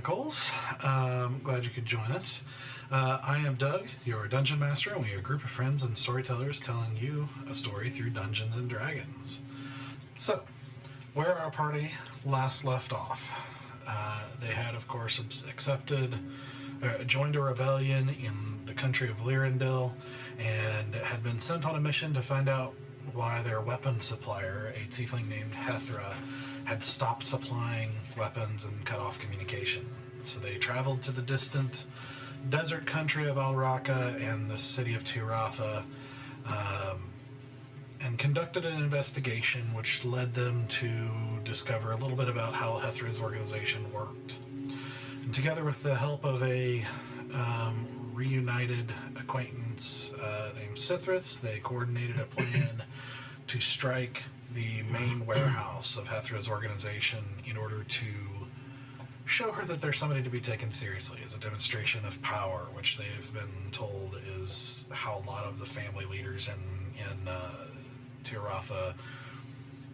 Chronicles. Glad you could join us. I am Doug, your dungeon master, and we are a group of friends and storytellers telling you a story through Dungeons and Dragons. So, where our party last left off, they had, of course, joined a rebellion in the country of Lirindil, and had been sent on a mission to find out why their weapon supplier, a tiefling named Hethra, had stopped supplying weapons and cut off communication. So they traveled to the distant desert country of Alraka and the city of Tiratha, and conducted an investigation which led them to discover a little bit about how Hethra's organization worked. And together with the help of a reunited acquaintance named Cythrus, they coordinated a plan to strike the main warehouse of Hethra's organization in order to show her that there's somebody to be taken seriously as a demonstration of power, which they've been told is how a lot of the family leaders in Tiratha,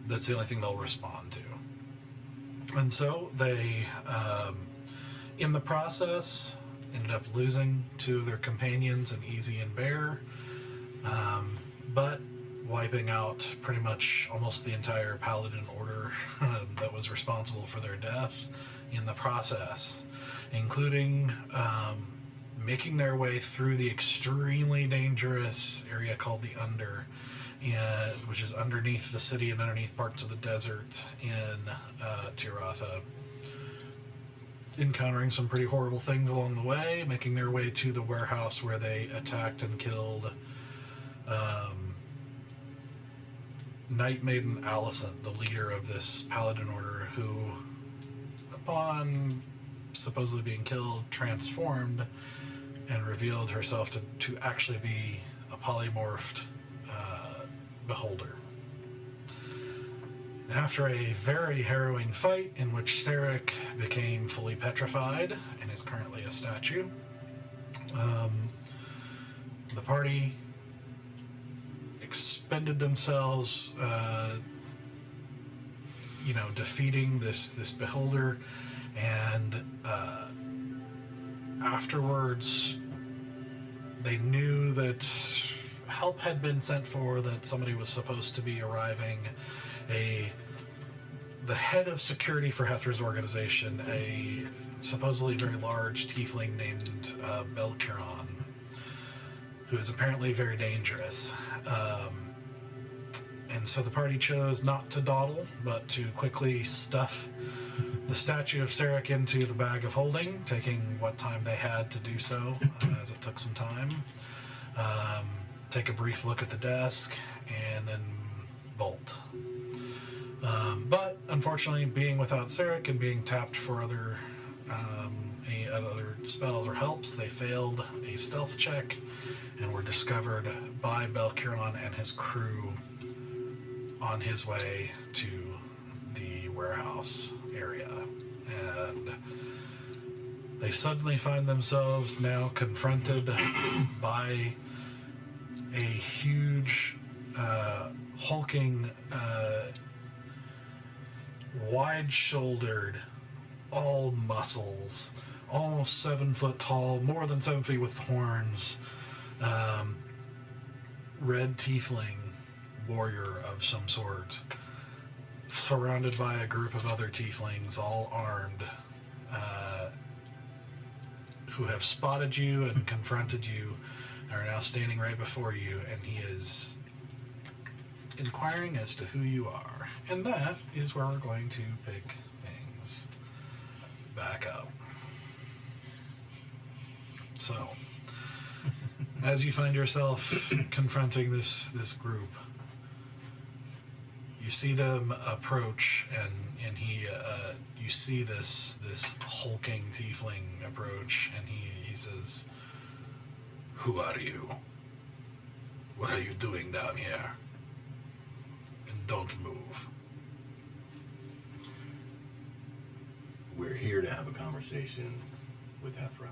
that's the only thing they'll respond to. And so they, in the process, ended up losing two of their companions, an Easy and Bear, but wiping out pretty much almost the entire Paladin order that was responsible for their death in the process, including making their way through the extremely dangerous area called the Under, which is underneath the city and underneath parts of the desert in Tiratha, encountering some pretty horrible things along the way, making their way to the warehouse where they attacked and killed Knight Maiden Alicent, the leader of this Paladin order, who, upon supposedly being killed, transformed and revealed herself to actually be a polymorphed beholder. After a very harrowing fight in which Sarek became fully petrified and is currently a statue, the party expended themselves, defeating this beholder, and afterwards they knew that help had been sent for, that somebody was supposed to be arriving. The head of security for Hethra's organization, a supposedly very large tiefling named Belkiron, who is apparently very dangerous. And so the party chose not to dawdle, but to quickly stuff the statue of Sarek into the bag of holding, taking what time they had to do so, as it took some time. Take a brief look at the desk, and then bolt. But unfortunately, being without Sarek and being tapped for any other spells or helps, they failed a stealth check and were discovered by Belkiron and his crew on his way to the warehouse area. And they suddenly find themselves now confronted by a huge, hulking, wide-shouldered, all muscles, almost 7 foot tall, more than 7 feet with horns, red tiefling warrior of some sort, surrounded by a group of other tieflings, all armed, who have spotted you and confronted you, are now standing right before you, and he is inquiring as to who you are. And that is where we're going to pick things back up. So, as you find yourself confronting this group, you see them approach, and he, you see this hulking tiefling approach, and he says, "Who are you? What are you doing down here? And don't move." We're here to have a conversation with Hethra.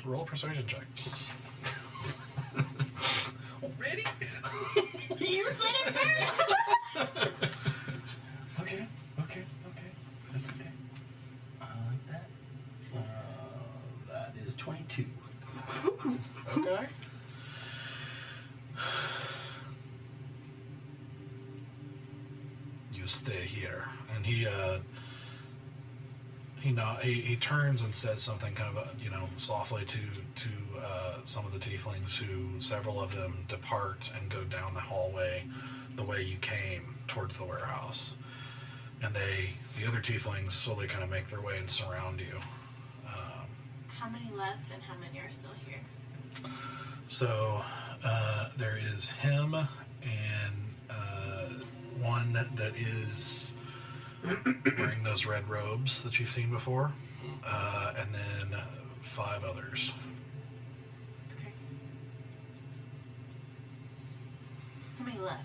Roll a persuasion check. Already? You said it first! 22. Okay. You stay here, and he turns and says something kind of softly to some of the tieflings, who several of them depart and go down the hallway the way you came towards the warehouse, and the other tieflings slowly kind of make their way and surround you. How many left and how many are still here? So there is him and one that is wearing those red robes that you've seen before, and then 5 others. Okay. How many left?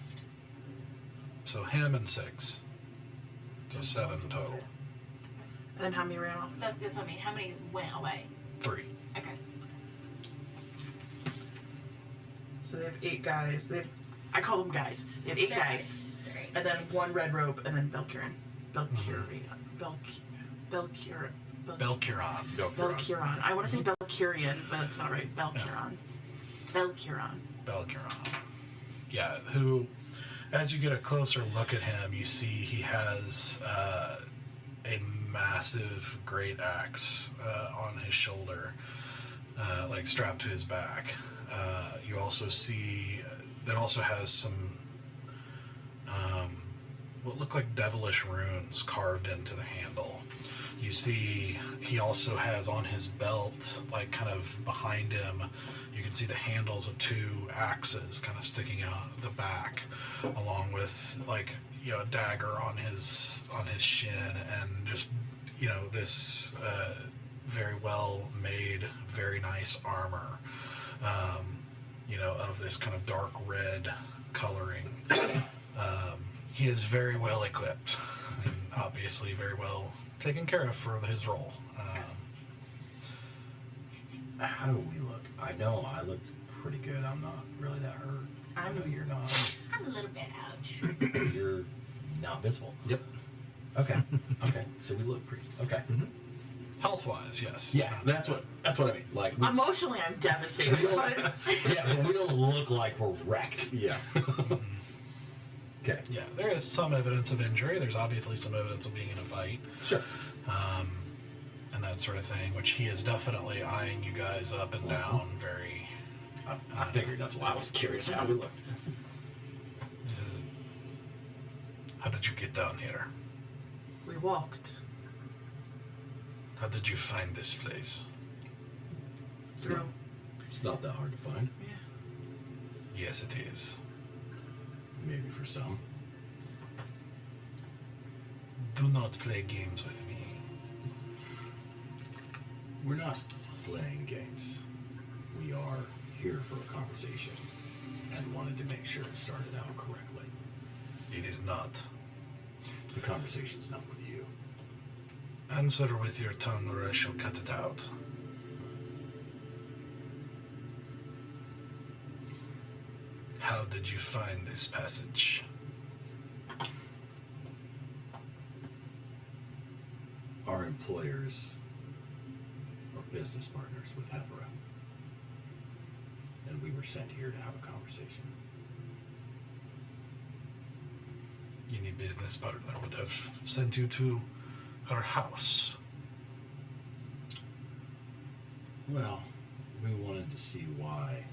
So him and 6. So 7 total. And then how many ran off? That's what I mean. How many went away? 3. Okay. So they have 8 guys. I call them guys. They have 8 guys. Right. And then 1 red robe, and then Belcurin. Belcuron. I want to say Belcurian, but it's not right. Belcuron. Belcuron. Yeah, who, as you get a closer look at him, you see he has a massive great axe on his shoulder, like strapped to his back. You also see that also has some what look like devilish runes carved into the handle. You see he also has on his belt, like kind of behind him, you can see the handles of 2 axes kind of sticking out the back, along with like a dagger on his shin, and just this very well made, very nice armor, of this kind of dark red coloring. He is very well equipped, and obviously very well taken care of for his role. How do we look? I know I looked pretty good. I'm not really that hurt. I know you're not. I'm a little bit ouch. You're not visible. Yep. Okay. Okay. So we look pretty. Okay. Health-wise, yes. Yeah, that's what I mean. Like, Emotionally, I'm devastated. But but we don't look like we're wrecked. Yeah. Okay. Yeah, there is some evidence of injury. There's obviously some evidence of being in a fight. Sure. And that sort of thing, which he is definitely eyeing you guys up and down very... I figured that's why I was curious how we looked. He says, how did you get down here? we walked. How did you find this place? Through. It's not that hard to find. Yeah. Yes, it is. Maybe for some. Do not play games with me. We're not playing games. We are here for a conversation and wanted to make sure it started out correctly. It is not. The conversation's not with you. Answer with your tongue or I shall cut it out. How did you find this passage? Our employers are business partners with Hethra, and we were sent here to have a conversation. Any business partner would have sent you to her house. Well, we wanted to see why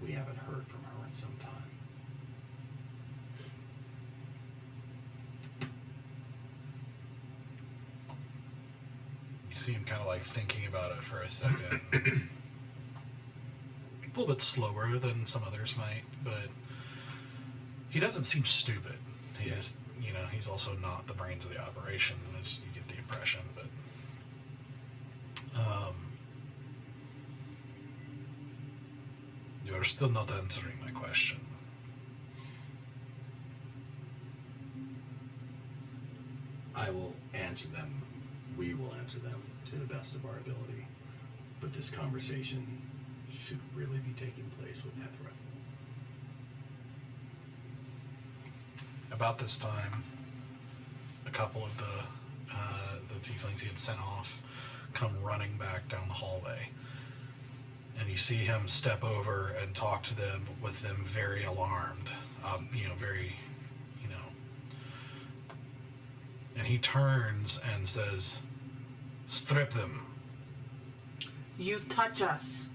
we haven't heard from her in some time. You see him kind of like thinking about it for a second. A little bit slower than some others might, but he doesn't seem stupid. He just, he's also not the brains of the operation, as you get the impression, but you're still not answering my question. I will answer them. We will answer them to the best of our ability. But this conversation should really be taking place with Hethra. About this time, a couple of the tieflings he had sent off come running back down the hallway. And you see him step over and talk to them, with them very alarmed, very, and he turns and says, "Strip them." You touch us.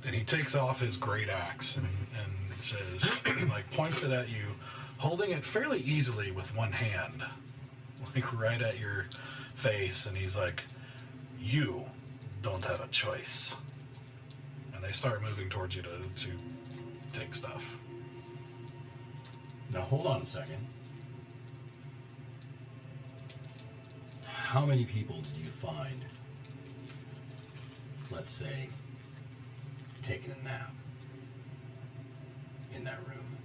And he takes off his great axe and says, points it at you, holding it fairly easily with one hand, right at your face, and he's like, "You don't have a choice." And they start moving towards you to take stuff. Now hold on a second. How many people did you find, let's say, taking a nap in that room?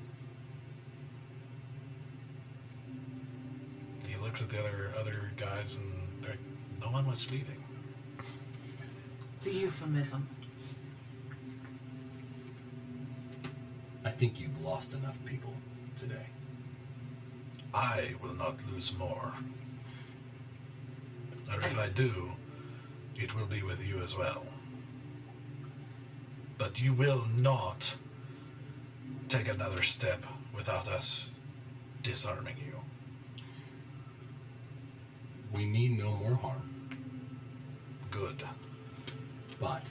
He looks at the other guys, and they're like, no one was sleeping. It's a euphemism. I think you've lost enough people today. I will not lose more. Or if I do, it will be with you as well. But you will not take another step without us disarming you. We mean no more harm, Good. but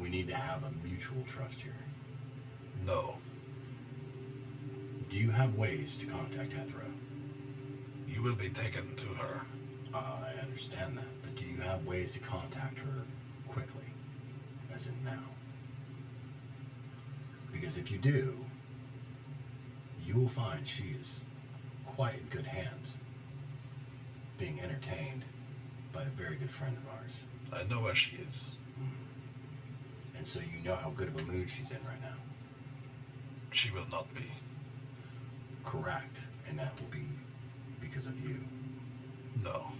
we need to have a mutual trust here. No. Do you have ways to contact Hethra? You will be taken to her. I understand that, but do you have ways to contact her quickly, as in now? Because if you do, you will find she is quite in good hands, being entertained by a very good friend of ours. I know where she is. And so you know how good of a mood she's in right now. She will not be. Correct, and that will be because of you. No.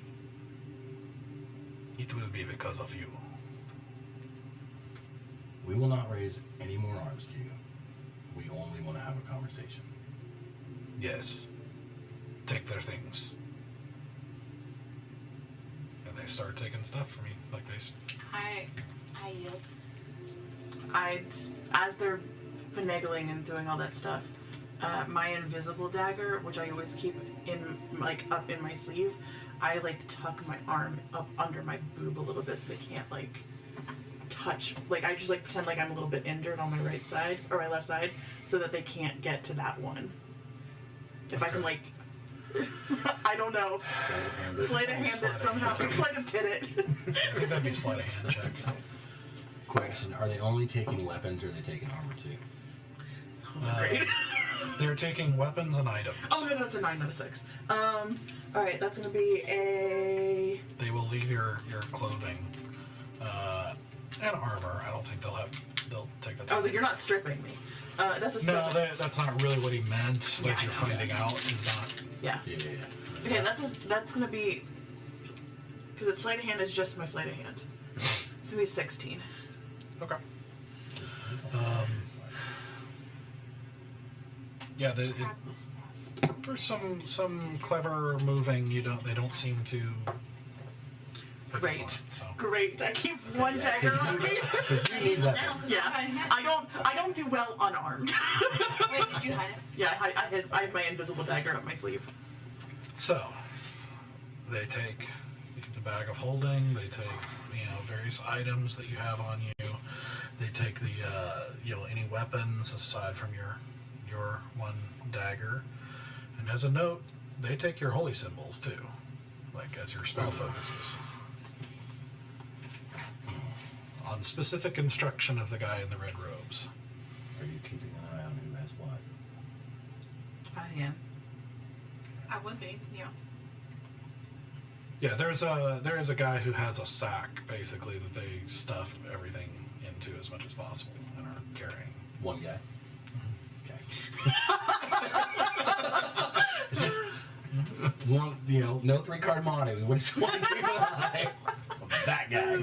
It will be because of you. We will not raise any more arms to you. We only want to have a conversation. Yes. Take their things. And they start taking stuff from me, like this. I yield. As they're finagling and doing all that stuff, my invisible dagger, which I always keep up in my sleeve, I tuck my arm up under my boob a little bit so they can't touch. I just pretend like I'm a little bit injured on my right side or my left side, so that they can't get to that one. If I can I don't know. Sleight of hand it somehow. Sleight of tit it. I think that'd be sleight of hand check. Question, are they only taking weapons or are they taking armor too? Great. They're taking weapons and items. Oh no, that's a 9, not a 6. Alright, that's gonna be a... They will leave your clothing and armor. I don't think they'll take that. I was like, you're not stripping me. That's a 7. No, that's not really what he meant. Yeah, That I you're know. finding out is not. Yeah. Yeah. Okay, that's gonna be... Because it's sleight of hand is just my sleight of hand. It's gonna be 16. Okay. Yeah, there's some clever moving. They don't seem to. Great. So. Great. I keep one dagger on me. I use it now because Yeah. I don't do well unarmed. Wait, did you hide it? Yeah, I had my invisible dagger up my sleeve. So, they take the bag of holding. They take various items that you have on you. They take the any weapons aside from your one dagger. And as a note, they take your holy symbols too, as your spell focuses. On specific instruction of the guy in the red robes. Are you keeping an eye on who has what? I am. I would be, yeah. Yeah, there is a guy who has a sack basically that they stuff everything into as much as possible and are carrying. One guy? Okay. Just one, no 3-card money. What is one keep an eye on that guy?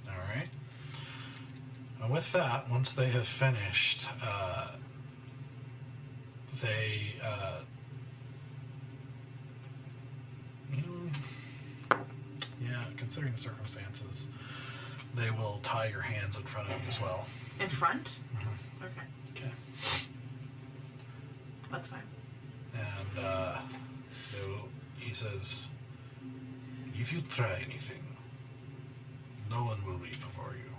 All right. And with that, once they have finished, they, considering the circumstances, they will tie your hands in front of you as well. In front? Mm-hmm. Okay. Okay. That's fine. And he says, if you try anything, no one will leave before you.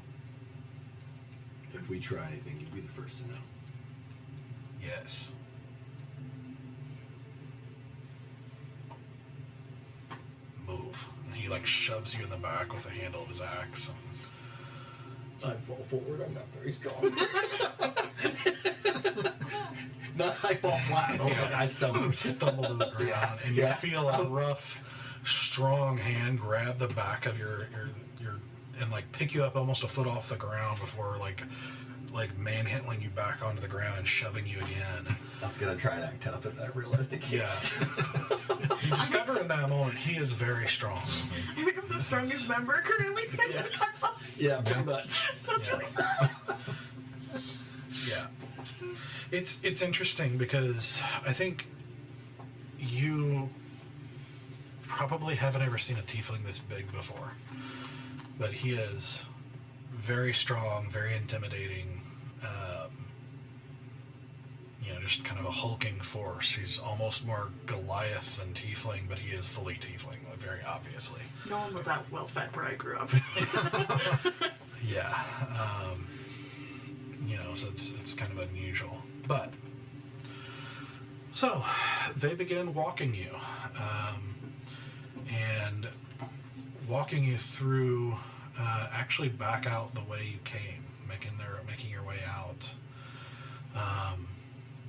If we try anything, you'll be the first to know. Yes. Move. And he like shoves you in the back with the handle of his axe. I fall forward. I'm not very strong. Not I fall flat. Oh, Yeah. I stumble. Stumble to the ground, and you feel a rough, strong hand grab the back of your and like pick you up almost a foot off the ground before like manhandling you back onto the ground and shoving you again. I was gonna try and act tough, and I realized I can't. Yeah. You discover in that moment he is very strong. I think I'm the strongest member currently. Yes. Yeah, pretty much. That's really sad. Yeah. It's interesting because I think you probably haven't ever seen a tiefling this big before. But he is very strong, very intimidating, just kind of a hulking force. He's almost more Goliath than tiefling, but he is fully tiefling, very obviously. No one was that well fed where I grew up. Yeah. So it's kind of unusual. But, so, they begin walking you. And walking you through, actually back out the way you came, making your way out.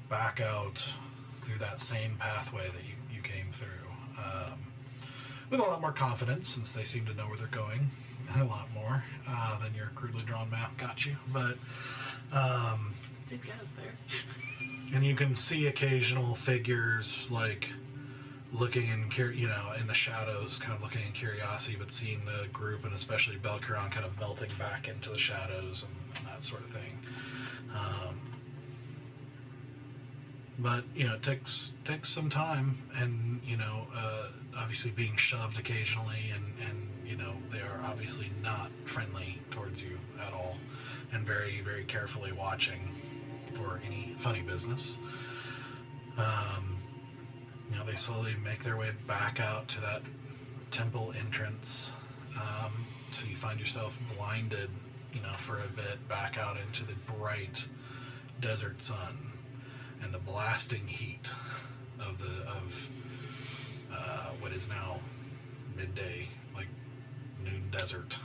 Back out through that same pathway that you came through. With a lot more confidence, since they seem to know where they're going. A lot more than your crudely drawn map got you. But, Did get us there. and you can see occasional figures, like, looking in the shadows, kind of looking in curiosity, but seeing the group, and especially Belcheron kind of melting back into the shadows and that sort of thing. But it takes some time, and obviously being shoved occasionally, and they are obviously not friendly towards you at all, and very, very carefully watching for any funny business. They slowly make their way back out to that temple entrance. So you find yourself blinded, for a bit, back out into the bright desert sun and the blasting heat of what is now midday, like noon desert.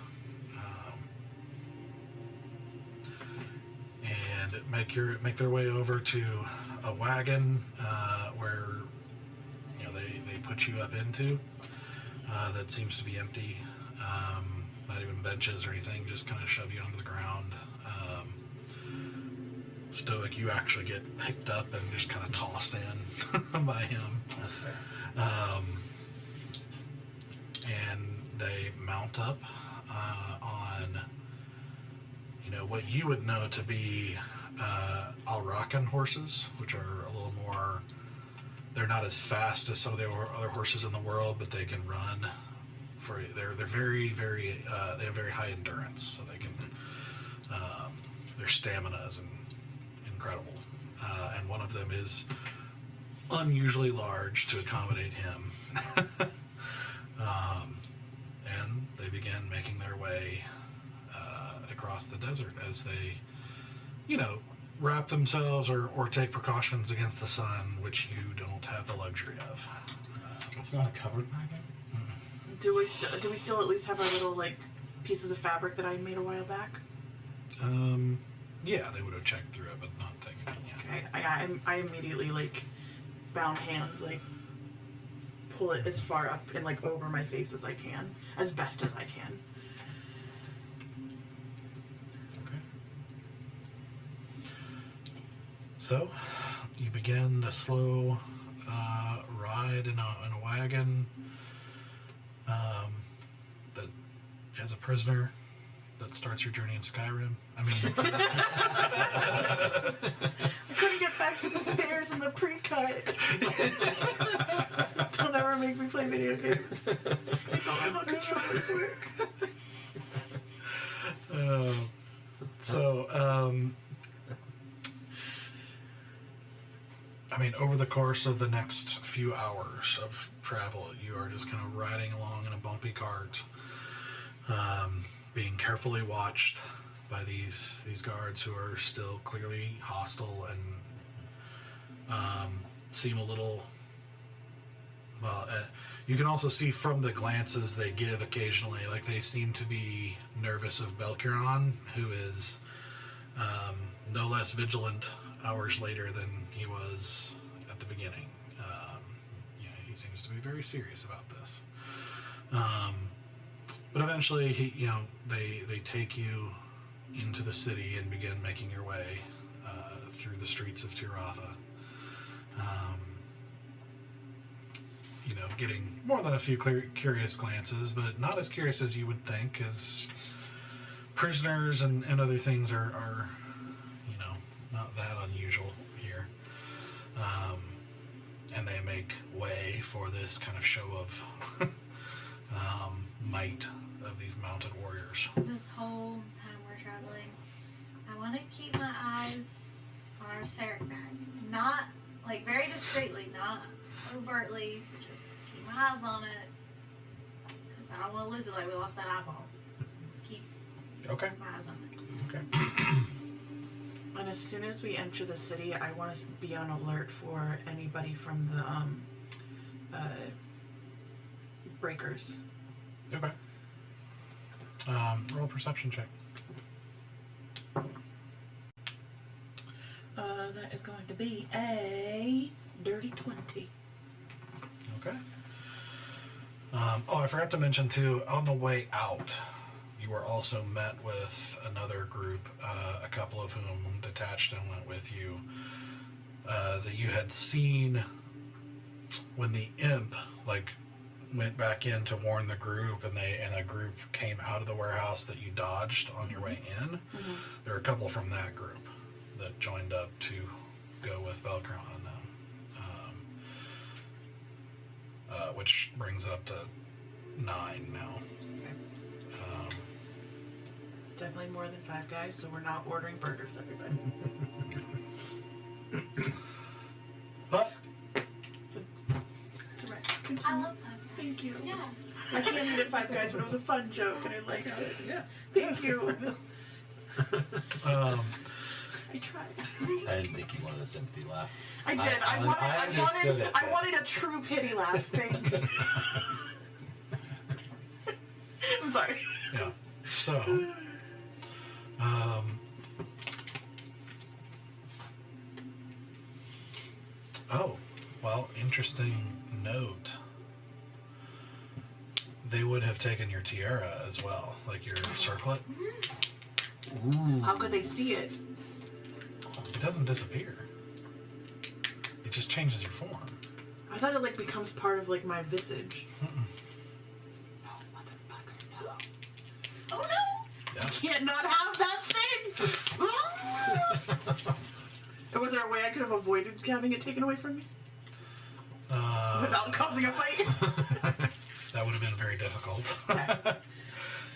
And make their way over to a wagon where they put you up into that seems to be empty, not even benches or anything, just kind of shove you onto the ground. Stoic, you actually get picked up and just kind of tossed in by him. That's fair. And they mount up on what you would know to be Alrakan horses, which are a little more, they're not as fast as some of the other horses in the world, but they can run. They're very, very, they have very high endurance, so they can, their stamina is incredible. And one of them is unusually large to accommodate him. And they begin making their way across the desert as they, wrap themselves or take precautions against the sun, which you don't have the luxury of. It's not a covered wagon? Do we still at least have our little pieces of fabric that I made a while back? Yeah, they would have checked through it, but not taken it yet. Okay, I immediately bound hands, pull it as far up and over my face as I can, as best as I can. Okay. So, you begin the slow ride in a wagon that, as a prisoner, that starts your journey in Skyrim. I mean, I couldn't get back to the stairs in the pre-cut. Don't ever make me play video games. I don't know how controllers work. I mean, over the course of the next few hours of travel, you are just kind of riding along in a bumpy cart, being carefully watched by these guards who are still clearly hostile and seem a little. Well, you can also see from the glances they give occasionally, like they seem to be nervous of Belkiron, who is no less vigilant hours later than he was at the beginning. He seems to be very serious about this. But eventually, they take you into the city and begin making your way through the streets of Tiratha. Getting more than a few curious glances, but not as curious as you would think, as prisoners and other things are not that unusual here. And they make way for this kind of show of might of these mounted warriors. This whole time we're traveling, I want to keep my eyes on our Sarek bag. Not, like, very discreetly, not overtly, but just keep my eyes on it. Because I don't want to lose it like we lost that eyeball. Keep my eyes on it. Okay. And as soon as we enter the city, I want to be on alert for anybody from the breakers. Okay. Roll a perception check. That is going to be a dirty 20. Okay. I forgot to mention too, on the way out, you were also met with another group, a couple of whom detached and went with you, that you had seen when the imp, went back in to warn the group, and a group came out of the warehouse that you dodged on your way in. Mm-hmm. There were a couple from that group that joined up to go with Belkron and them, which brings up to 9 now. Definitely more than 5 guys, so we're not ordering burgers, everybody. But It's a right. I love that. Thank you. Yeah. I can't eat it 5 guys, but it was a fun joke, and I liked it. Yeah. Thank you. I tried. I didn't think you wanted a sympathy laugh. I did. I wanted a true pity laugh. Thank you. I'm sorry. yeah, so interesting note. They would have taken your tiara as well, like your circlet. Ooh. How could they see it? It doesn't disappear. It just changes your form. I thought it becomes part of my visage. Mm-mm. No, motherfucker, no. Oh no! Yeah. Can't not have that thing! Was there a way I could have avoided having it taken away from me? Without causing a fight? That would have been very difficult. Okay.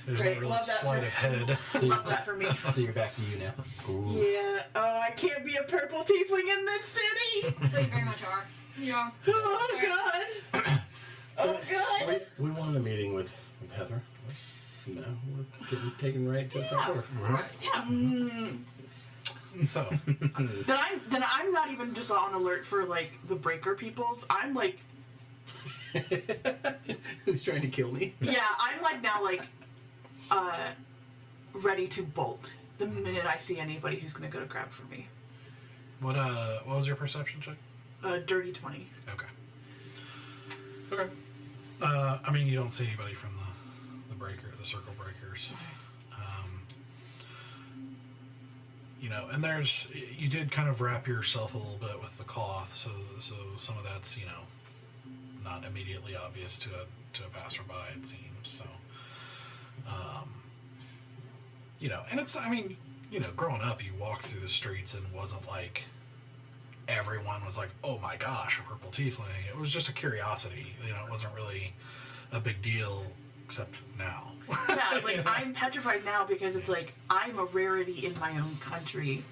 There's Great, a real love that sleight for- of head. Love that for me. So you're back to you now. Ooh. Yeah. Oh, I can't be a purple tiefling in this city! We very much are. Yeah. Oh, God! Oh, God! We wanted a meeting with Hethra. Now we're getting taken right to the front door. Right. Yeah. So, Then I'm not even just on alert for the breaker peoples. I'm Who's trying to kill me? yeah, I'm now ready to bolt the minute I see anybody who's gonna go to grab for me. what was your perception check? Dirty 20. Okay. Okay. I mean, you don't see anybody from the circle breakers. And you did kind of wrap yourself a little bit with the cloth, so some of that's, not immediately obvious to a passerby, it seems. So, and it's, growing up, you walked through the streets and it wasn't like everyone was like, oh my gosh, a purple tiefling. It was just a curiosity. You know, it wasn't really a big deal, except now. Yeah, like, I'm petrified now because it's like, I'm a rarity in my own country,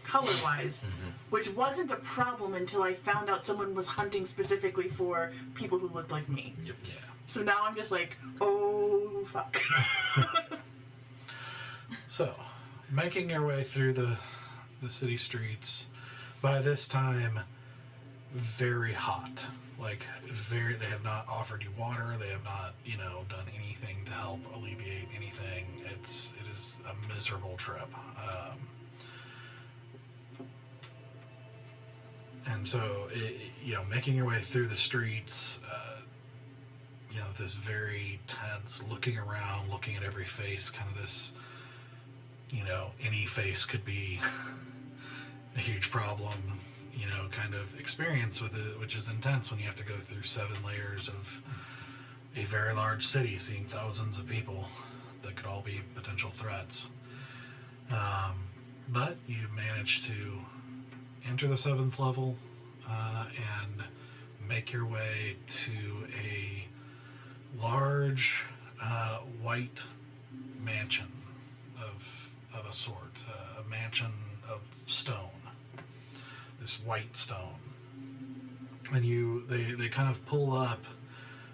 color-wise, which wasn't a problem until I found out someone was hunting specifically for people who looked like me. Yep. Yeah. So now I'm just like, oh, fuck. So, making your way through the city streets, by this time, very hot. Like, they have not offered you water, they have not, you know, done anything to help alleviate anything. It is a miserable trip. And so, you know, making your way through the streets, you know, this very tense, looking around, looking at every face, kind of this, you know, any face could be a huge problem, you know, kind of experience with it, which is intense when you have to go through 7 layers of a very large city, seeing thousands of people that could all be potential threats. But you managed to enter the 7th level and make your way to a large white mansion of a sort, a mansion of stone, this white stone. And they kind of pull up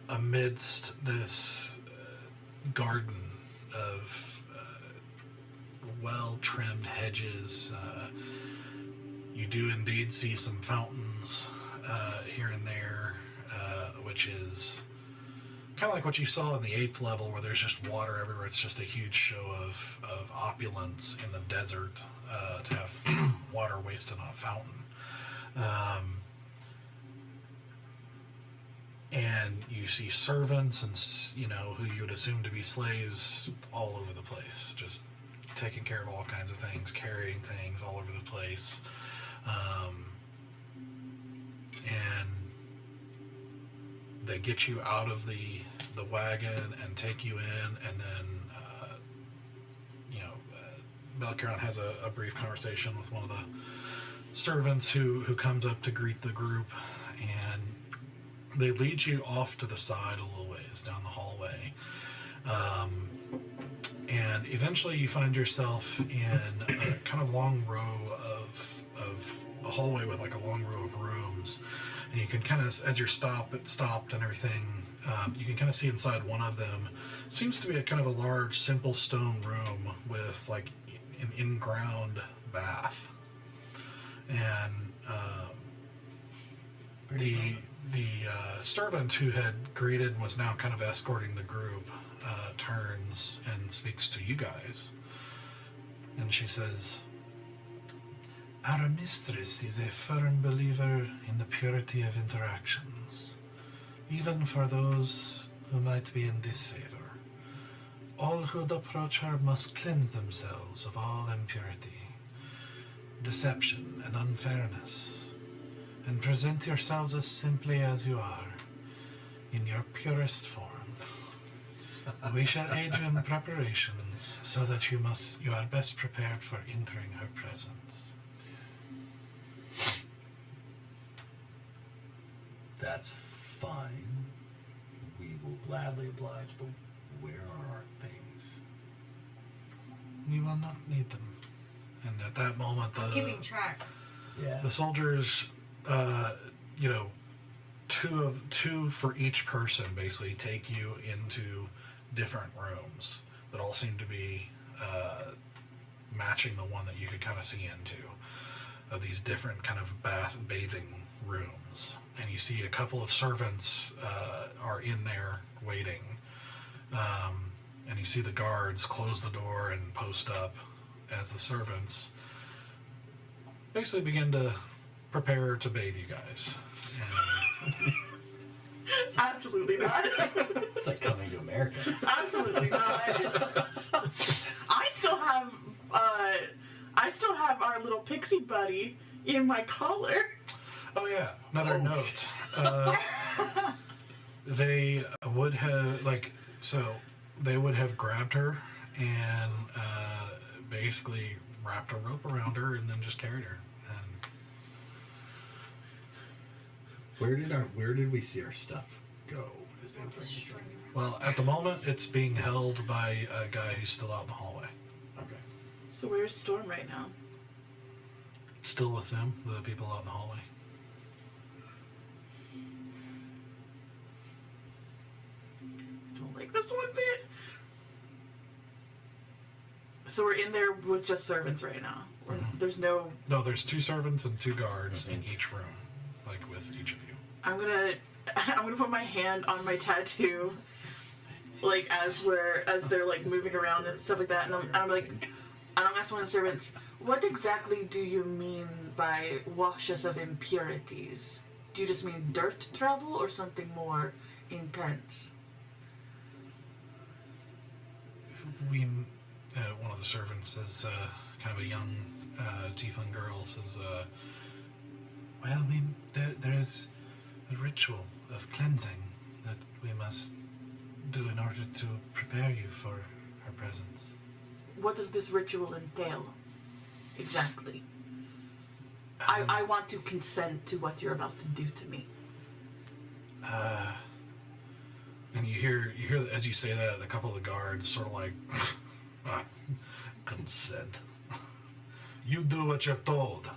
amidst this garden of well-trimmed hedges. You do indeed see some fountains here and there, which is kind of like what you saw in the 8th level, where there's just water everywhere. It's just a huge show of opulence in the desert to have water wasted on a fountain. And you see servants and, you know, who you would assume to be slaves all over the place, just taking care of all kinds of things, carrying things all over the place. And they get you out of the wagon and take you in, and then, you know, Belcaron has a brief conversation with one of the servants who comes up to greet the group, and they lead you off to the side a little ways down the hallway. And eventually you find yourself in a kind of long row of a hallway with like a long row of rooms. And you can kind of, as you're stopped and everything, you can kind of see inside one of them. Seems to be a kind of a large, simple stone room with like an in-ground bath. And the servant who had greeted and was now kind of escorting the group turns and speaks to you guys. And she says, "Our mistress is a firm believer in the purity of interactions, even for those who might be in disfavor. All who approach her must cleanse themselves of all impurity, deception, and unfairness, and present yourselves as simply as you are, in your purest form. We shall aid you in preparations so that you are best prepared for entering her presence." That's fine. We will gladly oblige, but where are our things? You will not need them. And at that moment, Keeping track. Yeah. the soldiers, you know, two for each person basically take you into different rooms that all seem to be matching the one that you could kind of see into, of these different kind of bathing rooms. And you see a couple of servants are in there waiting, and you see the guards close the door and post up as the servants basically begin to prepare to bathe you guys. And Absolutely not. It's like coming to America. Absolutely not. I still have our little pixie buddy in my collar. oh yeah, another note. They would have they would have grabbed her and basically wrapped a rope around her and then just carried her. And Where did we see our stuff go? Is that what you're saying? Well, at the moment, it's being held by a guy who's still out in the hallway. Okay. So where's Storm right now? Still with them, the people out in the hallway. Don't like this one bit. So we're in there with just servants right now. There's no. No, there's 2 servants and 2 guards in each room, like with each of you. I'm gonna put my hand on my tattoo, like as they're like moving around and stuff like that, and I'm like, I don't ask one of the servants, what exactly do you mean by washes of impurities? Do you just mean dirt travel or something more intense? One of the servants says, kind of a young tiefling girl says, there is a ritual of cleansing that we must do in order to prepare you for her presence. What does this ritual entail? Exactly. I want to consent to what you're about to do to me. And you hear as you say that, a couple of the guards sort of like, consent. You do what you're told.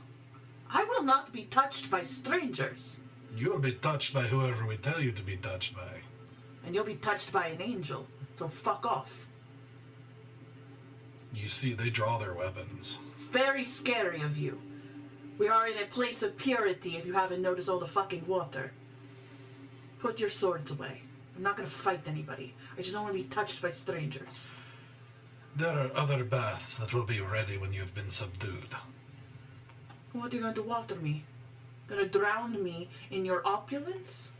I will not be touched by strangers. You will be touched by whoever we tell you to be touched by. And you'll be touched by an angel, so fuck off. You see, they draw their weapons. Very scary of you. We are in a place of purity if you haven't noticed all the fucking water. Put your swords away. I'm not gonna fight anybody. I just don't want to be touched by strangers. There are other baths that will be ready when you've been subdued. What are you going to water me? Gonna drown me in your opulence?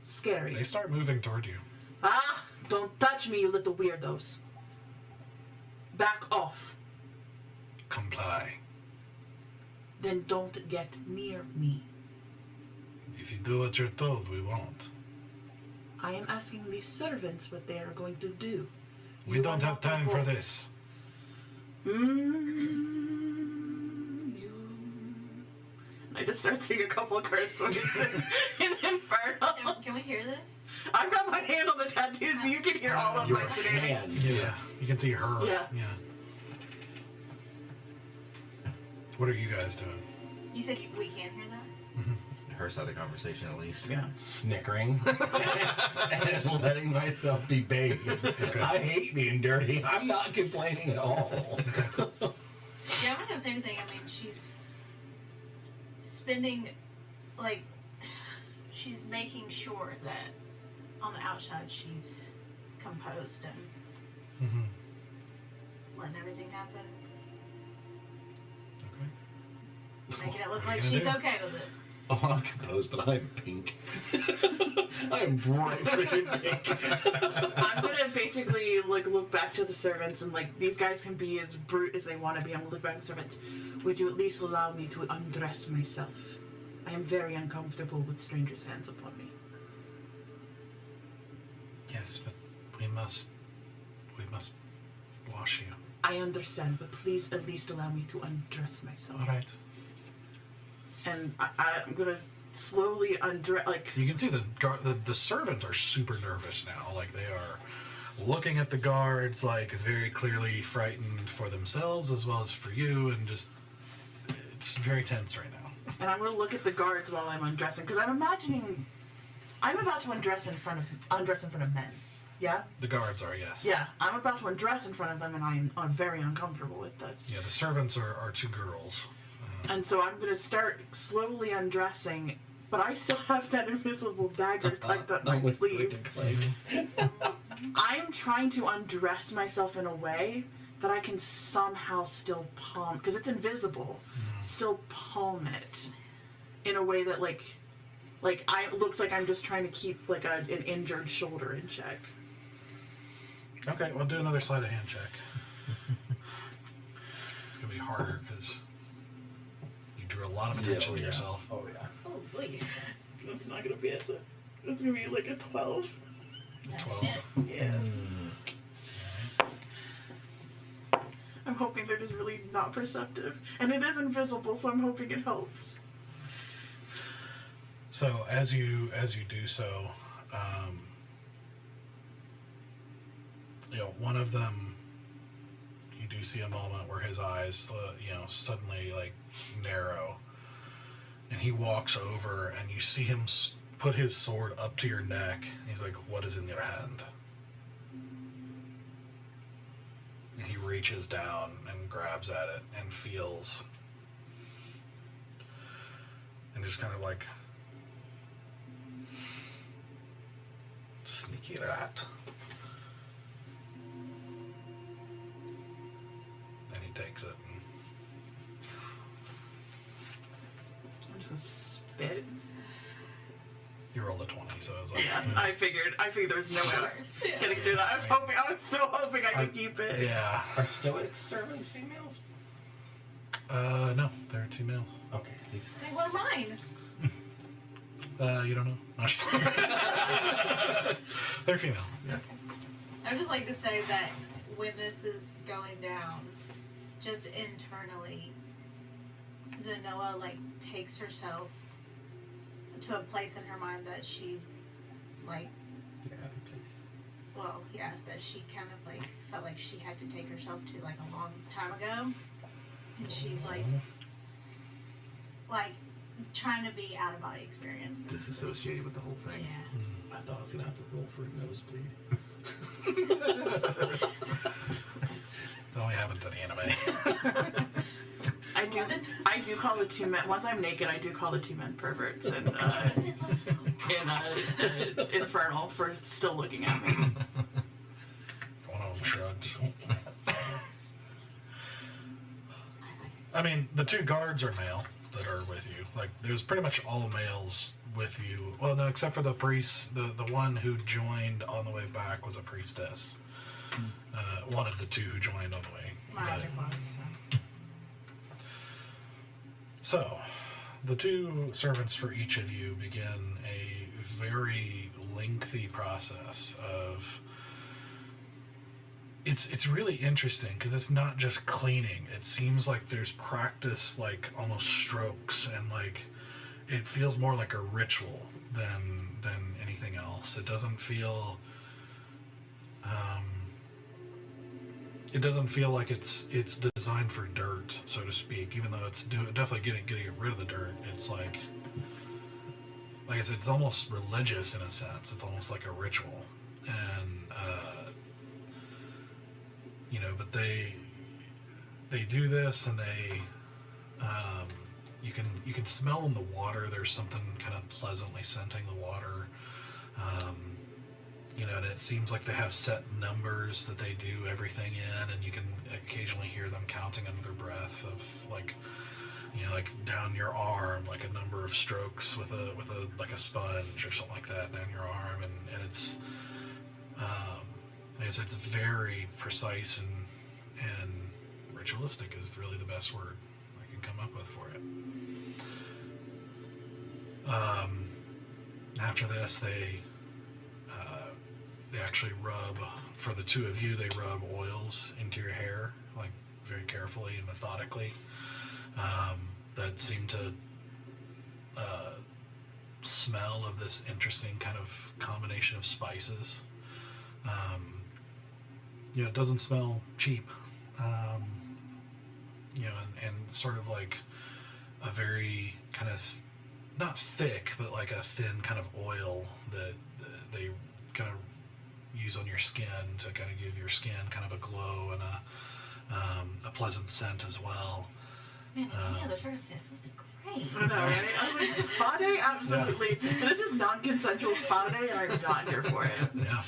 Scary. They start moving toward you. Ah! Don't touch me, you little weirdos. Back off. Comply. Then don't get near me. If you do what you're told, we won't. I am asking these servants what they are going to do. We don't have time for this. I just start seeing a couple of curse words in Inferno. Can we hear this? I've got my hand on the tattoo so you can hear all of Your my shenanigans. hands. Yeah, you can see her. Yeah. What are you guys doing? You said we can hear that? Her side of the conversation, at least. Yeah. Snickering and letting myself be bathed. I hate being dirty. I'm not complaining at all. Yeah, I'm not gonna say anything. I mean, she's spending, like, she's making sure that on the outside she's composed and letting everything happen. Okay. Making it look What are like you gonna she's do? okay with it. Oh, I'm composed, but I'm pink. I'm bright freaking pink. I'm gonna basically look back to the servants and these guys can be as brute as they want to be. I'm gonna look back to the servants. Would you at least allow me to undress myself? I am very uncomfortable with strangers' hands upon me. Yes, but we must wash you. I understand, but please at least allow me to undress myself. All right. And I'm gonna slowly undress. You can see the servants are super nervous now. Like they are looking at the guards, like very clearly frightened for themselves as well as for you, and just it's very tense right now. And I'm gonna look at the guards while I'm undressing because I'm imagining I'm about to undress in front of men. Yeah. The guards are, yes. Yeah, I'm about to undress in front of them, and I'm very uncomfortable with this. Yeah, the servants are 2 girls. And so I'm gonna start slowly undressing, but I still have that invisible dagger tucked up my sleeve. I'm trying to undress myself in a way that I can somehow still palm, because it's invisible, still palm it in a way that looks like I'm just trying to keep an injured shoulder in check. Okay, we'll do another sleight of hand check. It's gonna be harder because you drew a lot of attention to yourself. Oh yeah. Oh boy, that's not gonna be it. It's gonna be a 12. 12. Yeah. I'm hoping they're just really not perceptive, and it is invisible, so I'm hoping it helps. So as you do so, one of them, you do see a moment where his eyes, suddenly like narrow, and he walks over, and you see him put his sword up to your neck. He's like, "What is in your hand?" And he reaches down and grabs at it and feels, and just kind of like, sneaky rat. And he takes it. And I'm just gonna spit. you rolled a 20, so I was like, Yeah, I figured there was no way I was getting through that. I was so hoping I could keep it. yeah. Are Stoic servants females? No, there are 2 males. Okay, these. Hey, what are mine? You don't know? They're female. Yeah. I would just like to say that when this is going down, just internally, Zenoa takes herself to a place in her mind that she Your happy place. that she kind of felt like she had to take herself to a long time ago, and she's trying to be out of body experience. Disassociated with the whole thing. Yeah. I thought I was gonna have to roll for a nosebleed. That only happens in anime. I do call the 2 men. Once I'm naked, I do call the 2 men perverts in Infernal for still looking at me. One of them shrugs. I mean, the 2 guards are male that are with you. There's pretty much all males with you. Well, no, except for the priest. The one who joined on the way back was a priestess. One of the 2 who joined on the way. My eyes are closed. So, the 2 servants for each of you begin a very lengthy process of. It's really interesting because it's not just cleaning. It seems like there's practice, almost strokes, and it feels more like a ritual than anything else. It doesn't feel. It doesn't feel like it's designed for dirt, so to speak. Even though it's definitely getting rid of the dirt. It's like I said, it's almost religious in a sense. It's almost like a ritual, and but they do this, and they you can smell in the water. There's something kind of pleasantly scenting the water. And it seems like they have set numbers that they do everything in, and you can occasionally hear them counting under their breath of down your arm, a number of strokes with a sponge or something like that down your arm, and it's it's very precise and ritualistic is really the best word I can come up with for it. After this, they actually rub, for the 2 of you, they rub oils into your hair, very carefully and methodically, that seem to smell of this interesting kind of combination of spices. It doesn't smell cheap, and sort of a very kind of, not thick, but a thin kind of oil that they kind of use on your skin to kind of give your skin kind of a glow and a pleasant scent as well. Man, any other circumstances would be great. I know, right? I was like, spa day? Absolutely. Yeah. This is non-consensual spa day, and I'm not here for it. Yeah.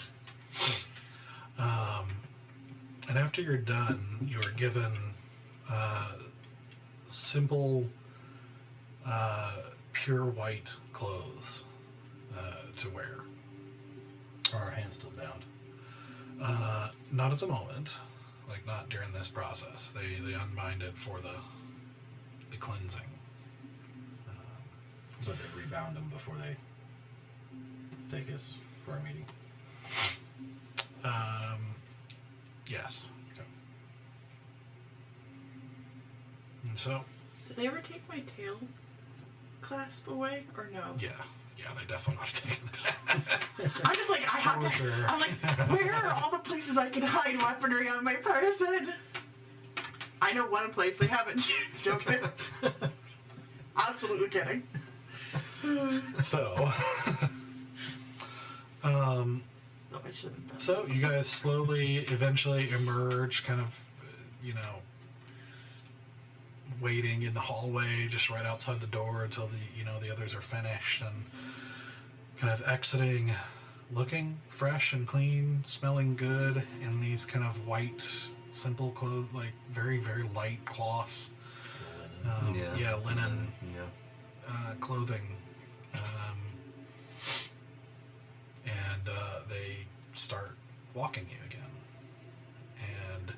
And after you're done, you're given simple, pure white clothes to wear. Are our hands still bound? Not at the moment. Not during this process. They unbind it for the cleansing. But they rebound them before they take us for our meeting? Yes. Okay. And so... Did they ever take my tail? clasp away, or no? Yeah, they definitely would have taken that. I'm just like, I have For to. sure. I'm like, where are all the places I can hide weaponry on my person? I know one place they haven't. Joking. Absolutely kidding. So, No, I shouldn't have. so you guys slowly, eventually emerge, kind of, waiting in the hallway, just right outside the door until the others are finished, and kind of exiting, looking fresh and clean, smelling good in these kind of white, simple clothes, like very, very light cloth. Linen clothing. And they start walking you again. And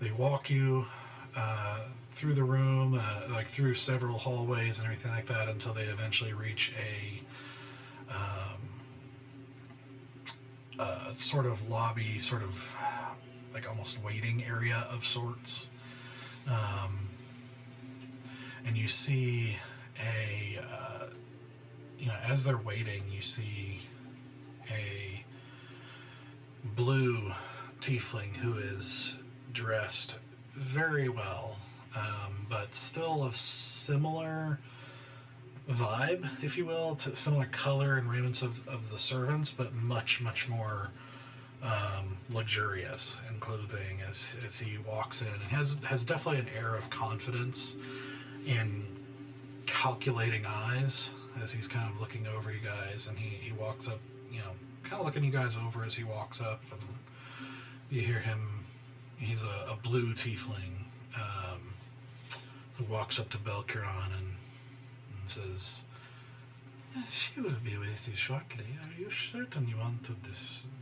they walk you through the room, like through several hallways and everything like that, until they eventually reach a sort of lobby, sort of like almost waiting area of sorts. And you see as they're waiting, you see a blue tiefling who is dressed very well, but still of similar vibe, if you will, to similar color and raiments of the servants, but much, much more luxurious in clothing as he walks in, and has definitely an air of confidence in calculating eyes as he's kind of looking over you guys, and he walks up, kind of looking you guys over as he walks up, and you hear him. He's a blue tiefling who walks up to Belcheron and says, "She will be with you shortly. Are you certain you want to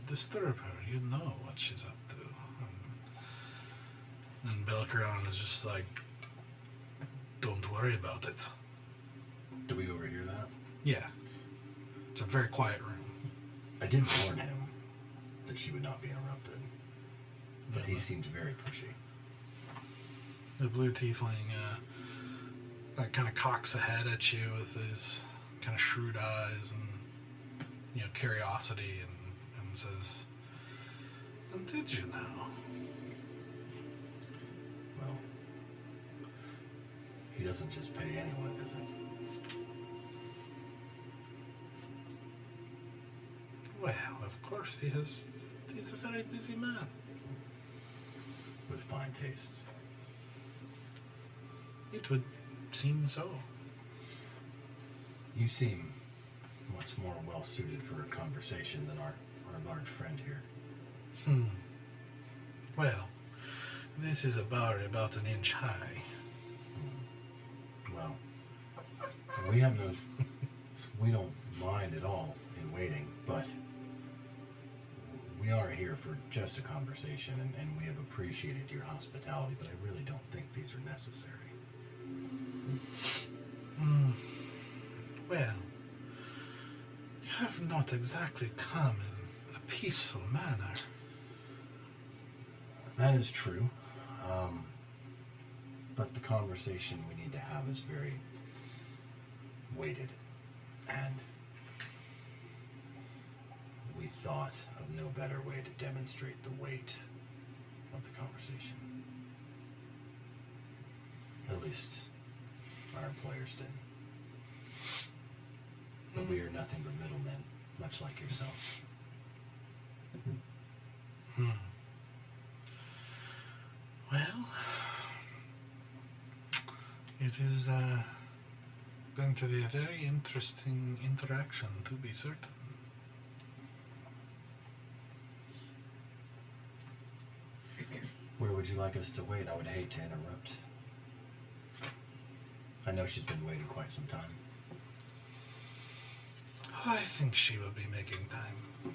disturb her? You know what she's up to." And Belcheron is just like, "Don't worry about it." Do we overhear that? Yeah. It's a very quiet room. I did warn him that she would not be interrupted, but he seemed very pushy. The blue tiefling that kind of cocks a head at you with his kind of shrewd eyes and curiosity, and says, "And did you know?" Well, he doesn't just pay anyone a visit. Well, of course he's a very busy man. With fine taste. It would seem so. You seem much more well suited for a conversation than our large friend here. Well, this is a bar about an inch high. Well, we don't mind at all in waiting, but we are here for just a conversation, and we have appreciated your hospitality, but I really don't think these are necessary. Well, you have not exactly come in a peaceful manner. That is true. But the conversation we need to have is very weighted, and we thought of no better way to demonstrate the weight of the conversation. At least our employers didn't. But we are nothing but middlemen, much like yourself. Well, it is going to be a very interesting interaction, to be certain. Where would you like us to wait? I would hate to interrupt. I know she's been waiting quite some time. I think she will be making time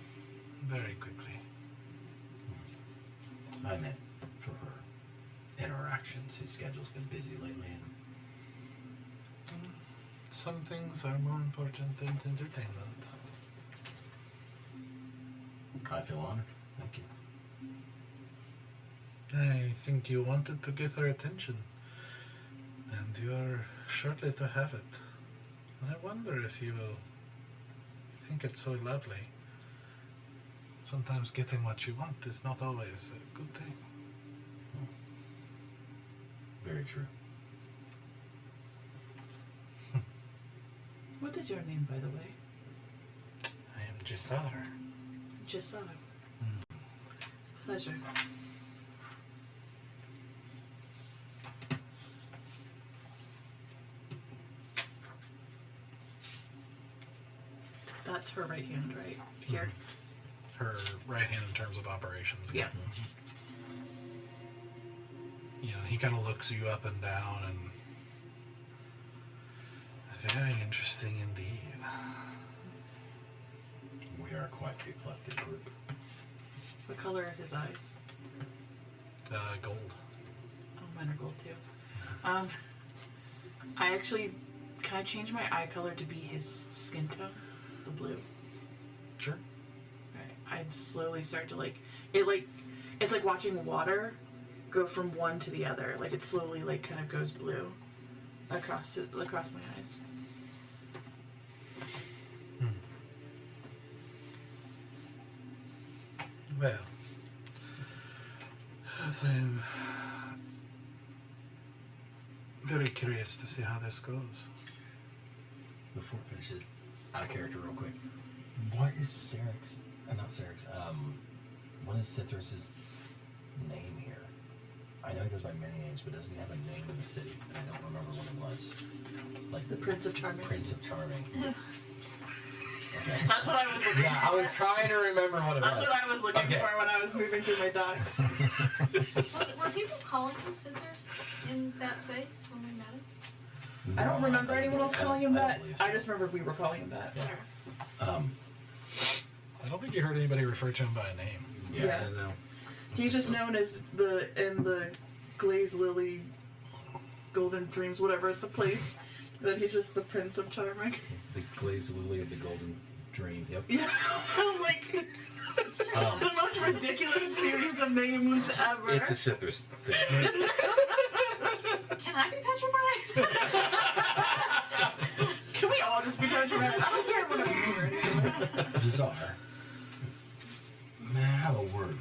very quickly. I meant for her interactions. His schedule's been busy lately, and Some things are more important than entertainment. I feel honored. Thank you. I think you wanted to get her attention, and you are shortly to have it. I wonder if you will think it's so lovely. Sometimes getting what you want is not always a good thing. Very true. What is your name, by the way? I am Gisar. Gisar. Mm. Pleasure. That's her right hand, right? Here? Her right hand in terms of operations. Yeah. You know, he kind of looks you up and down and... Very interesting indeed. We are quite the eclectic group. What color are his eyes? Gold. Oh, mine are gold too. I actually, can I change my eye color to be his skin tone? The blue. Sure. Right. I'd slowly start to it's like watching water go from one to the other. Like it slowly like kind of goes blue across my eyes. Well, as I'm very curious to see how this goes. Before it finishes, out of character real quick. What is Syrinx, not Syrinx, what is Cithrus's name here? I know he goes by many names, but doesn't he have a name in the city? And I don't remember what it was. Like The Prince of Charming. Prince of Charming. Okay. That's what I was looking Yeah, for. I was trying to remember what it That's was. what I was looking Okay. for when I was moving through my docs. Were people calling him Cynthers in that space when we met him? I don't remember anyone else calling him I don't that. believe so. I just remember we were calling him that. Yeah. I don't think you heard anybody refer to him by a name. Yeah, Yeah. I don't know. He's just known as in the Glaze Lily Golden Dreams, whatever at the place. That he's just the Prince of Charming. The glazed lily of the golden dream. Yep. Yeah, I was like, the most ridiculous series of names ever. It's a Cithrus thing. Can I be petrified? Can we all just be petrified? I don't care what I'm doing. Jazar, may I have a word?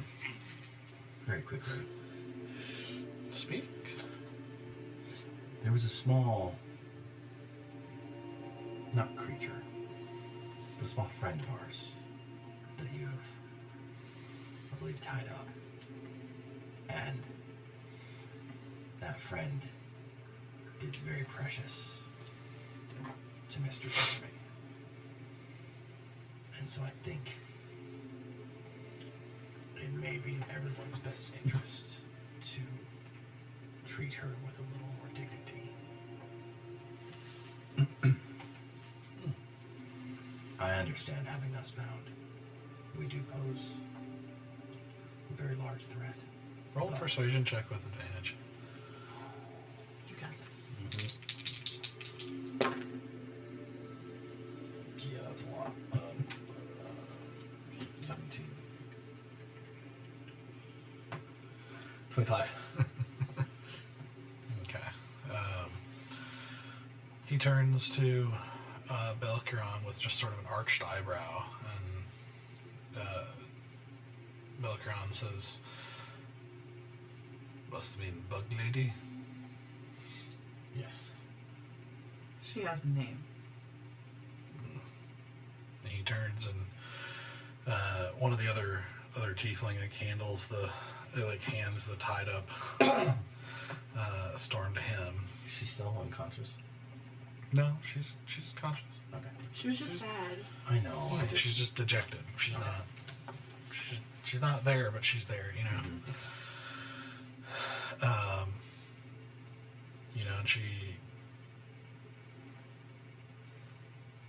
Very quickly. Speak. There was a small, not creature, but a small friend of ours that you have, I believe, tied up. And that friend is very precious to Mr. Jeremy. And so I think it may be in everyone's best interest to treat her with a little more dignity. I understand having us bound. We do pose a very large threat. Roll a persuasion check with advantage. You got this. Yeah, that's a lot. 17. 25. Okay. He turns to Belkiron with just sort of an arched eyebrow, and Belkiron says, "Must mean Bug Lady." Yes. She has a name. And he turns and one of the other tiefling handles hands the tied up Storm to him. Is she still unconscious? No, she's conscious. Okay. She was just sad. I know. I just, She's just dejected. She's not. She's not there, but she's there. You know. You know,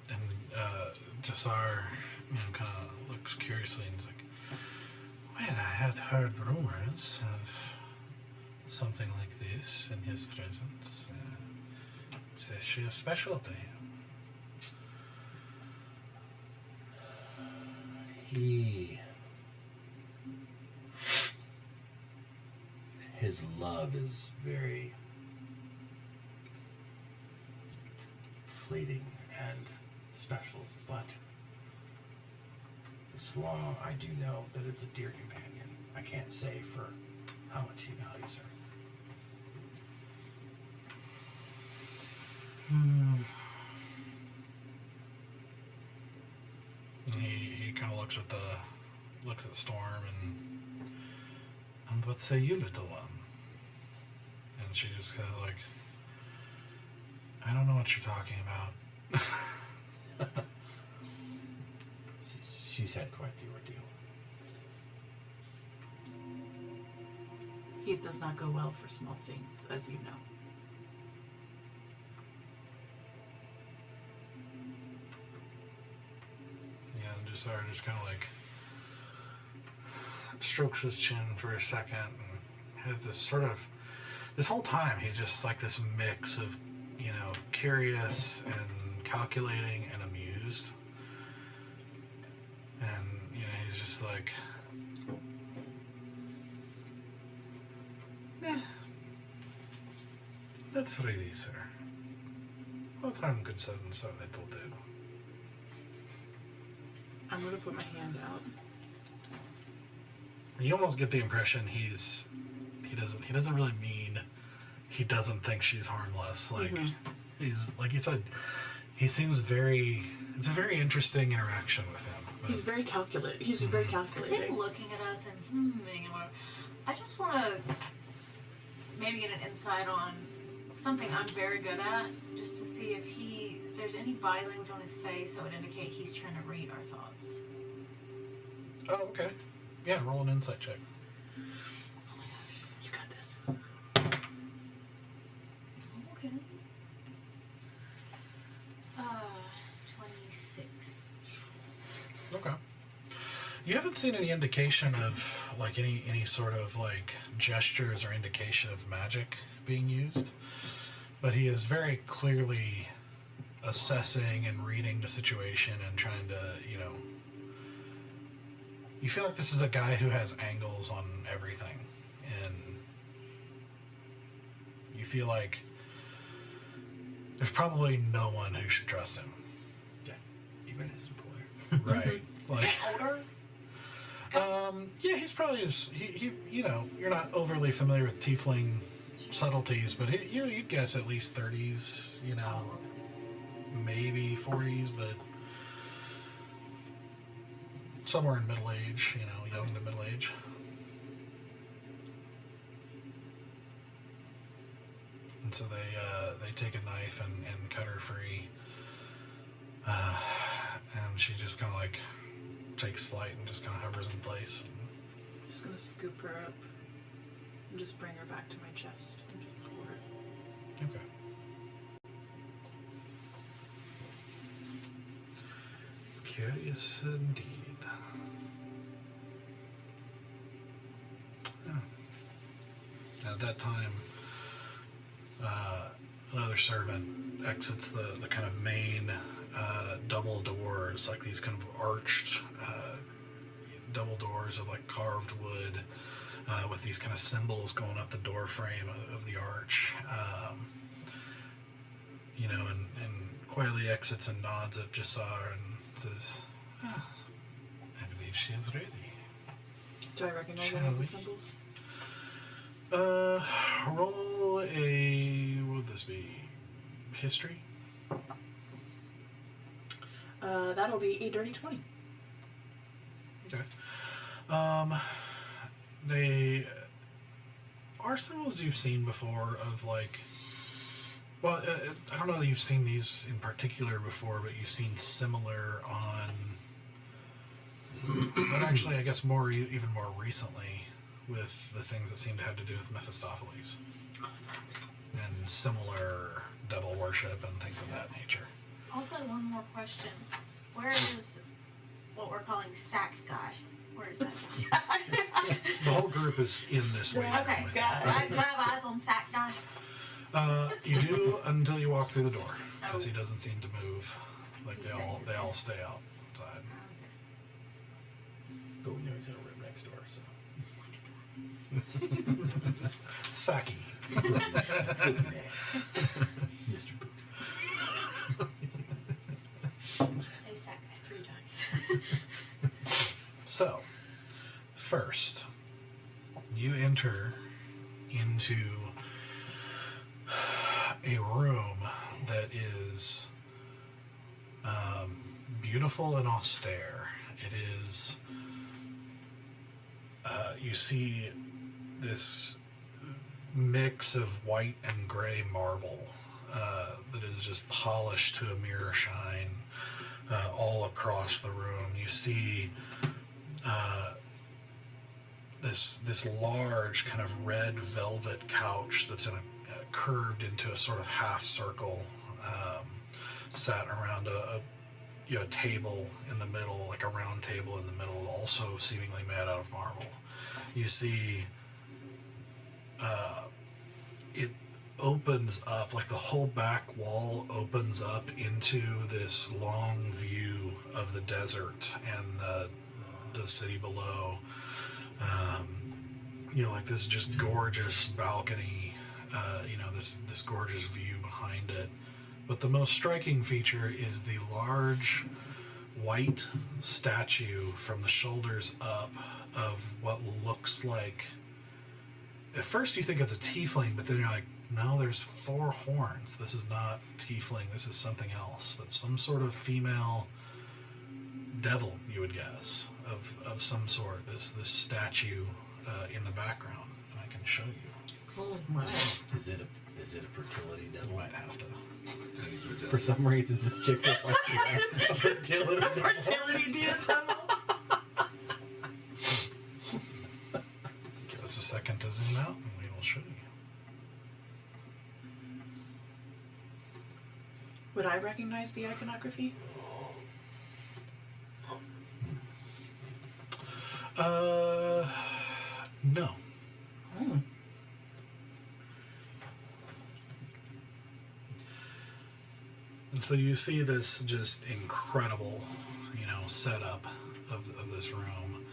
and Jassar, kind of looks curiously and is like, "Well, I had heard rumors of something like this in his presence. Is she special to him?" His love is very fleeting and special, but as long I do know that it's a dear companion, I can't say for how much he values her. He kind of looks at Storm and what say you, little one? And she just kind of like, I don't know what you're talking about. She's had quite the ordeal. It does not go well for small things, as you know. Yeah, and just kind of like strokes his chin for a second and has this whole time he's just like this mix of, curious and calculating and amused. And, he's just like, that's really, sir. What I'm good said and so it will do. I'm going to put my hand out. You almost get the impression he doesn't really mean he doesn't think she's harmless. Like he's like you said, it's a very interesting interaction with him. But He's very calculating. He's very He's calculating. looking at us and and whatever. I just want to maybe get an insight on something I'm very good at, just to see if there's any body language on his face that would indicate he's trying to read our thoughts. Oh, okay. Yeah, roll an insight check. Oh my gosh. You got this. Okay. 26. Okay. You haven't seen any indication of like any sort of like gestures or indication of magic being used, but he is very clearly assessing and reading the situation and trying to, you feel like this is a guy who has angles on everything, and you feel like there's probably no one who should trust him. Yeah, even his employer. Right. Is he older? Yeah, he's probably he you're not overly familiar with tiefling subtleties, but you'd guess at least 30s, maybe 40s, but somewhere in middle age, young to middle age. And so they take a knife and cut her free, and she just kind of like takes flight and just kind of hovers in place. I'm just going to scoop her up and just bring her back to my chest. And just hold her. Okay. Curious indeed. Yeah. At that time, another servant exits the kind of main double doors, like these kind of arched double doors of like carved wood with these kind of symbols going up the door frame of the arch. And quietly exits and nods at Jassar and says, I believe she is ready. Do I recognize any of the symbols? Roll what would this be? History? That'll be a dirty 20. Okay. They are symbols you've seen before of like, well, I don't know that you've seen these in particular before, but you've seen similar on, but actually I guess even more recently with the things that seem to have to do with Mephistopheles and similar devil worship and things of that nature. Also, one more question. Where is what we're calling Sack Guy? Where is that? The whole group is in this waiting room Okay. with Do you. I have eyes on Sack Guy? You do until you walk through the door, because he doesn't seem to move. Like they all stay outside. But we know he's in a room next door, so. Saki. Mr. Book. Say second 3 times. So, first, you enter into a room that is beautiful and austere. It is, you see this mix of white and gray marble that is just polished to a mirror shine all across the room. You see this large kind of red velvet couch that's curved into a sort of half circle, sat around a table in the middle, like a round table in the middle, also seemingly made out of marble. You see it opens up, like the whole back wall opens up into this long view of the desert and the city below. Like this just gorgeous balcony, this gorgeous view behind it. But the most striking feature is the large white statue from the shoulders up of what looks like, at first you think it's a tiefling, but then you're like, no, there's 4 horns. This is not tiefling, this is something else. But some sort of female devil, you would guess, of some sort. This statue in the background, and I can show you. Oh my. Is it a fertility You devil? might have to. For some reason, this chick looks like a fertility devil. Fertility devil. Give us a second to zoom out, and we will show you. Would I recognize the iconography? No. Oh. And so you see this just incredible, setup of this room.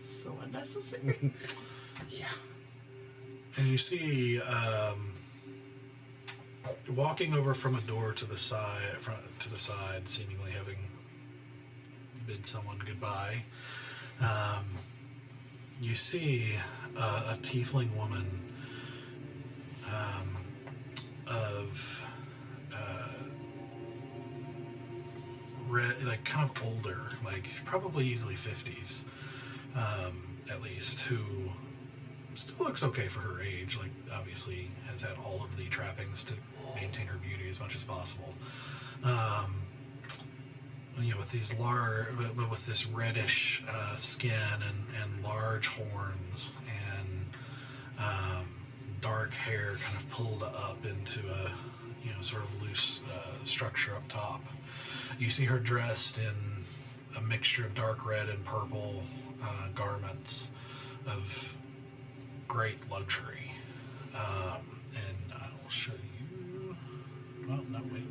So unnecessary. Yeah. And you see, walking over from a door to the side, seemingly having bid someone goodbye. You see a tiefling woman of red, like kind of older, like probably easily 50s, at least, who still looks okay for her age. Like obviously has had all of the trappings to maintain her beauty as much as possible. With these but with this reddish skin and large horns and dark hair kind of pulled up into a sort of loose structure up top. You see her dressed in a mixture of dark red and purple garments of great luxury. And I will show you. Well, no, wait.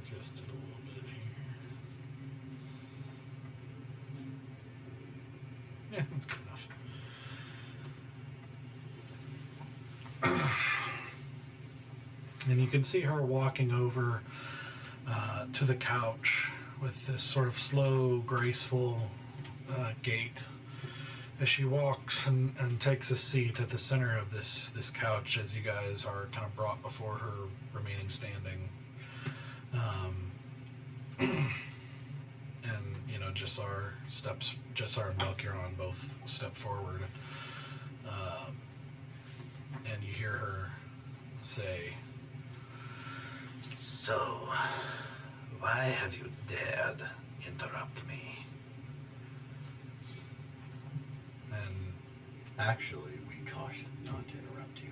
Just a little bit here. Yeah, that's good enough. And you can see her walking over to the couch with this sort of slow, graceful gait. As she walks and takes a seat at the center of this couch, as you guys are kind of brought before her, remaining standing. And Jessar and Melchior both step forward. And you hear her say, "So, why have you dared interrupt me?" And Actually, we caution not to interrupt you.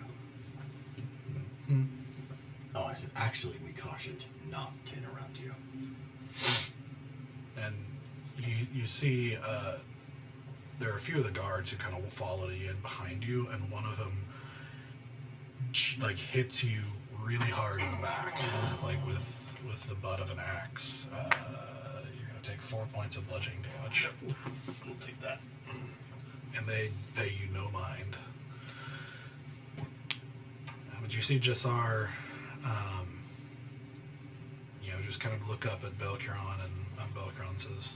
Oh, I said, actually, we cautioned not to interrupt you. and you see there are a few of the guards who kind of followed you in behind you, and one of them like hits you really hard in the back, like with the butt of an axe. You're gonna take 4 points of bludgeoning damage. We'll take that. and they pay you no mind. But you see Jassar, just kind of look up at Belkron, and Belkron says,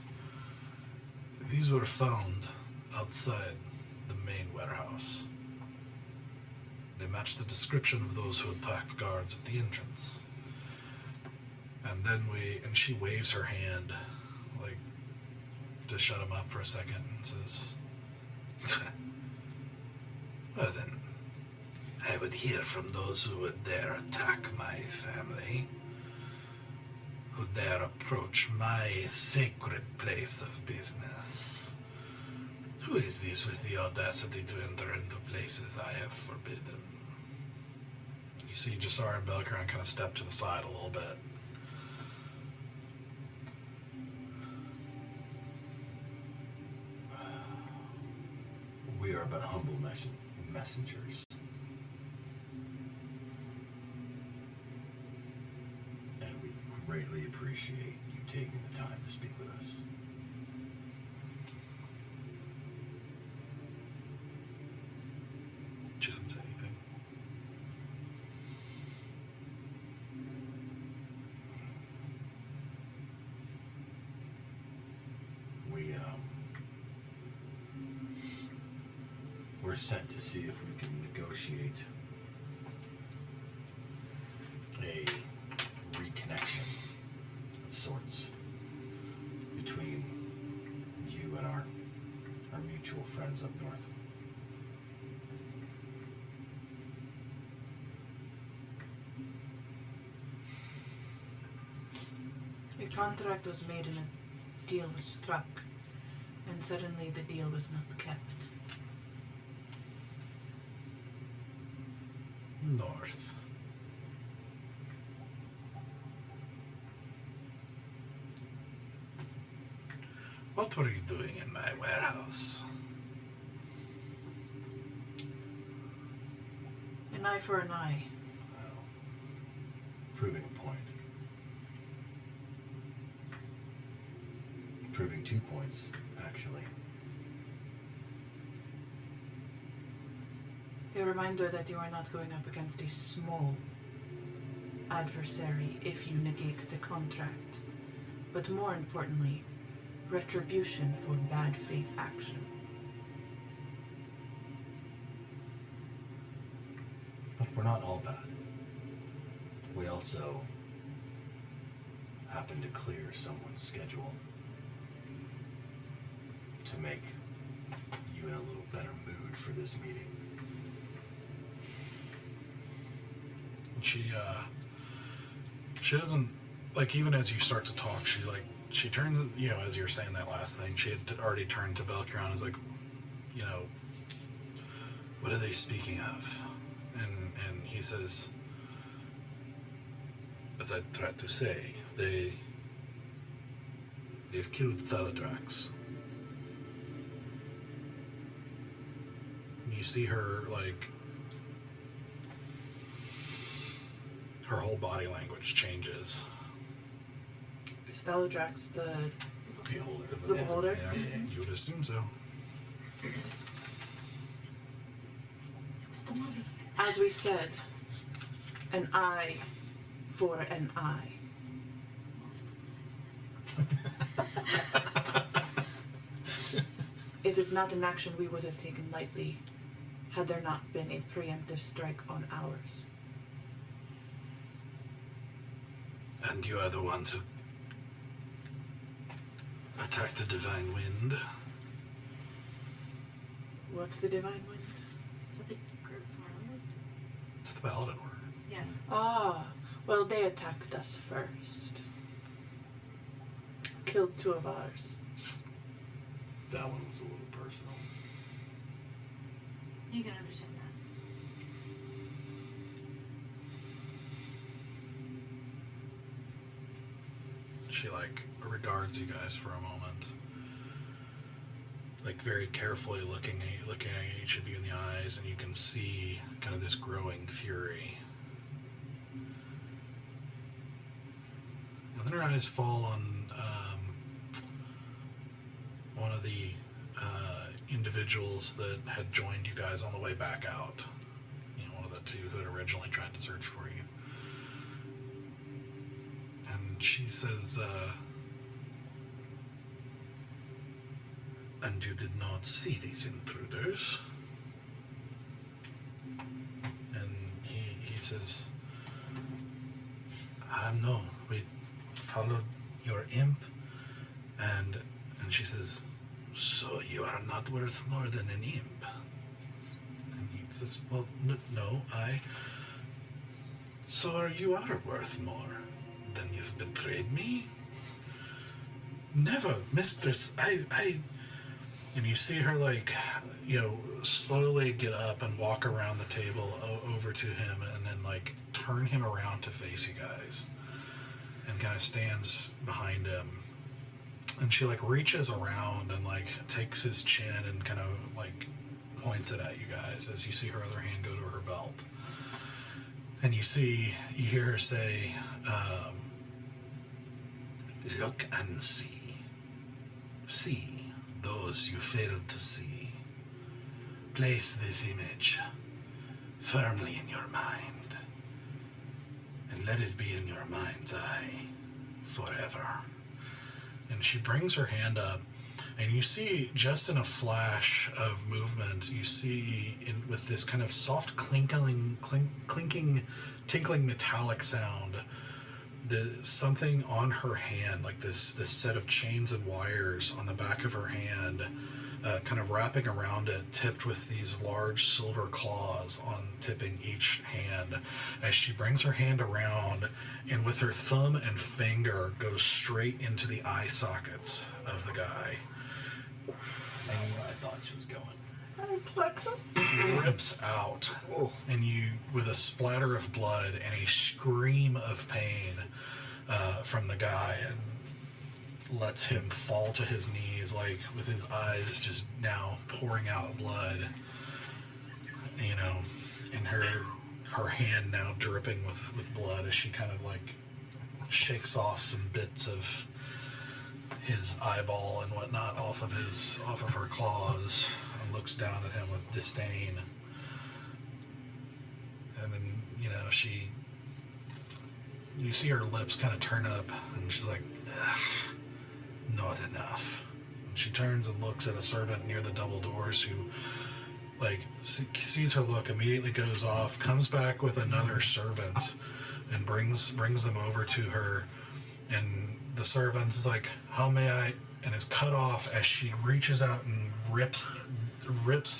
"These were found outside the main warehouse. They match the description of those who attacked guards at the entrance." And then and she waves her hand, like, to shut him up for a second, and says, "Well then, I would hear from those who would dare attack my family, who dare approach my sacred place of business. Who is this with the audacity to enter into places I have forbidden?" You see Jassar and Belkron kind of step to the side a little bit. We are but humble messengers. And we greatly appreciate you taking the time to speak with us. She didn't say anything. We're sent to see if we can negotiate a reconnection of sorts between you and our mutual friends up north. A contract was made and a deal was struck, and suddenly the deal was not kept. North. What were you doing in my warehouse? An eye for an eye. Well, proving a point. Proving 2 points, actually. A reminder that you are not going up against a small adversary if you negate the contract, but more importantly, retribution for bad faith action. But we're not all bad. We also happen to clear someone's schedule to make you in a little better mood for this meeting. She doesn't, like, even as you start to talk, she turns, as you're saying that last thing, she had already turned to Belkron and is like, what are they speaking of? And he says, as I tried to say, they've killed Thaladrax. And you see her, like, her whole body language changes. Is Thaladrax the Beholder. The beholder? Yeah. You would assume so. What's the money? As we said, an eye for an eye. It is not an action we would have taken lightly had there not been a preemptive strike on ours. And you are the ones who attacked the Divine Wind. What's the Divine Wind? Is that the group Folly? It's the Paladin Order. Yeah. Ah, well, they attacked us first. Killed 2 of ours. That one was a little personal. You can understand that. She, regards you guys for a moment. Very carefully looking at each of you in the eyes, and you can see kind of this growing fury. And then her eyes fall on one of the, individuals that had joined you guys on the way back out. You know, one of the two who had originally tried to search for you. And she says, and you did not see these intruders? And he says, no, we followed your imp, and she says, so you are not worth more than an imp? And he says, well, no, so you are worth more. Then you've betrayed me? Never, mistress, and you see her, like, you know, slowly get up and walk around the table over to him, and then, like, turn him around to face you guys, and kind of stands behind him. And she, like, reaches around and, like, takes his chin and kind of, like, points it at you guys as you see her other hand go to her belt. And you hear her say, look and see. See those you failed to see. Place this image firmly in your mind, and let it be in your mind's eye forever. And she brings her hand up, and you see, just in a flash of movement, you see, with this kind of soft clinking, tinkling metallic sound, something on her hand, like this set of chains and wires on the back of her hand, kind of wrapping around it, tipped with these large silver claws on tipping each hand, as she brings her hand around and with her thumb and finger goes straight into the eye sockets of the guy. And I thought she was going. Rips out, and you, with a splatter of blood and a scream of pain from the guy, and lets him fall to his knees, like with his eyes just now pouring out blood, you know, and her hand now dripping with blood as she kind of like shakes off some bits of his eyeball and whatnot off of her claws, and looks down at him with disdain. And then, you know, you see her lips kind of turn up, and she's like, not enough. And she turns and looks at a servant near the double doors who, like, sees her look, immediately goes off, comes back with another servant, and brings them over to her. And the servant is like, how may I, and is cut off as she reaches out and rips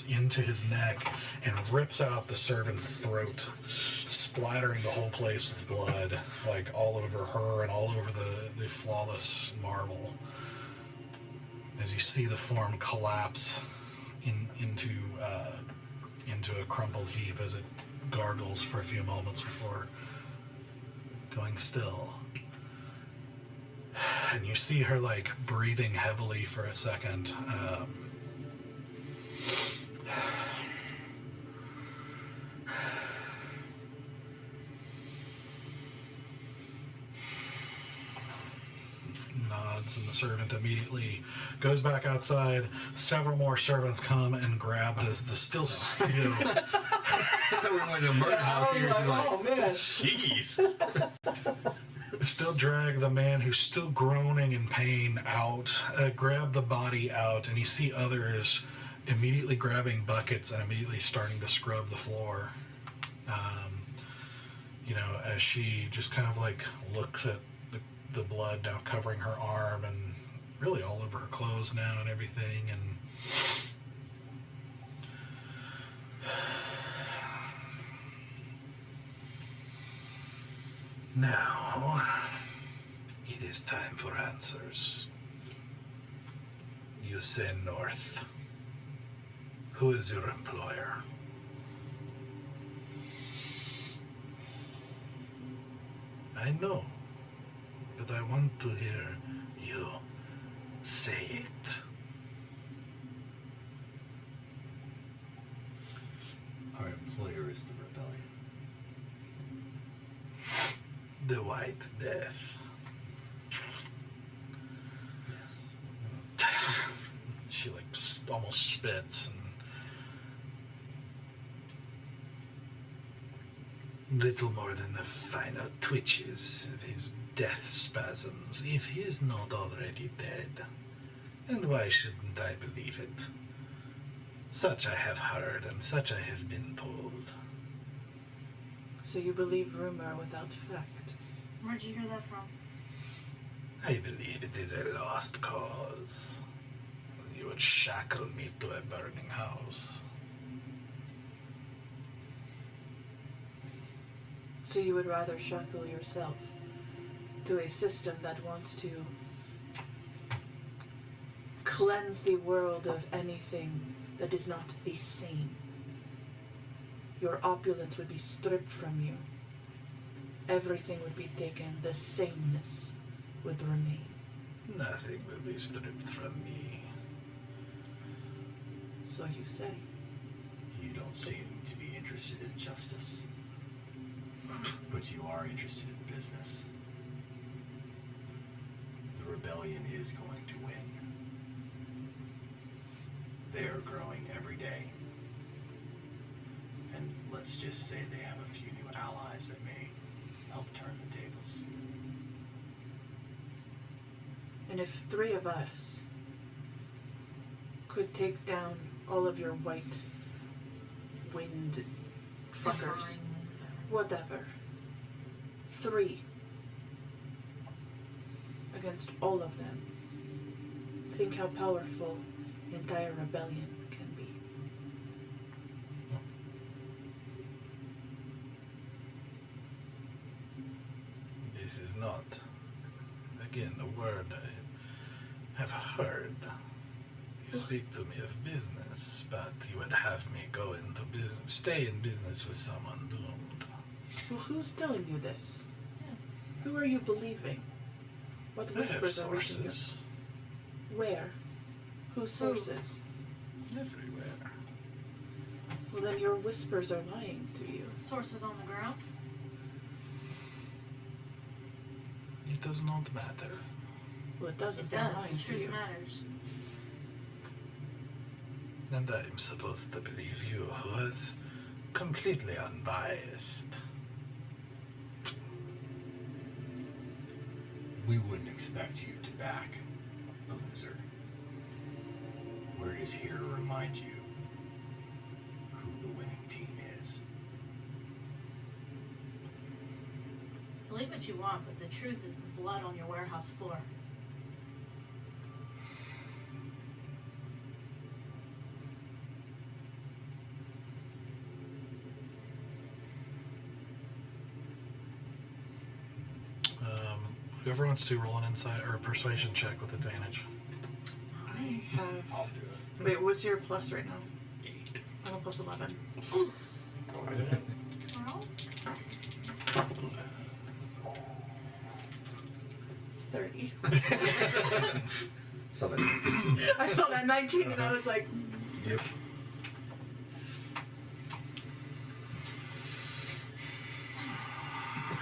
into his neck and rips out the servant's throat, splattering the whole place with blood, like all over her and all over the flawless marble, as you see the form collapse into a crumpled heap as it gargles for a few moments before going still. And you see her, like, breathing heavily for a second. Nods, and the servant immediately goes back outside. Several more servants come and grab the still, you know, I thought we were going to a murder house here. Oh man, Jeez. still drag the man who's still groaning in pain out, grab the body out, and you see others immediately grabbing buckets and immediately starting to scrub the floor. You know, as she just kind of like looks at the blood now covering her arm and really all over her clothes now and everything, and now it is time for answers. You say north. Who is your employer? I know, but I want to hear you say it. Our employer is the rebellion. The White Death. Yes. She like almost spits and little more than the final twitches of his death spasms, if he is not already dead. And why shouldn't I believe it? Such I have heard, and such I have been told. So you believe rumor without fact? Where'd you hear that from? I believe it is a lost cause. You would shackle me to a burning house. So you would rather shackle yourself to a system that wants to cleanse the world of anything that is not the same. Your opulence would be stripped from you. Everything would be taken. The sameness would remain. Nothing will be stripped from me. So you say. You don't seem to be interested in justice. But you are interested in business. The rebellion is going to win. They're growing every day. And let's just say they have a few new allies that may help turn the tables. And if 3 of us could take down all of your white wind fuckers, whatever, 3 against all of them, think how powerful the entire rebellion can be. This is not, again, the word I have heard. You speak to me of business, but you would have me go into business, stay in business with someone doomed. Well, who's telling you this? Yeah. Who are you believing? What I have whispers are reaching you? sources Where? Whose sources? everywhere. Well, then your whispers are lying to you. Sources on the ground? It does not matter. Well, it doesn't. It They're does. lying The to truth you. matters. And I'm supposed to believe you, who is completely unbiased. We wouldn't expect you to back a loser. We're just here to remind you who the winning team is. Believe what you want, but the truth is the blood on your warehouse floor. Whoever wants to roll an insight or a persuasion check with advantage. I have. I'll do it. Wait, what's your plus right now? 8. I'm a plus 11. Go ahead. Roll? 30. So that I saw that 19 and I was like, Yep.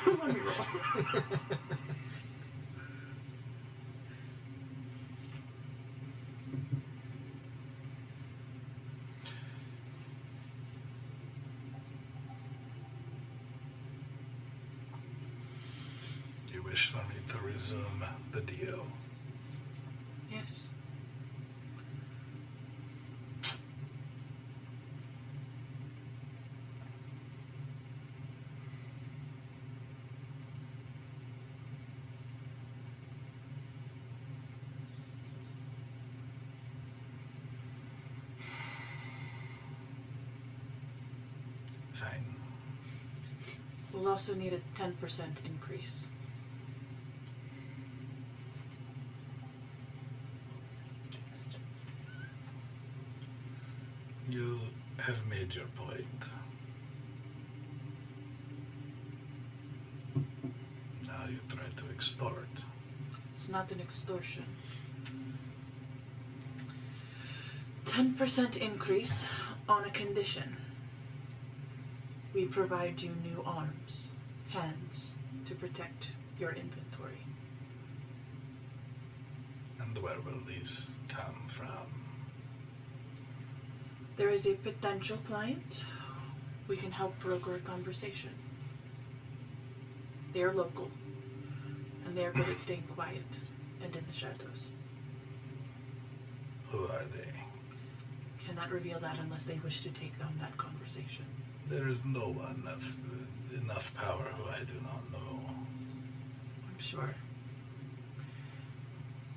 let me roll. You wish for me to resume the deal? Yes. Fine. We'll also need a 10% increase. You have made your point. Now you try to extort. It's not an extortion. 10% increase on a condition. We provide you new arms, hands, to protect your inventory. And where will these come from? There is a potential client. We can help broker a conversation. They are local, and they are good at staying quiet and in the shadows. Who are they? Cannot reveal that unless they wish to take on that conversation. There is no one of enough power who I do not know. I'm sure.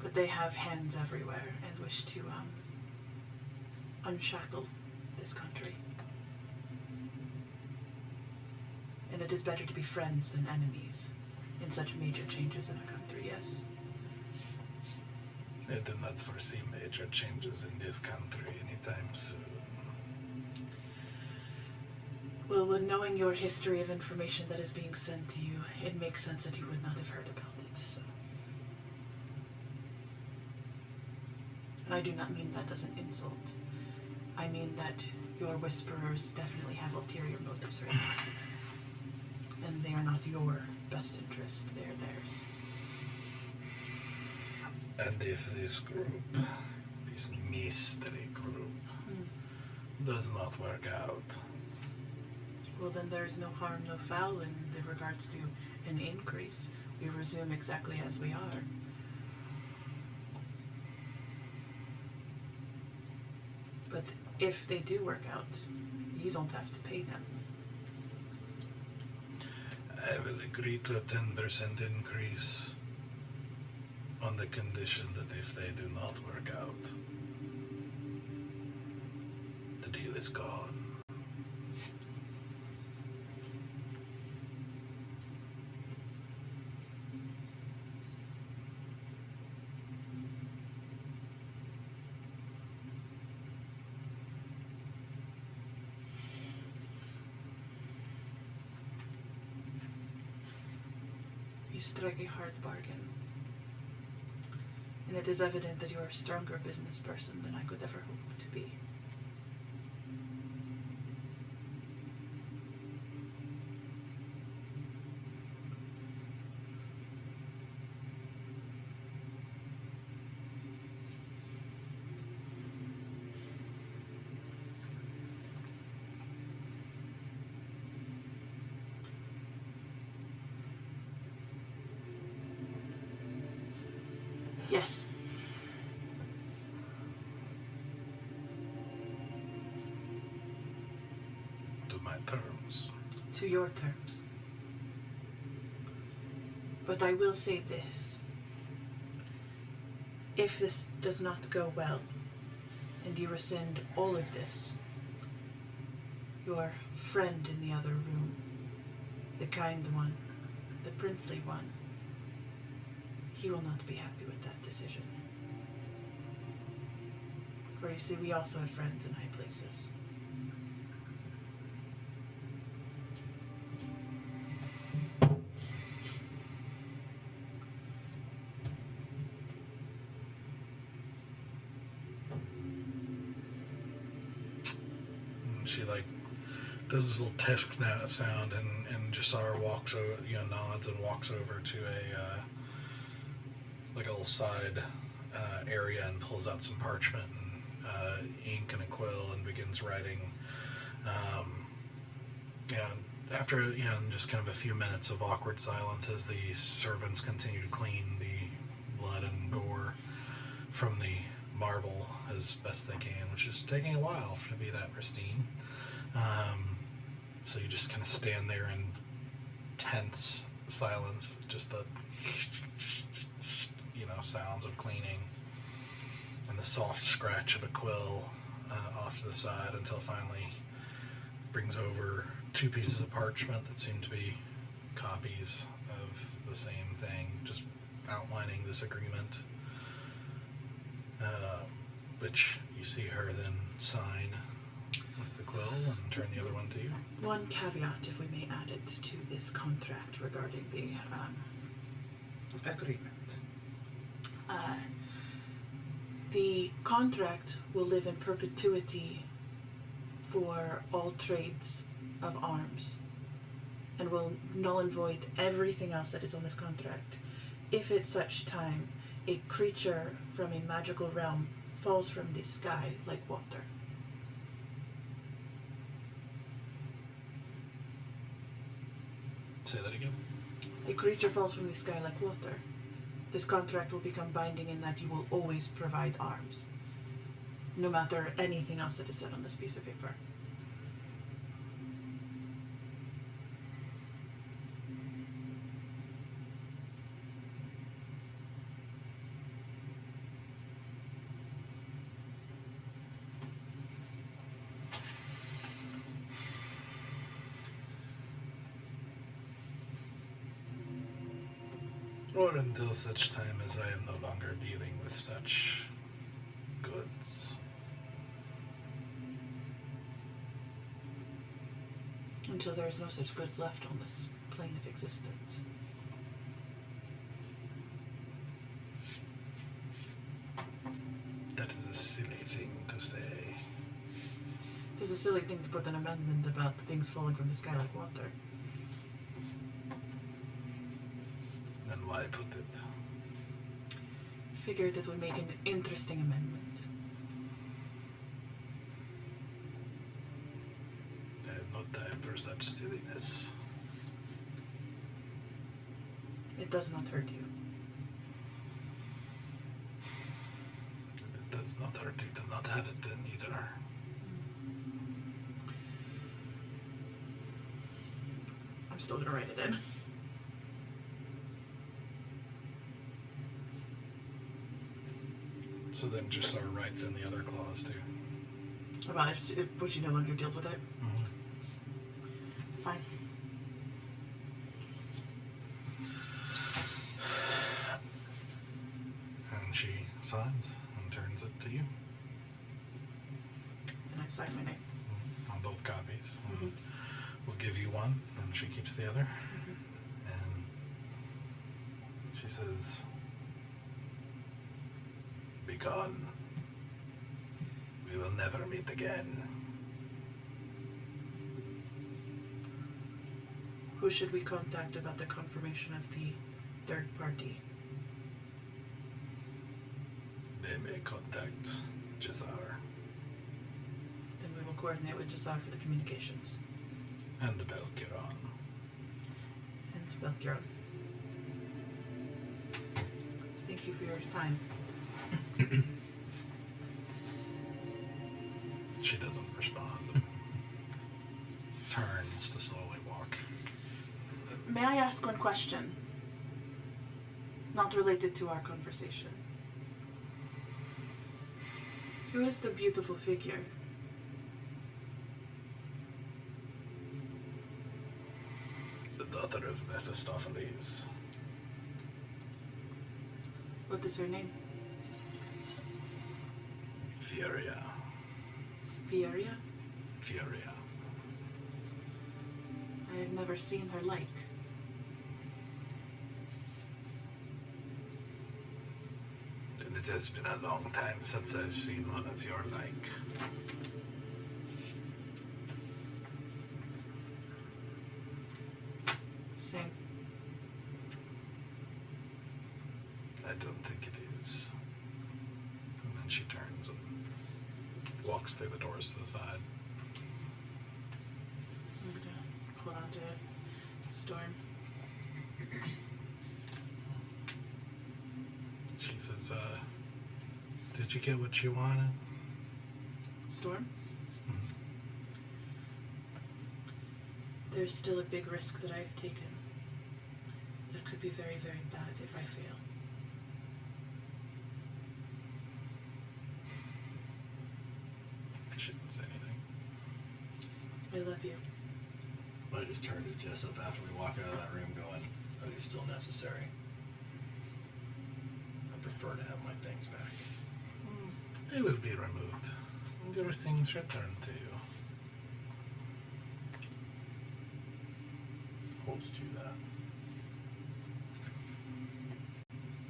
But they have hands everywhere and wish to unshackle this country. And it is better to be friends than enemies in such major changes in a country, yes. I do not foresee major changes in this country anytime soon. Well, when knowing your history of information that is being sent to you, it makes sense that you would not have heard about it, so. And I do not mean that as an insult. I mean that your whisperers definitely have ulterior motives right now. And they are not your best interest, they are theirs. And if this group, this mystery group, does not work out, well, then there is no harm, no foul in regards to an increase. We resume exactly as we are. But if they do work out, you don't have to pay them. I will agree to a 10% increase on the condition that if they do not work out, the deal is gone. You strike a hard bargain. And it is evident that you are a stronger business person than I could ever hope to be. Yes. To my terms. To your terms. But I will say this. If this does not go well, and you rescind all of this, your friend in the other room, the kind one, the princely one, he will not be happy with that decision. For you see, we also have friends in high places. And she does this little tisk sound, and Jasar walks over, nods and walks over to a little side area and pulls out some parchment and ink and a quill and begins writing. And after just kind of a few minutes of awkward silence as the servants continue to clean the blood and gore from the marble as best they can, which is taking a while to be that pristine. So you just kind of stand there in tense silence, just the sounds of cleaning and the soft scratch of a quill off to the side until finally brings over two pieces of parchment that seem to be copies of the same thing, just outlining this agreement, which you see her then sign with the quill and turn the other one to you. One caveat, if we may add it to this contract regarding the agreement. The contract will live in perpetuity for all trades of arms and will null and void everything else that is on this contract if at such time a creature from a magical realm falls from the sky like water. Say that again. A creature falls from the sky like water. This contract will become binding in that you will always provide arms. No matter anything else that is said on this piece of paper. Or until such time as I am no longer dealing with such goods. Until there is no such goods left on this plane of existence. That is a silly thing to say. It is a silly thing to put an amendment about things falling from the sky like water. Then why put it? Figured it would make an interesting amendment. I have no time for such silliness. It does not hurt you. It does not hurt you to not have it then either. I'm still gonna write it in. So then just sort of writes in the other clause too. About if Bushy no longer deals with it. Fine. And she signs and turns it to you And I sign my name. on both copies. Mhm. We'll give you one, and she keeps the other. And she says, "Be gone. We will never meet again." Who should we contact about the confirmation of the third party? They may contact Jazar Then we will coordinate with Jasar for the communications. and the Belkiron. And Belkiron. Thank you for your time. She doesn't respond. Turns to slowly walk. May I ask one question? Not related to our conversation. Who is the beautiful figure? The daughter of Mephistopheles. What is her name? Furia. Fioria? Furia. I have never seen her like. And it has been a long time since I've seen one of your like. Same. I don't think it is. And then she turns and walks through the doors to the side. I'm gonna pull out a storm. She says, "Did you get what you wanted?" Storm? Mhm. There's still a big risk that I've taken. That could be very, very bad if I fail. She didn't say anything. I love you. I just turned to Jessup after we walk out of that room going, are these still necessary? I prefer to have my things back. They will be removed. And your things returned to you. Holds to that.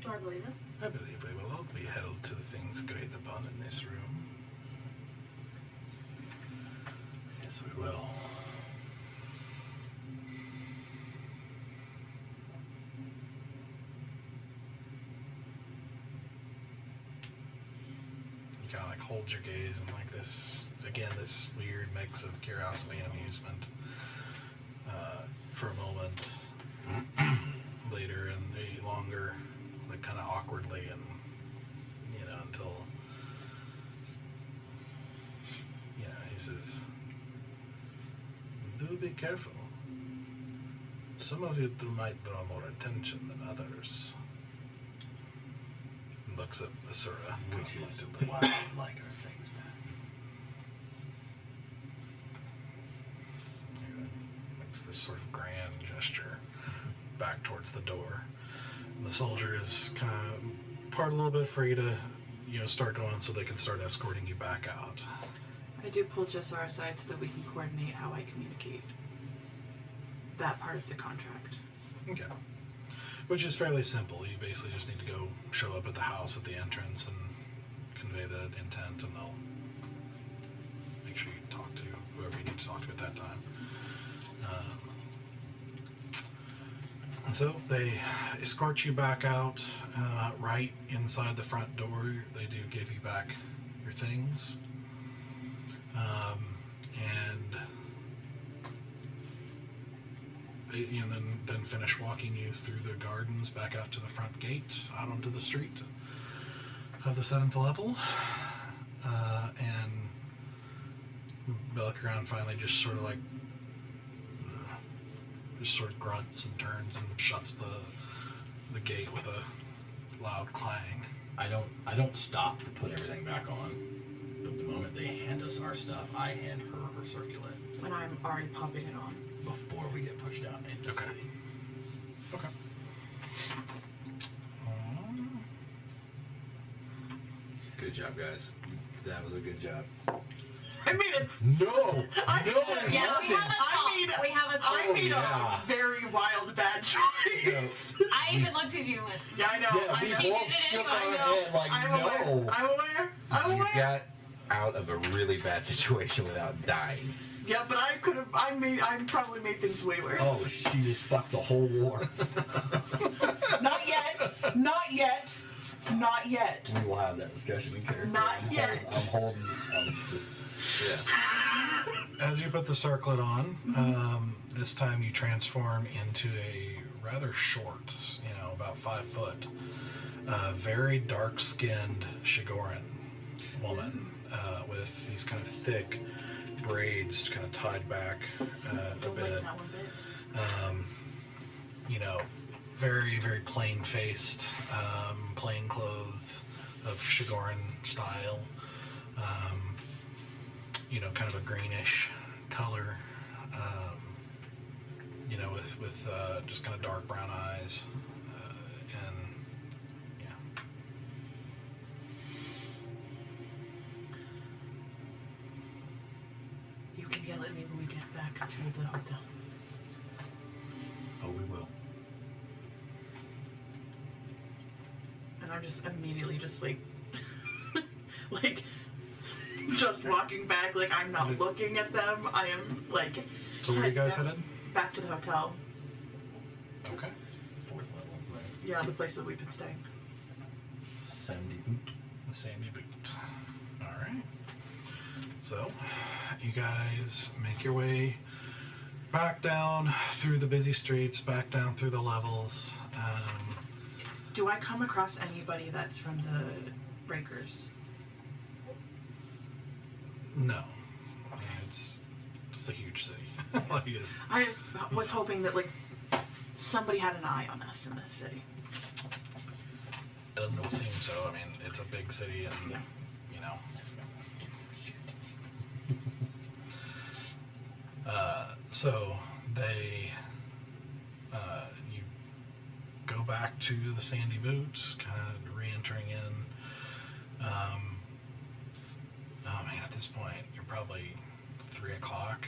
Do I believe it? I believe we will all be held to the things agreed upon in this room. Yes, we will. You kind of like hold your gaze and like this, again, this weird mix of curiosity and amusement. for a moment later, and the longer, like kind of awkwardly, and until he says, "Do be careful. Some of you might draw more attention than others." Looks at Asura. Which is why I like our things back. Makes this sort of grand gesture back towards the door. And the soldier is kind of part a little bit for you to, start going so they can start escorting you back out. I do pull Jessar aside so that we can coordinate how I communicate that part of the contract. Okay. Which is fairly simple. You basically just need to go show up at the house at the entrance and convey the intent, and they'll make sure you talk to whoever you need to talk to at that time. And so they escort you back out right inside the front door. They do give you back your things. And then finish walking you through the gardens back out to the front gate, out onto the street of the 7th level. And Belkran finally just sort of grunts and turns and shuts the gate with a loud clang. I don't stop to put everything back on, but the moment they hand us our stuff, I hand her circular And I'm already popping it on. before we get pushed out into the city. Okay. Good job, guys. That was a good job. I mean, it's. No! I no! mean, Yeah, we have a I talk. mean, We have a talk. I made yeah. a very wild bad choice. I even looked at you and went, Yeah, I know. Yeah, I we know. She both did it shook anyway. our I know. head like, I'm no! aware. I'm aware. I'm You aware. got out of a really bad situation without dying. Yeah, but I could have. I probably made things way worse. Oh, she just fucked the whole war. Not yet. Not yet. Not yet. We will have that discussion in character. Not yet. I'm just... Yeah. As you put the circlet on, this time you transform into a rather short, about 5 foot, very dark-skinned Shigoran woman with these kind of thick braids kind of tied back a Don't bit. like that one bit. Very, very plain-faced, plain clothes of Shigoran style. Kind of a greenish color. With just kind of dark brown eyes, and yeah. You can yell at me when we get back to the hotel. Oh, we will. And I'm just immediately just like, just walking back. Like I'm not looking at them. I am like. So where are you guys down, headed? Back to the hotel. Okay. 4th level, right? Yeah, the place that we've been staying. Sandy boot. The Sandy Boot. All right. So, you guys make your way back down through the busy streets, back down through the levels. Do I come across anybody that's from the Breakers? No. I mean, it's just a huge city. Like it is. I just was hoping that somebody had an eye on us in the city. Doesn't seem so. I mean, it's a big city, and Yeah. So they, you go back to the Sandy Boot, kind of re-entering in. Oh man, at this point, you're probably 3 o'clock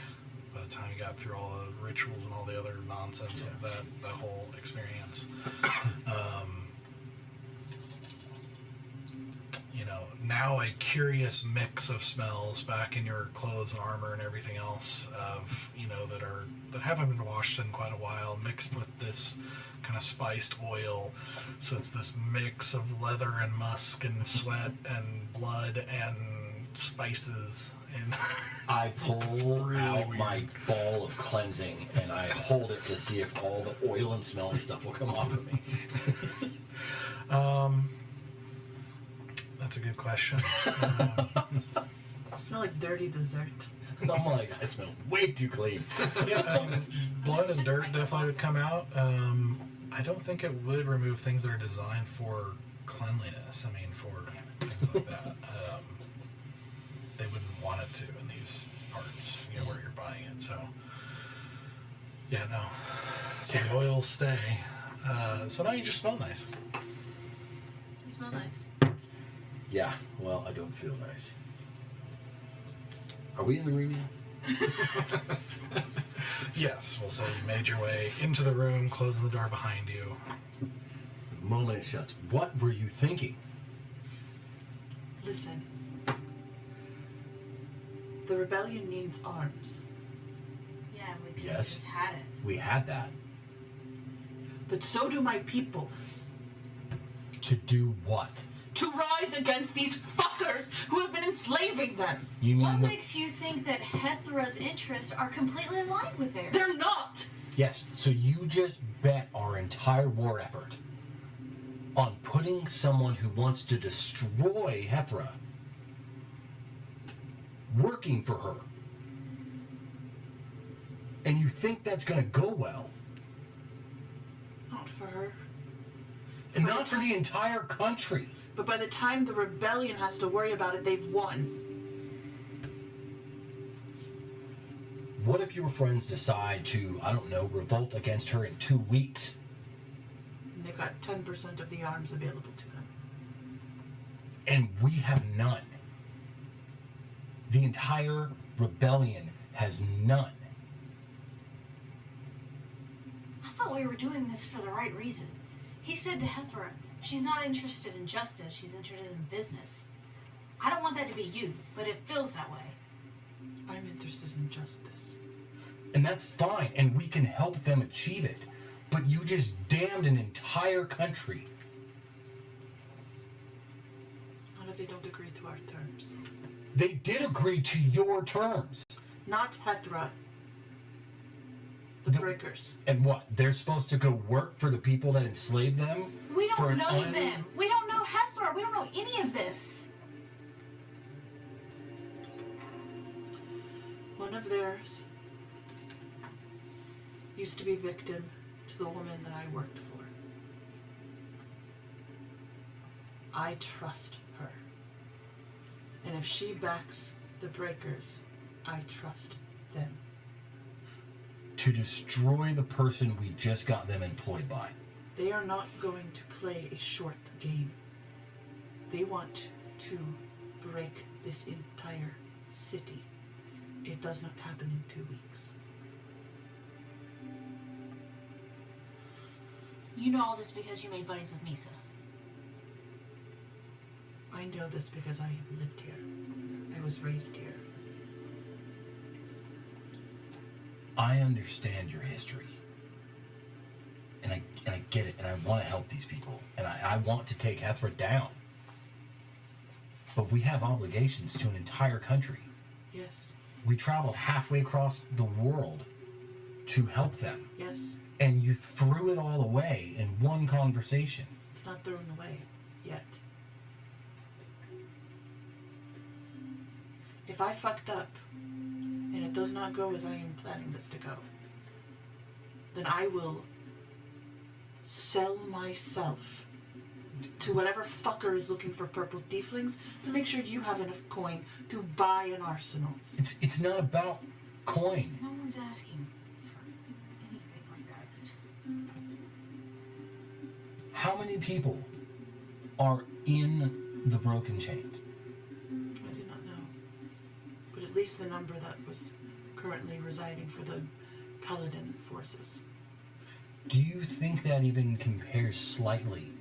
by the time you got through all the rituals and all the other nonsense of that whole experience. Now a curious mix of smells back in your clothes and armor and everything else of, that haven't been washed in quite a while, mixed with this kind of spiced oil. So it's this mix of leather and musk and sweat and blood and spices and I pull really out weird. my ball of cleansing and I hold it to see if all the oil and smelly stuff will come off of me. That's a good question. I smell like dirty dessert. I'm like, I smell way too clean. Yeah, I mean, blood and dirt definitely would come out. I don't think it would remove things that are designed for cleanliness. I mean, for things like that. They wouldn't want it to in these parts, you know, where you're buying it. So, yeah, no. So the oils stay. So now you just smell nice. You smell nice. Yeah, well, I don't feel nice. Are we in the room now? Yes, we'll say you made your way into the room, closing the door behind you. The moment it shuts, what were you thinking? Listen. The rebellion needs arms. Yeah, we could Yes. just had it. We had that. But so do my people. To do what? To rise against these fuckers who have been enslaving them. You What mean the... makes you think that Hethra's interests are completely aligned with theirs? They're not. Yes, so you just bet our entire war effort on putting someone who wants to destroy Hethra working for her. And you think that's going to go well. Not for her. And not for the entire country. But by the time the rebellion has to worry about it, they've won. What if your friends decide to, I don't know, revolt against her in 2 weeks? And they've got 10% of the arms available to them. And we have none. The entire rebellion has none. I thought we were doing this for the right reasons. He said to Hethra, she's not interested in justice, she's interested in business. I don't want that to be you, but it feels that way. I'm interested in justice. And that's fine, and we can help them achieve it. But you just damned an entire country. Not if they don't agree to our terms. They did agree to your terms. Not Hethra. The No. breakers. And what? They're supposed to go work for the people that enslaved them? We For don't an know un- them. We don't know Hethra. We don't know any of this. One of theirs used to be victim to the woman that I worked for. I trust her. And if she backs the breakers, I trust them. To destroy the person we just got them employed by. They are not going to play a short game. They want to break this entire city. It does not happen in 2 weeks. You know all this because you made buddies with Misa. I know this because I have lived here. I was raised here. I understand your history. And I get it, and I want to help these people. And I want to take Hethra down. But we have obligations to an entire country. Yes, We traveled halfway across the world to help them. yes. And you threw it all away in one conversation. It's not thrown away yet. If I fucked up and it does not go as I am planning this to go, then I will sell myself to whatever fucker is looking for purple tieflings to make sure you have enough coin to buy an arsenal. It's not about coin. No one's asking for anything like that. How many people are in the broken chains? I do not know. But at least the number that was currently residing for the Paladin forces. Do you think that even compares slightly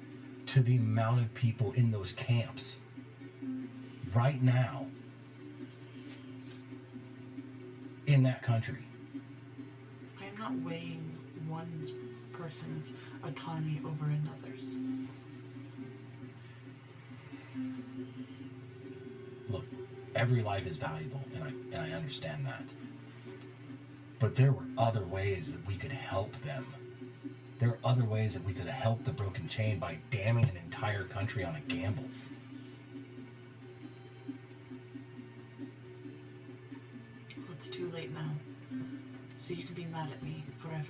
to the amount of people in those camps right now in that country? I am not weighing one person's autonomy over another's. Look, every life is valuable, and I understand that. But there were other ways that we could help them. There are other ways that we could have helped the broken chain by damning an entire country on a gamble. Well, it's too late now. So you can be mad at me forever.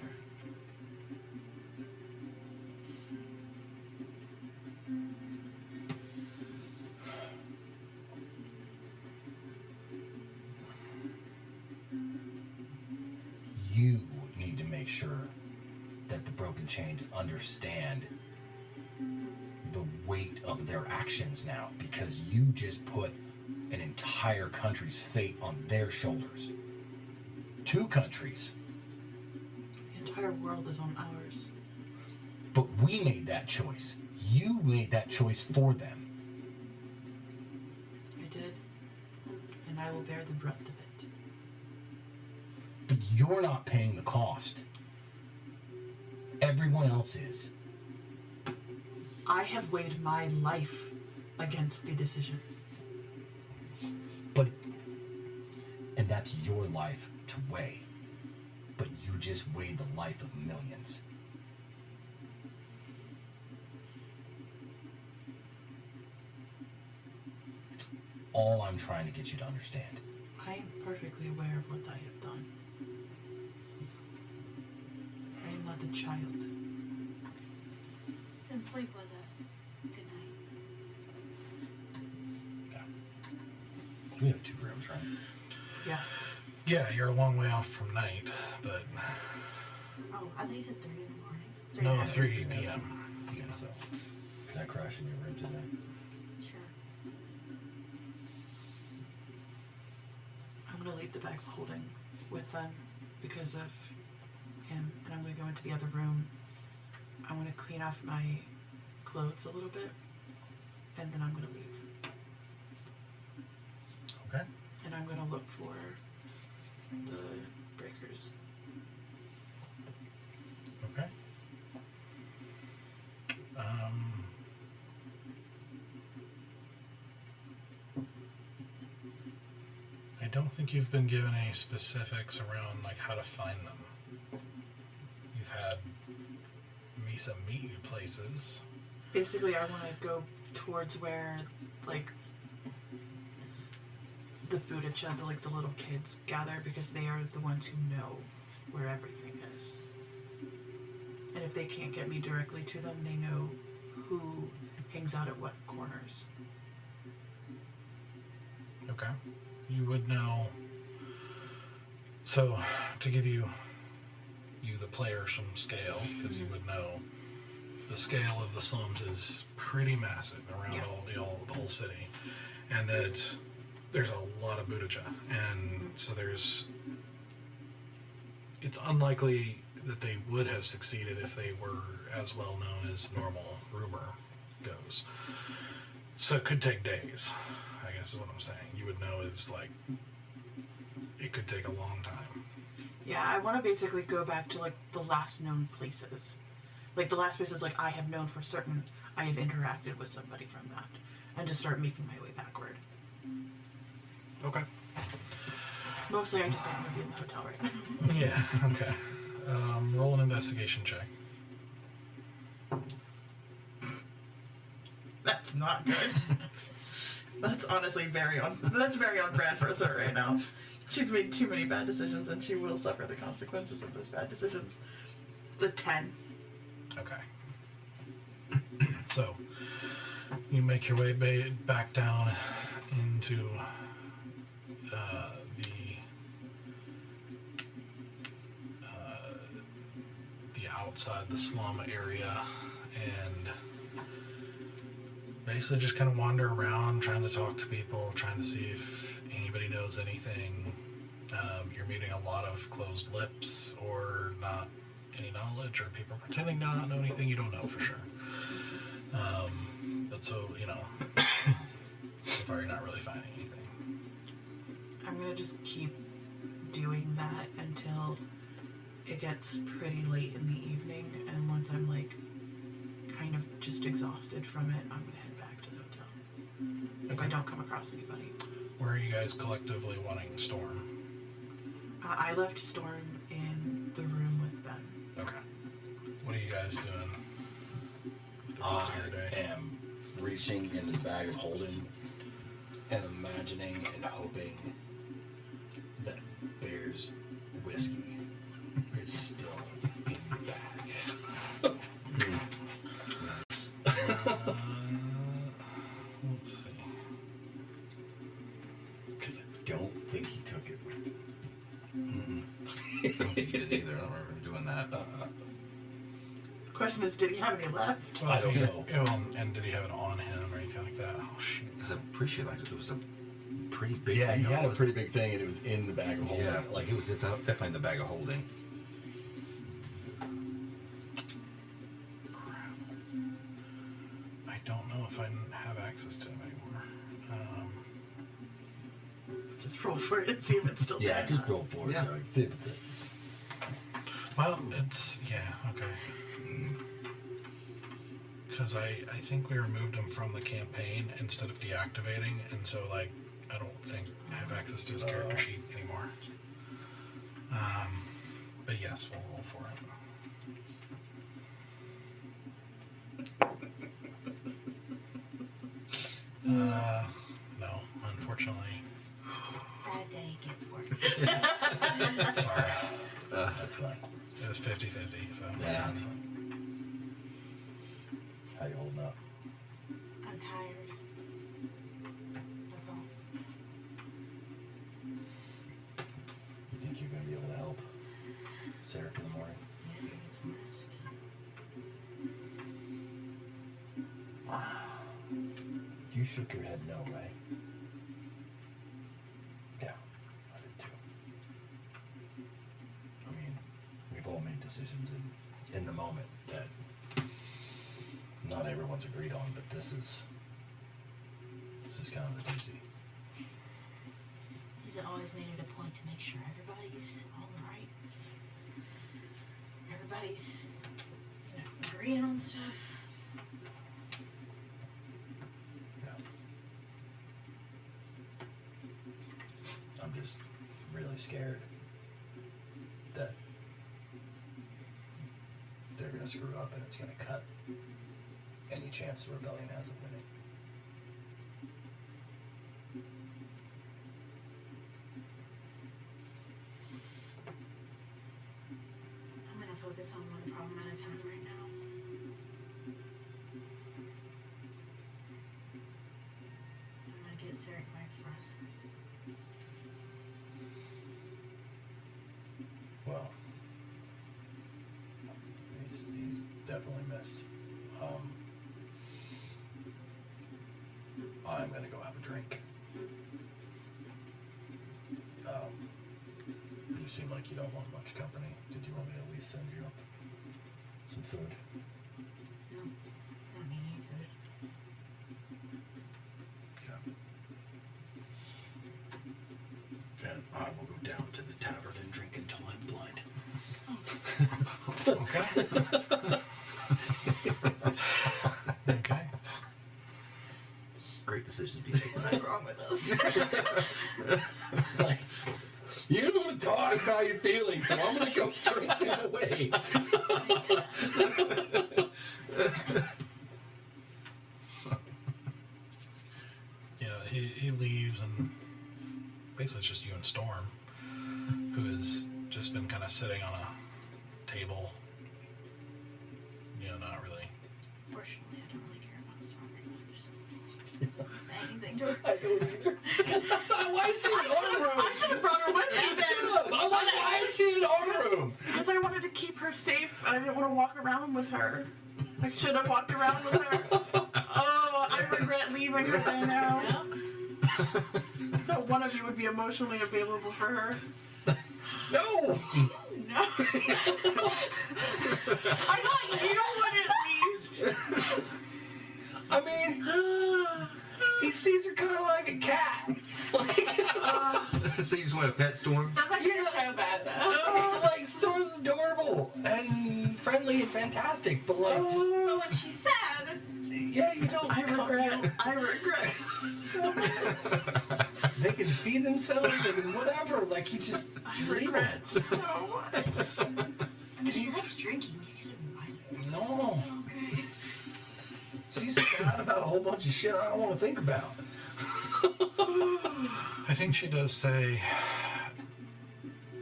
You need to make sure that the broken chains understand the weight of their actions now, because you just put an entire country's fate on their shoulders. 2 countries. The entire world is on ours. But we made that choice. You made that choice for them. I did. And I will bear the brunt of it. But you're not paying the cost. Everyone else is. I have weighed my life against the decision. And that's your life to weigh. But you just weighed the life of millions. It's all I'm trying to get you to understand. I am perfectly aware of what I have done. I am not a child. Then sleep with it. Good night. Yeah. We have 2 rooms, right? Yeah. Yeah, you're a long way off from night, but Oh, I think you said 3 in the morning. It's no, a.m. 3 p.m. Yeah, so can I crash in your room today? Sure. I'm gonna leave the bag of holding with them because of him, and I'm gonna go into the other room. I'm gonna clean off my clothes a little bit, and then I'm gonna leave. Okay. And I'm gonna look for the breakers. Okay. I don't think you've been given any specifics around like how to find them. You've had Misa meet you places. Basically, I want to go towards where, like, the Buddha-chan, like the little kids gather, because they are the ones who know where everything is. And if they can't get me directly to them, they know who hangs out at what corners. Okay. You would know. So, to give you the player some scale, because you would know the scale of the slums is pretty massive around the whole city, and that there's a lot of Buddha, and so it's unlikely that they would have succeeded if they were as well known as normal rumor goes. So it could take days, I guess is what I'm saying. You would know is like, it could take a long time. Yeah, I want to basically go back to, like, the last known places. Like, the last places, like, I have known for certain I have interacted with somebody from that. And just start making my way backward. Okay. Mostly I just don't want to be in the hotel right now. Yeah, okay. Roll an investigation check. That's not good. That's honestly very on brand for her right now. She's made too many bad decisions, and she will suffer the consequences of those bad decisions. It's a 10. Okay. So, you make your way back down into the outside, the slum area, and basically just kind of wander around, trying to talk to people, trying to see if anybody knows anything. You're meeting a lot of closed lips, or not any knowledge, or people pretending to not know anything. You don't know for sure. But so, so far you're not really finding anything. I'm gonna just keep doing that until it gets pretty late in the evening, and once I'm, like, kind of just exhausted from it, I'm gonna head back to the hotel. If I don't come across anybody. Where are you guys collectively wanting Storm? I left Storm in the room with them. Okay. What are you guys doing? The rest I of your day? am reaching into the bag of holding and imagining and hoping that Bear's whiskey is still in the bag. Let's see. Because I don't think he took it with him. I don't think he did either. I don't remember him doing that. Question is, did he have any left? I don't know. And did he have it on him or anything like that? Oh, shoot. Because I'm pretty sure like, it was a pretty big Yeah, thing. he had a Was- pretty big thing, and it was in the bag of holding. Yeah, like it was definitely in the bag of holding. Crap. I don't know if I have access to him anymore. Just roll for it and see if it's still Yeah, there. just roll for it, Yeah. Doug. See if it's it. Well, it's, yeah, okay. Because I think we removed him from the campaign instead of deactivating, and so, like, I don't think I have access to his character sheet anymore. But yes, we'll roll for it. No, unfortunately. That day gets worse. Sorry. That's fine. It was 50-50, so. Yeah, that's fine. How you holding up? I'm tired. That's all. You think you're gonna be able to help Sarah in the morning? Maybe I get some rest. You shook your head no, right? Yeah, I did too. I mean, we've all made decisions in the moment that not everyone's agreed on, but this is kind of a doozy. He's always made it a point to make sure everybody's all right. Everybody's, agreeing on stuff. Yeah. I'm just really scared that they're gonna screw up and it's gonna cut any chance the rebellion has of winning. I'm gonna focus on one problem at a time right now. I'm gonna get Sarek back for us. Well, he's definitely missed. I'm gonna go have a drink. You seem like you don't want much company. Did you want me to at least send you up some food? No, I don't need any food. Okay. And I will go down to the tavern and drink until I'm blind. Okay. Okay. Great decisions being taken. What's wrong with us? Like, you don't want to talk about your feelings, so I'm gonna go drink them away. Yeah, he leaves, and basically it's just you and Storm, who has just been kind of sitting on a table, not really. Fortunately, I don't really care about Storm very much. So say anything to her. I don't either. That's why is she in our room? I should have brought her with me then. I'm like, why is she in our room? Because I wanted to keep her safe and I didn't want to walk around with her. I should have walked around with her. Oh, I regret leaving her there now. I thought one of you would be emotionally available for her. No! No. I thought you would at least. I mean, he sees her kind of like a cat. So you just want a pet Storm? That's actually so bad, though. Like, Storm's adorable and friendly and fantastic, but like, just, But when she's sad, yeah, you don't. I regret. They can feed themselves, they can whatever. Like, you just I leave regret them. so much. I mean, she likes drinking. You could have invited No. her. Okay. She's sad about a whole bunch of shit I don't want to think about. I think she does say.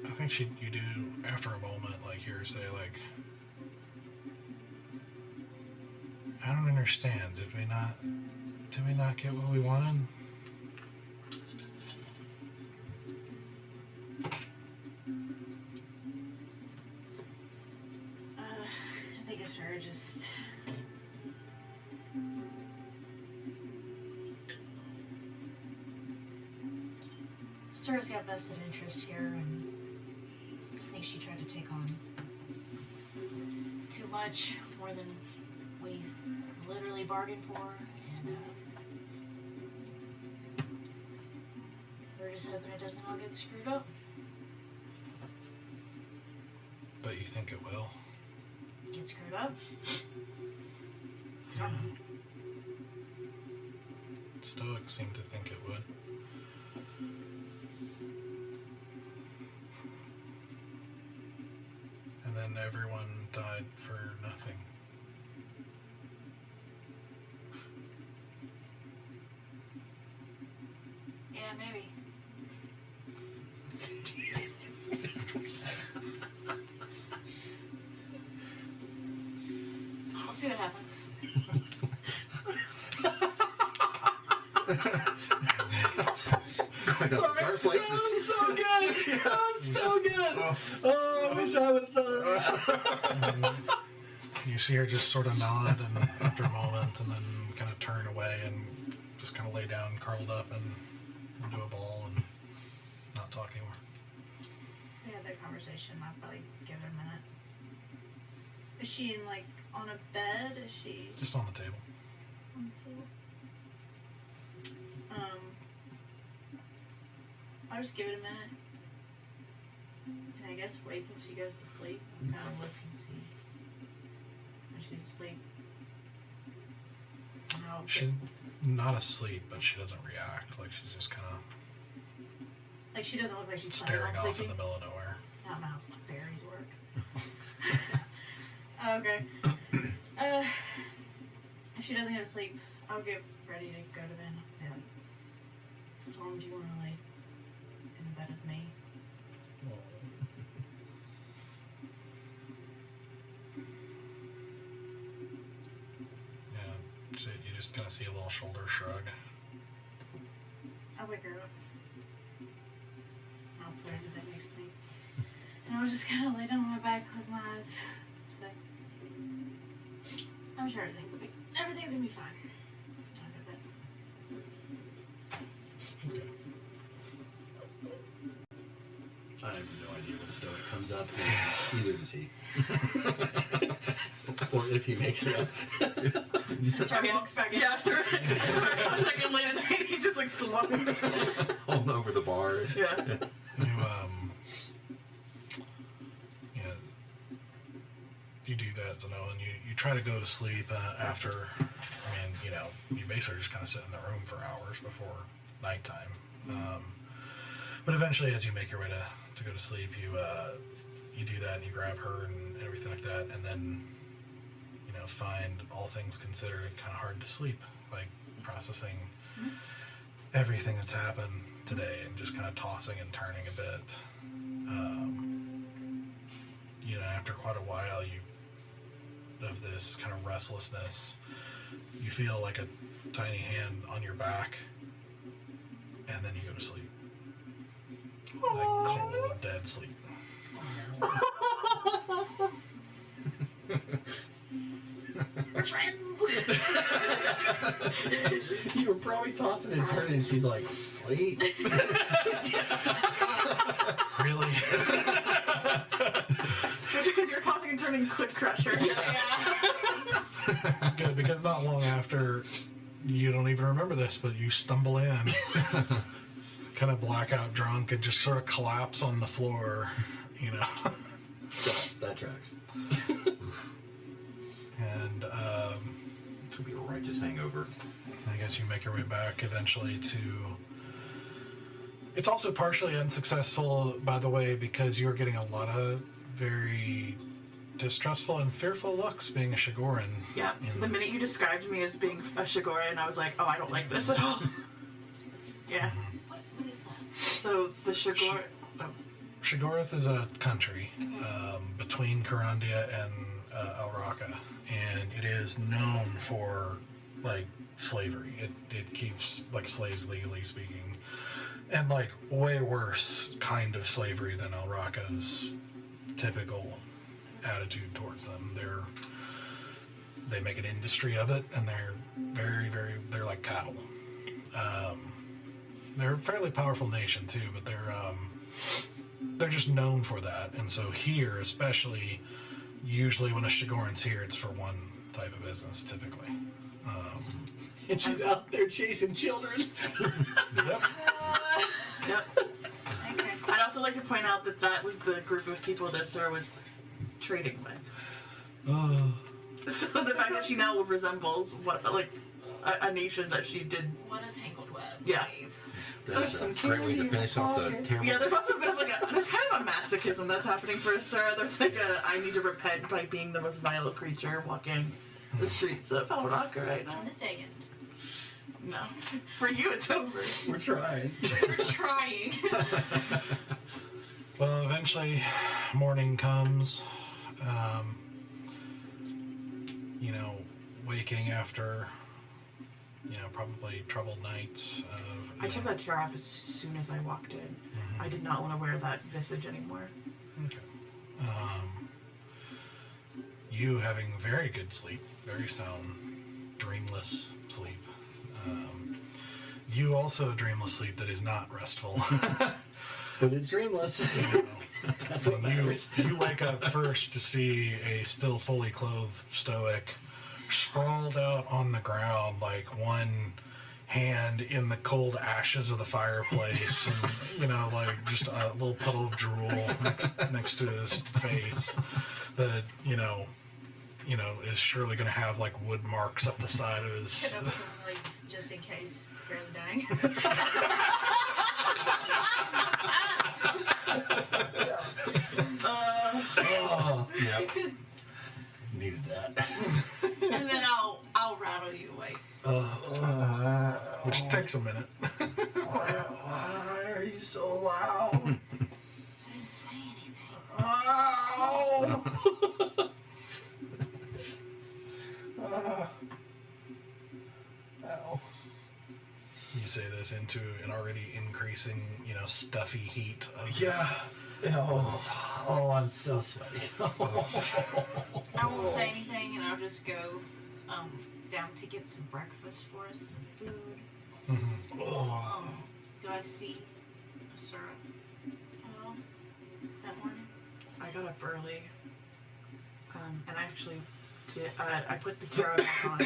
I think you do after a moment, like hear her say, like, I don't understand. Did we not get what we wanted? I think it's her just. Sarah's got vested interest here, and I think she tried to take on too much, more than we literally bargained for, and we're just hoping it doesn't all get screwed up. But you think it will? Get screwed up? I don't know. Stoics seem to think it would. And then everyone died for nothing. Yeah, maybe. We'll see what happens. Going down some dark places. That was so good! That was so good! Oh, I wish I would have thought of that. You see her just sort of nod, and after a moment, and then kind of turn away and just kind of lay down, curled up, and into a ball, and not talk anymore. We had that conversation. I'll probably give it a minute. Is she in, like, on a bed? Is she Just on the table. on the table? I'll just give it a minute. And I guess wait till she goes to sleep and kind of look and see when she's asleep. And I'll She's not asleep, but she doesn't react. Like, she's just kind of like, she doesn't look like she's planning staring on off in sleeping. the middle of nowhere. I don't know how fairies work. Okay. If she doesn't go to sleep, I'll get ready to go to bed. Yeah. Storm, do you want to lay in the bed with me? Yeah, you just kind of see a little shoulder shrug. I'll wake her up. I'll put her in the bed next to me. And I'll just kind of lay down on my back, close my eyes. Just like, I'm sure everything's gonna be fine. I'll go to bed. I have no idea when Stoic comes up. Neither does he. Or if he makes it up. Sorry, walks back in. Yeah, sorry. I was like in late at night, he's just like slumped. All over the bar. Yeah. You do that, Zeno, and you try to go to sleep after. I mean, you basically just kind of sit in the room for hours before nighttime. But eventually, as you make your way to go to sleep, you do that, and you grab her and everything like that, and then find, all things considered, kind of hard to sleep, like processing everything that's happened today and just kind of tossing and turning a bit. After quite a while, of this kind of restlessness, you feel like a tiny hand on your back, and then you go to sleep. Like cold, dead sleep. We're friends. You were probably tossing and turning, and she's like, sleep. Really? Especially because you're tossing and turning could crush her. Good, because not long after, you don't even remember this, but you stumble in, kind of blackout drunk, and just sort of collapse on the floor, That tracks. And Could be a righteous hangover. I guess you make your way back eventually to It's also partially unsuccessful, by the way, because you're getting a lot of very distrustful and fearful looks being a Shigoran. Yeah. The minute you described me as being a Shigoran, I was like, oh, I don't like this at all. Yeah. What is that? So the Shigoran. Shigoroth is a country between Karandia and Alraka, and it is known for like slavery. It keeps like slaves legally speaking, and like way worse kind of slavery than Alraka's typical attitude towards them. They make an industry of it, and they're they're like cattle. They're a fairly powerful nation too, but they're just known for that. And so here, especially, usually when a Shigoran's here, it's for one type of business, typically. And she's out there chasing children. Yep. Yep. Okay. I'd also like to point out that that was the group of people that Sarah was trading with. Oh. So the fact that she now resembles what, like, a nation that she did. What a tangled web. Yeah. Dave. That's a great way to finish off the terrible. Yeah, there's also a bit of like there's kind of a masochism that's happening for Sarah. There's like I need to repent by being the most vile creature walking the streets of Alraka right now. On this day end. No. For you, it's over. We're trying. We're trying. Well, eventually, morning comes. Waking after, probably troubled nights. I took that tear off as soon as I walked in. I did not want to wear that visage anymore. Okay. You having very good sleep, very sound, dreamless sleep. You also dreamless sleep that is not restful. But it's dreamless. That's what matters. You wake up first to see a still fully clothed stoic sprawled out on the ground, like one hand in the cold ashes of the fireplace, and like just a little puddle of drool next to his face that is surely going to have like wood marks up the side of his. Like, just in case, scare the dying. Yep. Needed that. And then I'll rattle you awake. Which takes a minute. Why are you so loud? I didn't say anything. Ow! Ow. You say this into an already increasing, stuffy heat of Oh, I'm so sweaty. I won't say anything, and I'll just go down to get some breakfast for us, some food. Oh. Do I see a syrup at all that morning? I got up early, and I actually did. I put the tarot back on,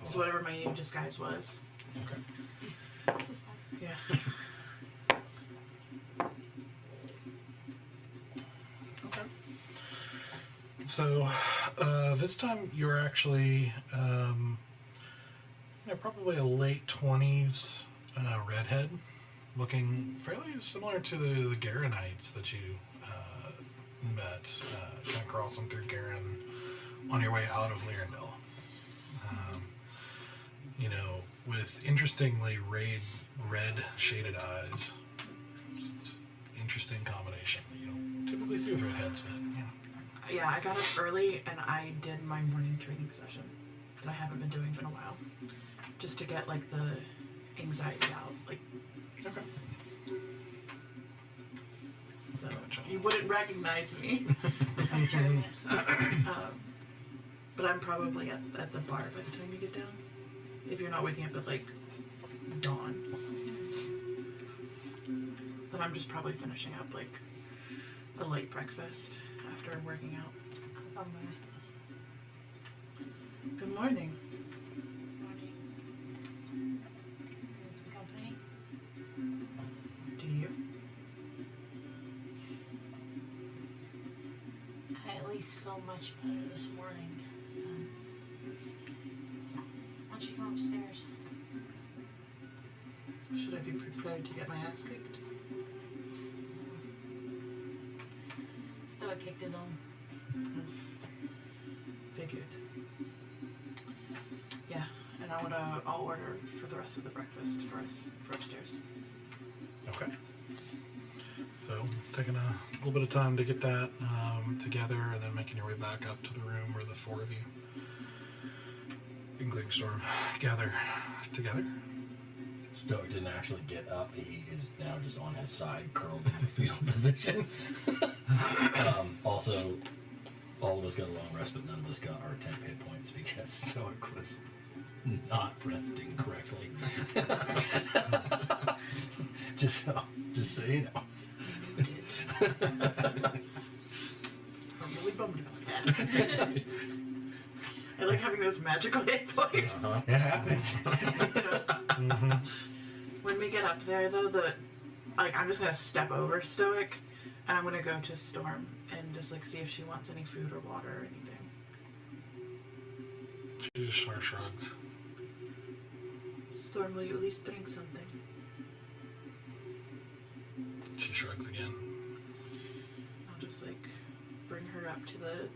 so whatever my new disguise was. Okay. This is fun. Yeah. Okay. So, this time you're actually, probably a late 20s redhead, looking fairly similar to the Garanites that you met, kind of crossing through Garan on your way out of Lirindil. With interestingly red shaded eyes. It's an interesting combination that you don't typically see with redheads, but Yeah, I got up early and I did my morning training session that I haven't been doing in a while, just to get like the anxiety out. Like, okay. so Gotcha. you wouldn't recognize me. That's true. But I'm probably at the bar by the time you get down. If you're not waking up at like dawn, then I'm just probably finishing up like a late breakfast after working out. I'm fine. Good morning. Morning. Need some company? Do you? I at least feel much better this morning. Why don't you come upstairs? Should I be prepared to get my ass kicked? I kicked his own. Figured. Yeah, and I'll order for the rest of the breakfast for us for upstairs. Okay. So, taking a little bit of time to get that together, and then making your way back up to the room where the four of you, including Storm, gather together. Stoic didn't actually get up. He is now just on his side, curled in the fetal position. Also, all of us got a long rest, but none of us got our temp hit points because Stoic was not resting correctly. just so you know. I'm really bummed about that. I like having those magical hit points. It happens. When we get up there, though, I'm just gonna step over Stoic, and I'm gonna go to Storm and just see if she wants any food or water or anything. She just sort of shrugs. Storm, will you at least drink something? She shrugs again. I'll just bring her up to the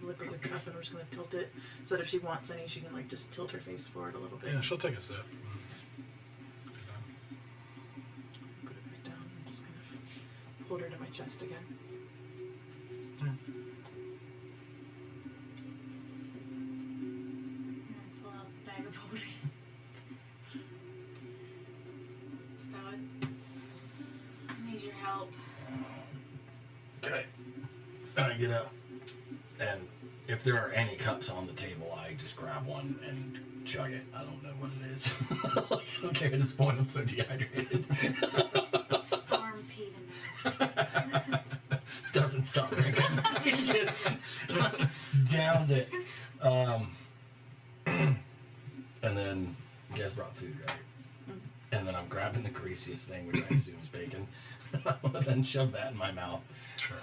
lip of the cup, and we're just gonna tilt it so that if she wants any, she can just tilt her face forward a little bit. Yeah, she'll take a sip. Put it back down and just kind of hold her to my chest again. Pull out the bag of holding. Stoic, I need your help. Okay. I get up, and if there are any cups on the table, I just grab one and chug it. I don't know what it is. I don't care at this point. I'm so dehydrated. Storm peed in there. Doesn't stop drinking. He just downs it. And then you guys brought food, right? And then I'm grabbing the greasiest thing, which I assume is bacon. And then shove that in my mouth. Sure.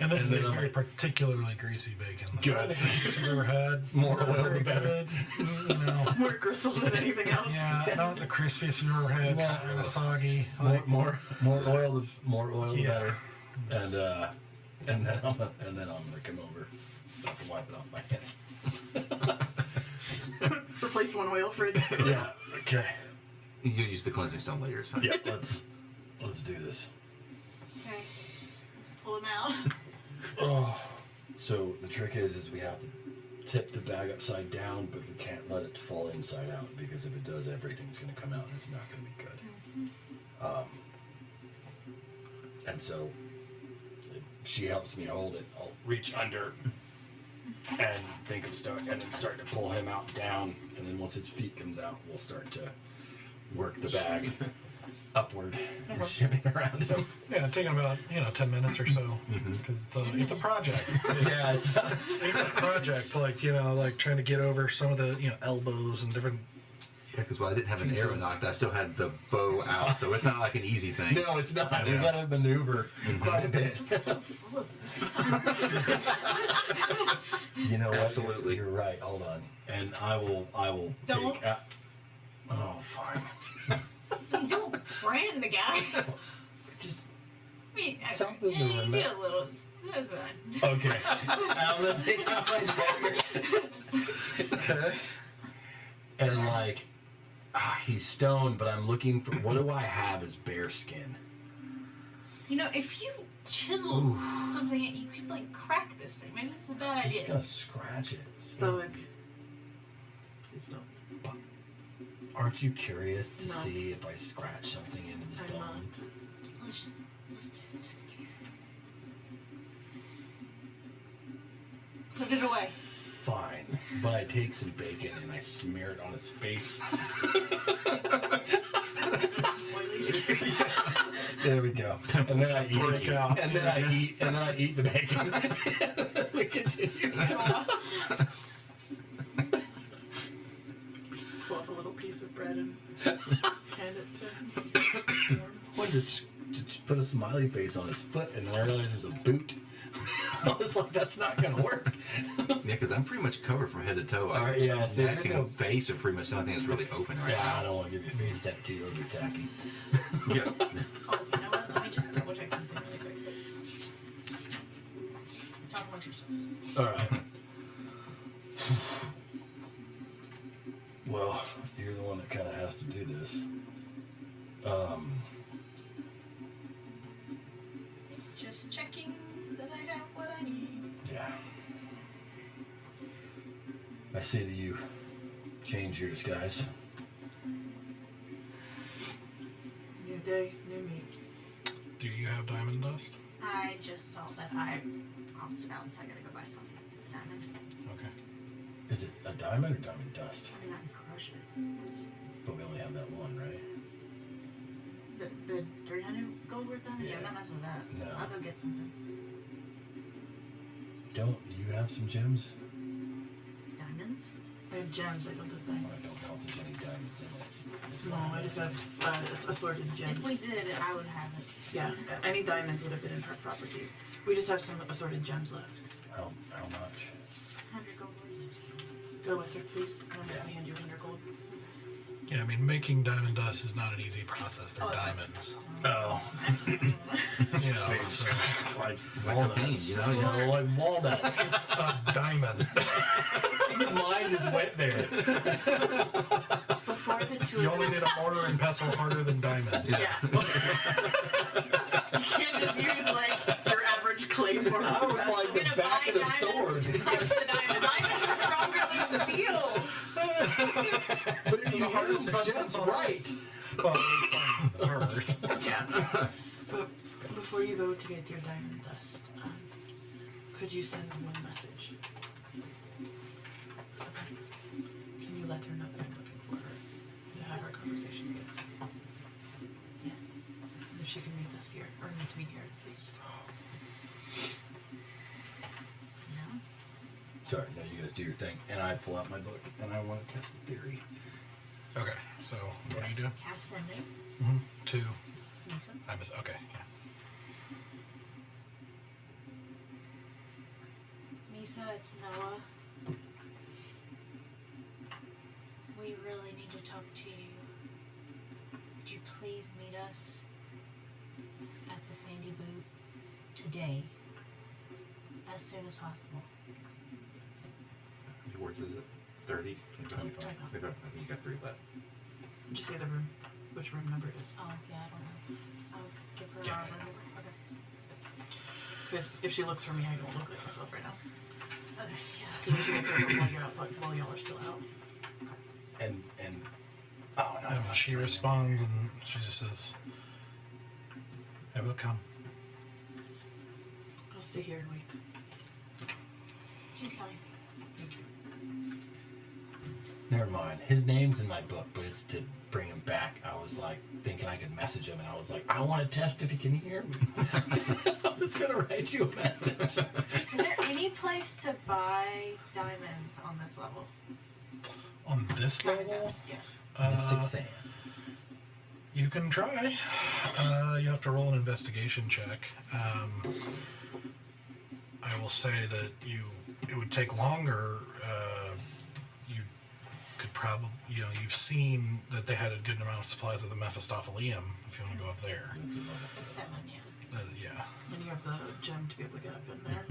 And this is a very particularly greasy bacon. Good. I've ever had. More oil, Very the better. good. You know. More gristle than anything else. Yeah, not the crispiest you've ever had. No. Kind of soggy. More oil, the Yeah. better. And then I'm gonna come over. I have to wipe it off my hands. Replace one oil fridge. Yeah. Okay. You use the cleansing stone later. It's fine. Yeah. Let's do this. Okay, let's pull him out. Oh. So the trick is we have to tip the bag upside down, but we can't let it fall inside out because if it does, everything's gonna come out and it's not gonna be good. And so she helps me hold it. I'll reach under and think of Stoic and then start to pull him out down, and then once his feet comes out, we'll start to work the bag upward and shimmy around him. Yeah, taking about 10 minutes or so because it's a project. Yeah, It's a project, trying to get over some of the elbows and different. Yeah, because while I didn't have an Pieces. arrow knocked, I still had the bow out, so it's not like an easy thing. no, it's not. We Yeah. gotta maneuver quite a bit. So full of himself. You know what? Absolutely. You're right. Hold on, and I will Don't. take out. Oh, fine. I mean, don't brand the guy. Just I mean, Something to yeah, you do remember. a little. That's fine. okay. I'm gonna take out my dagger. Okay. And he's stoned, but I'm looking for what do I have as bear skin? If you chisel something, you could crack this thing. Maybe it's a bad I'm idea. just gonna scratch it. Stoic. Please don't. Aren't you curious to No. see if I scratch something into the I'm stone? not. Let's just in case. Put it away. Fine, but I take some bacon and I smear it on his face. There we go. And then I eat Break it. out. And then I eat the bacon. We continue. Pull off a little piece of bread and hand it to Storm. I just put a smiley face on his foot, and then I realized there's a boot. I was like, that's not gonna work. Yeah, because I'm pretty much covered from head to toe. All right, yeah, see, Neck I and face are pretty much the only thing that's really open right Yeah, I now. don't want to give you a face tattoo. Those are tacky. Yeah. Oh, you know what? Let me just double check something really quick. Talk amongst yourselves. All right. Well, you're the one that kind of has to do this. Just checking that I have what I need. Yeah. I see that you changed your disguise. New day, new me. Do you have diamond dust? I just saw that I crossed it out, so I gotta go buy some diamond. Okay. Is it a diamond or diamond dust? I mean, I can crush it. But we only have that one, right? The 300 gold worth diamond? Yeah, I'm Yeah. not messing with that. No. I'll go get something. Do you have some gems? Diamonds? I have gems, I don't have Well, I diamonds. don't know if there's any diamonds in it. There's No, not I just many. have assorted gems. If we did it, I would have it. Yeah, any diamonds would have been in her property. We just have some assorted gems left. How much? 100 gold worth. Go with her, please. I'm just Yeah. gonna hand you 100 gold. Yeah, I mean, making diamond dust is not an easy process. They're Oh, it's fine. diamonds. Oh. You know, so Like walnuts, you know, like walnuts. a diamond. Your mind just went there. Before the two You of only them... need a mortar and pestle harder than diamond. Yeah. You can't just use, like, your average claymore. I was like We're the gonna back buy of the diamonds sword. to crush the diamonds. Diamonds are stronger than steel! But if you The hit hardest them substance just on right. Well, at least on Earth. Yeah. But before you go to get your diamond dust, could you send one message? Okay. Can you let her know that I'm looking for her? To have our conversation, yes. Yeah. And if she can meet us here, or meet me here at least. No? Sorry, no, you guys do your thing. And I pull out my book and I want to test the theory. Okay, so what do you do? Cast sending. Two. Misa. I miss. Okay, yeah. Misa, it's Noah. We really need to talk to you. Would you please meet us at the Sandy Boot today, as soon as possible? Your words is it? 30? 25. Maybe I think you got 3 left. Just say the room, which room number it is. Oh, yeah, I don't know. I'll give her Yeah, our yeah. number. Okay. Because if she looks for me, I don't look like myself right now. Okay, yeah. So when she gets there while y'all are still out. And oh no. And she responds and she just says, I will come. I'll stay here and wait. She's coming. Thank you. Never mind. His name's in my book, but it's to bring him back. I was like thinking I could message him, and I was like, I want to test if he can hear me. I was gonna write you a message. Is there any place to buy diamonds on this level? On this level, Yeah. Mystic Sands. you can try. You have to roll an investigation check. I will say that it would take longer. You could probably, you've seen that they had a good amount of supplies of the Mephistophelium. If you want to go up there, That's another The 7, yeah. yeah. And you have the gem to be able to get up in there.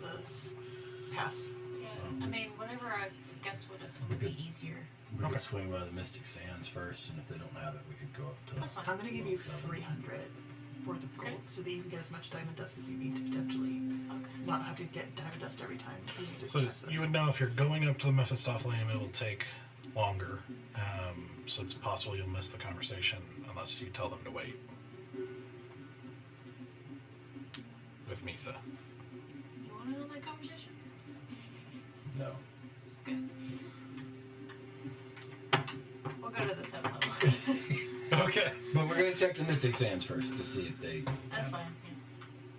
The pass. Yeah. I mean, whatever I guess would assume would be easier. We Okay. could swing by the Mystic Sands first, and if they don't have it, we could go up to. That's fine. I'm gonna give you 7. 300 worth of gold Okay. so that you can get as much diamond dust as you need to potentially Okay. not have to get diamond dust every time you need to So test this. you would know if you're going up to the Mephistophelium, it will take longer. So it's possible you'll miss the conversation unless you tell them to wait. With Misa. You want another conversation? No. Okay. We'll go to the 7th level. Okay. But we're gonna check the Mystic Sands first to see if they. That's fine. Yeah.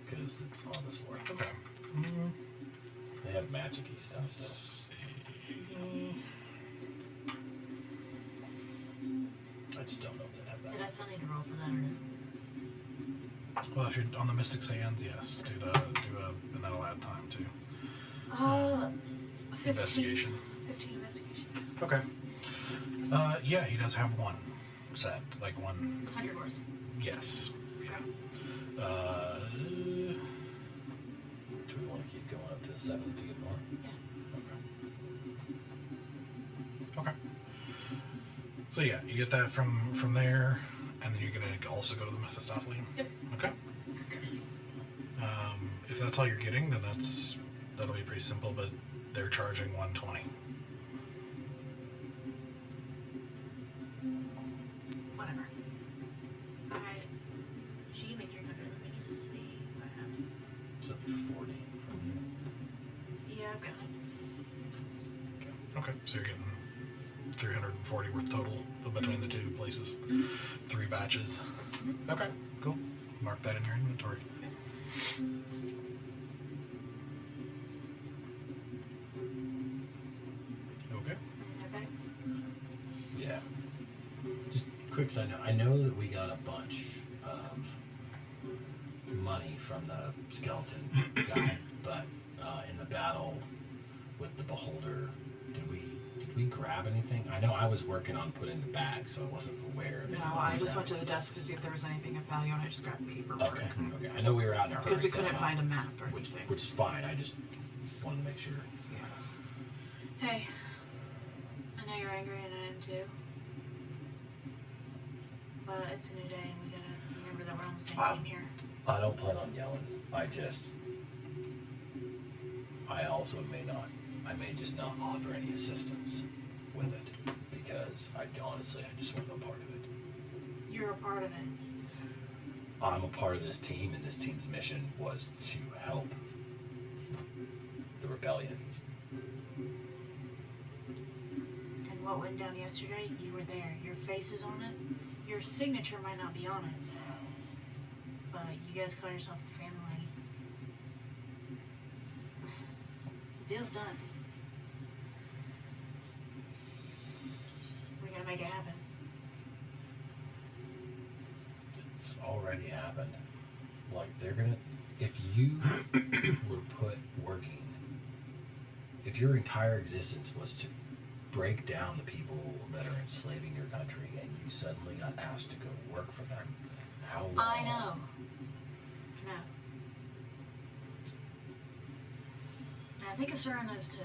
Because it's on this floor. Okay. They have magic-y stuff. So. Let's see. I just don't know if they have Did I that. still need to roll for that or no? Well, if you're on the Mystic Sands, yes, and that'll add time too. 15. Investigation. 15 investigation. Okay. Yeah, he does have one set, like one. 100 worth. Yes. Okay. Do we want to keep 7 to get more? Yeah. Okay. So yeah, you get that from there, and then you're gonna also go to the Mephistopheles. Yep. Okay. If that's all you're getting, then that'll be pretty simple. But they're charging 120. Whatever. Alright. She gave me 300. Let me just see if I have. So it'd be 40 from you. Yeah, I've got it. Okay. So you're getting 340 worth total between the two places. 3 batches. Okay. Cool. Mark that in your inventory. Okay. Okay. Yeah. Just quick side note. I know that we got a bunch of money from the skeleton guy, but in the battle with the beholder, did we grab anything? I know I was working on putting the bag, so I wasn't aware of it. No, I just went to the desk to see if there was anything of value, and I just grabbed paperwork. Okay. Okay. I know we were out in a hurry. Because we so couldn't I'm find a not- map or which anything. is fine. I just wanted to make sure. Hey. I know you're angry and I am too. But it's a new day and we gotta remember that we're on the same team here. I don't plan on yelling. I may just not offer any assistance with it because I just want no part of it. You're a part of it. I'm a part of this team, and this team's mission was to help the rebellion. And what went down yesterday, you were there. Your face is on it. Your signature might not be on it. But you guys call yourself a family. Deal's done. We gotta make it happen. It's already happened. Like, they're gonna, if you were put working, if your entire existence was to break down the people that are enslaving your country and you suddenly got asked to go work for them, how long? I know. I know. And I think Asura knows too.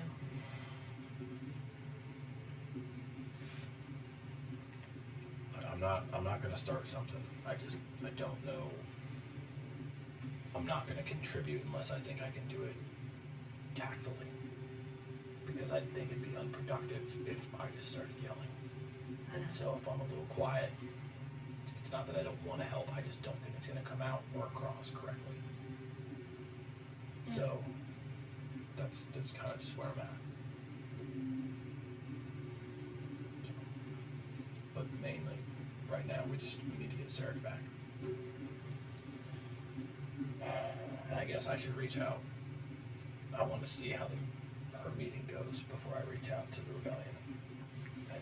I'm not gonna start something. I don't know. I'm not gonna contribute unless I think I can do it tactfully. Because I think it'd be unproductive if I just started yelling. And so if I'm a little quiet, it's not that I don't want to help, I just don't think it's gonna come out or across correctly. So that's kind of just where I'm at. So, but mainly, right now, we need to get Sarah back. And I guess I should reach out. I want to see how her meeting goes before I reach out to the rebellion and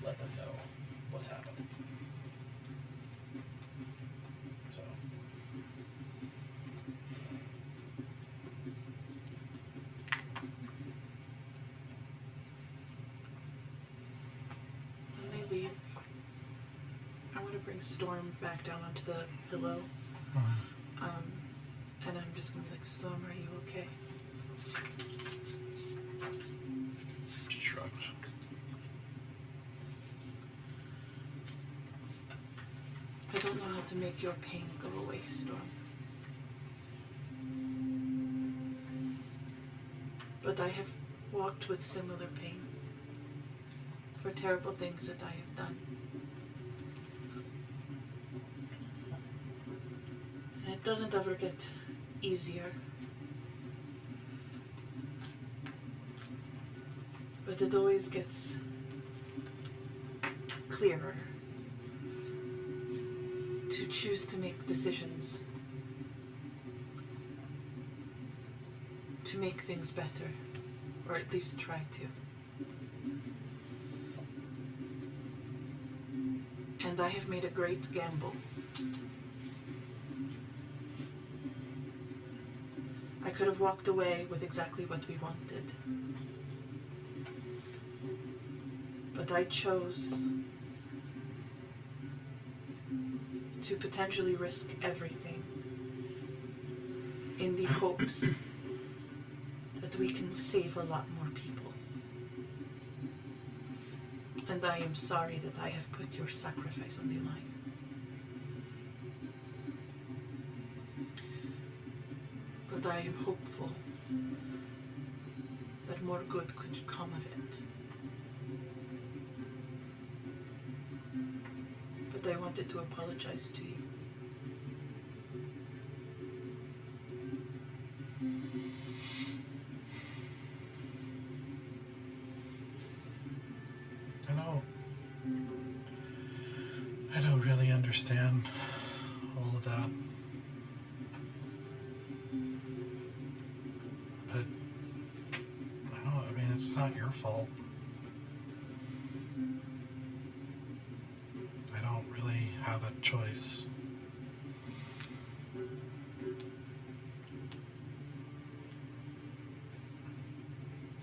let them know what's happened. So. When they leave, I want to bring Storm back down onto the pillow. And I'm just going to be like, Storm, are you okay? She shrugs. I don't know how to make your pain go away, Storm. But I have walked with similar pain for terrible things that I have done. And it doesn't ever get easier. But it always gets clearer to choose to make decisions, to make things better, or at least try to. And I have made a great gamble. I could have walked away with exactly what we wanted. But I chose to potentially risk everything in the hopes that that we can save a lot more people. And I am sorry that I have put your sacrifice on the line. But I am hopeful that more good could come of it. But I wanted to apologize to you. I don't really understand all of that. But I mean, it's not your fault. I don't really have a choice.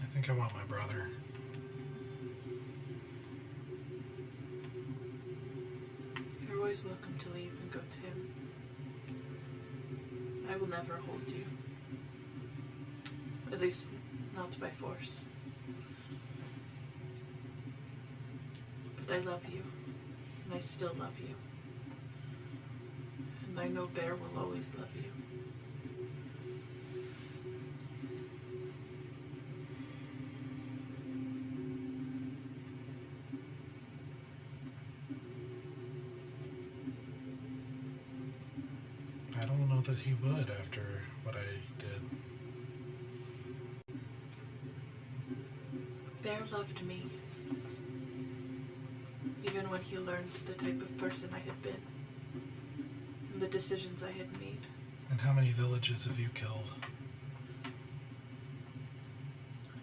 I think I want my brother. You're always welcome to leave and go to him. I will never hold you. At least, not by force. But I love you. And I still love you. And I know Bear will always love you. I don't know that he would after what I did. Bear loved me. Even when he learned the type of person I had been. And the decisions I had made. And how many villages have you killed?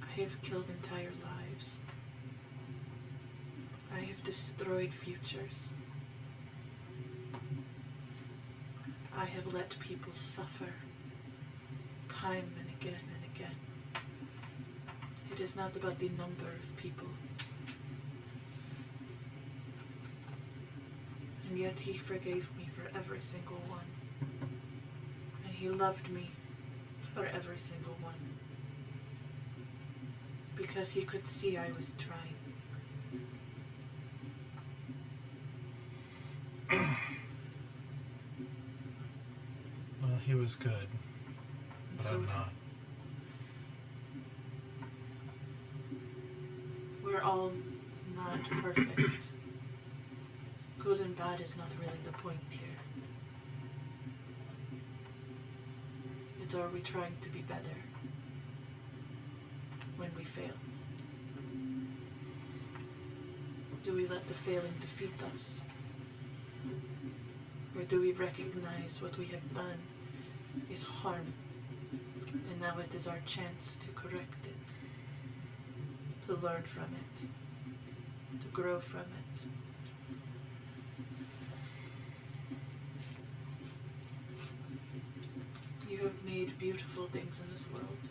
I have killed entire lives. I have destroyed futures. I have let people suffer time and again and again. It is not about the number of people. And yet he forgave me for every single one. And he loved me for every single one. Because he could see I was trying. Well, he was good, And but so I'm not. we're all not perfect. Good and bad is not really the point here. It's are we trying to be better when we fail? Do we let the failing defeat us? Or do we recognize what we have done is harm, and now it is our chance to correct it, to learn from it, to grow from it? You have made beautiful things in this world,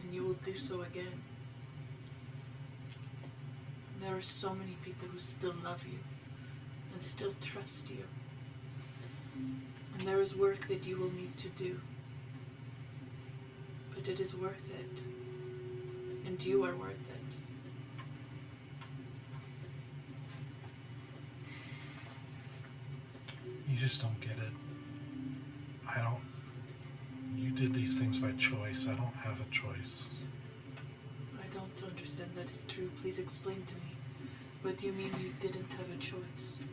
and you will do so again. There are so many people who still love you and still trust you. And there is work that you will need to do. But it is worth it. And you are worth it. You just don't get it. You did these things by choice. I don't have a choice. I don't understand that is true. Please explain to me. What do you mean you didn't have a choice?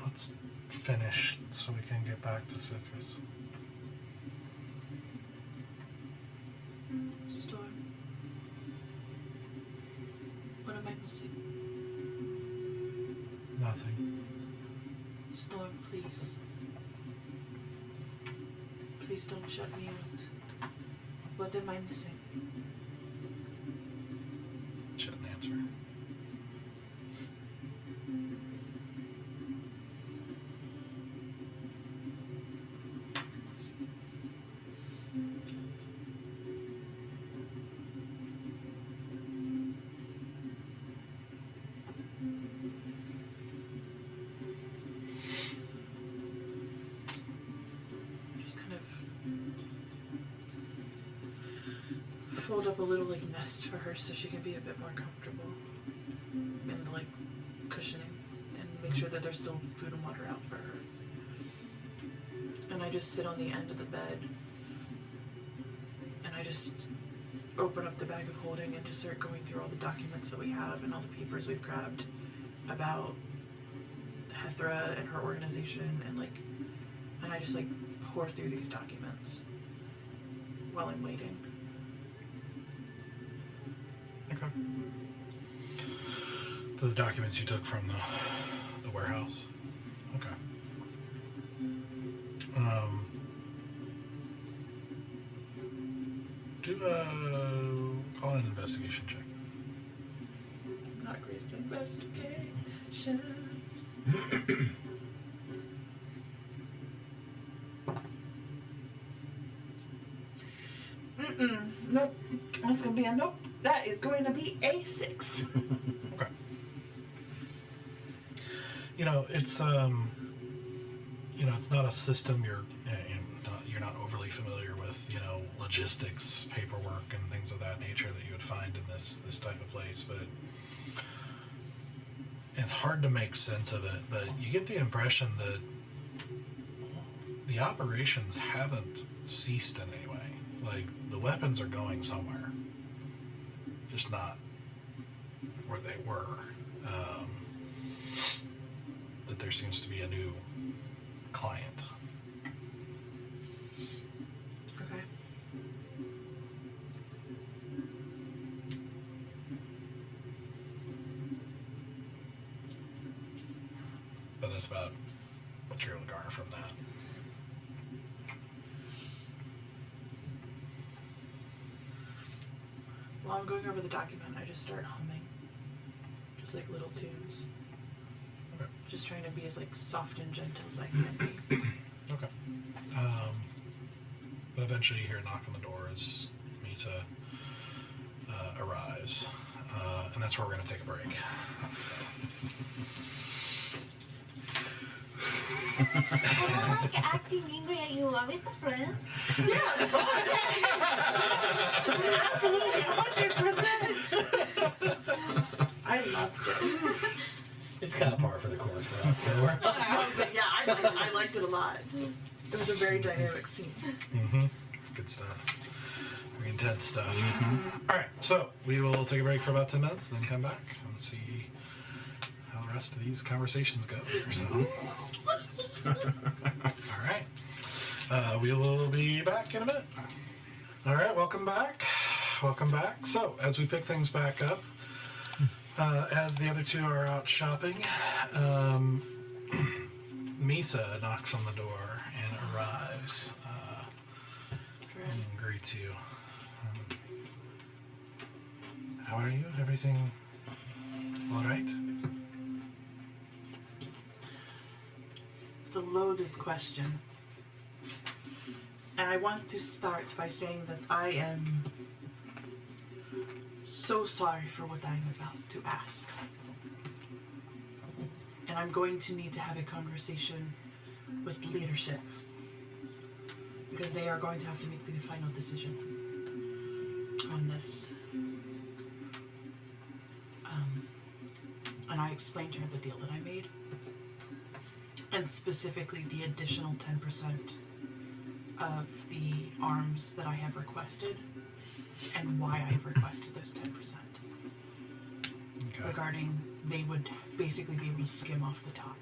Let's finish so we can get back to Cithras. Storm. What am I missing? Nothing. Storm, please. Please don't shut me out. What am I missing? Shouldn't answer. Just kind of fold up a little like nest for her so she can be a bit more comfortable, and like cushioning, and make sure that there's still food and water out for her. And I just sit on the end of the bed, and I just open up the bag of holding and just start going through all the documents that we have and all the papers we've grabbed about Hethra and her organization, and I just like pour through these documents while I'm waiting. Okay. The documents you took from the warehouse? Okay. Call it an investigation check. Not great at investigation. Nope. That's gonna be a nope. That is going to be a 6. Okay. It's it's not a system you're not overly familiar with, logistics, paperwork, and things of that nature that you would find in this type of place, but it's hard to make sense of it. But you get the impression that the operations haven't ceased in any way. Like, the weapons are going somewhere, just not where they were. That there seems to be a new client. Okay. But that's about what you're able to garner from that. While I'm going over the document, I just start humming. Just like little tunes. Okay. Just trying to be as like soft and gentle as I can be. Okay. But eventually you hear a knock on the door as Misa arrives. And that's where we're going to take a break. Am I like acting angry at you? Are we a friend? Yeah, absolutely, 100%. I loved it. It's kind of par for the course for us, so we're But yeah, I liked it a lot. It was a very dynamic scene. Mm-hmm. Good stuff. Very intense stuff. All right, so we will take a break for about 10 minutes, then come back and see how the rest of these conversations go. So. All right. We will be back in a minute. All right, welcome back. Welcome back. So, as we pick things back up, as the other two are out shopping, Misa knocks on the door and arrives and greets you. How are you? Everything all right? It's a loaded question. And I want to start by saying that I am so sorry for what I'm about to ask. And I'm going to need to have a conversation with leadership, because they are going to have to make the final decision on this. And I explained to her the deal that I made, and specifically the additional 10% of the arms that I have requested, and why I have requested those 10%. Okay. Regarding, they would basically be able to skim off the top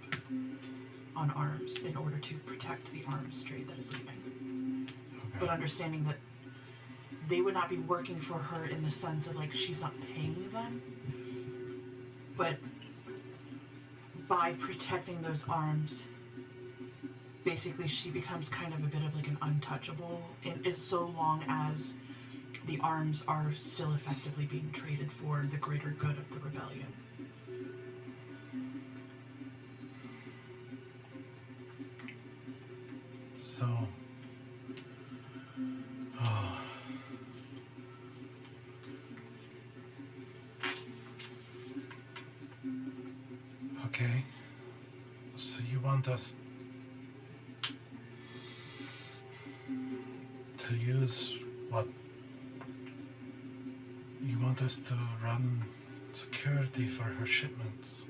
on arms in order to protect the arms trade that is leaving. Okay. But understanding that they would not be working for her in the sense of like she's not paying them, but by protecting those arms, basically she becomes kind of a bit of like an untouchable, and is so long as the arms are still effectively being traded for the greater good of the rebellion. So, oh. Okay. So you want us to use what want us to run security for her shipments.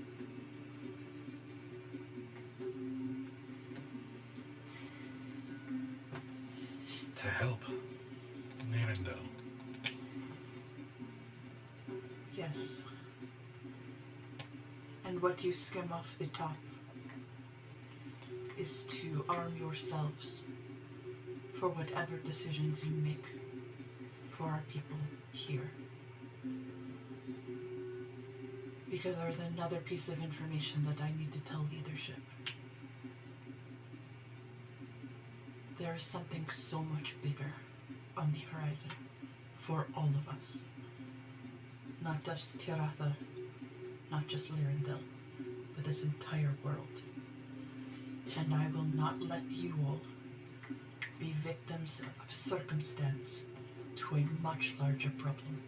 To help Lirindil. Yes. And what you skim off the top is to arm yourselves for whatever decisions you make for our people here. Because there's another piece of information that I need to tell leadership. There is something so much bigger on the horizon for all of us. Not just Tiratha, not just Lirindil, but this entire world. And I will not let you all be victims of circumstance to a much larger problem.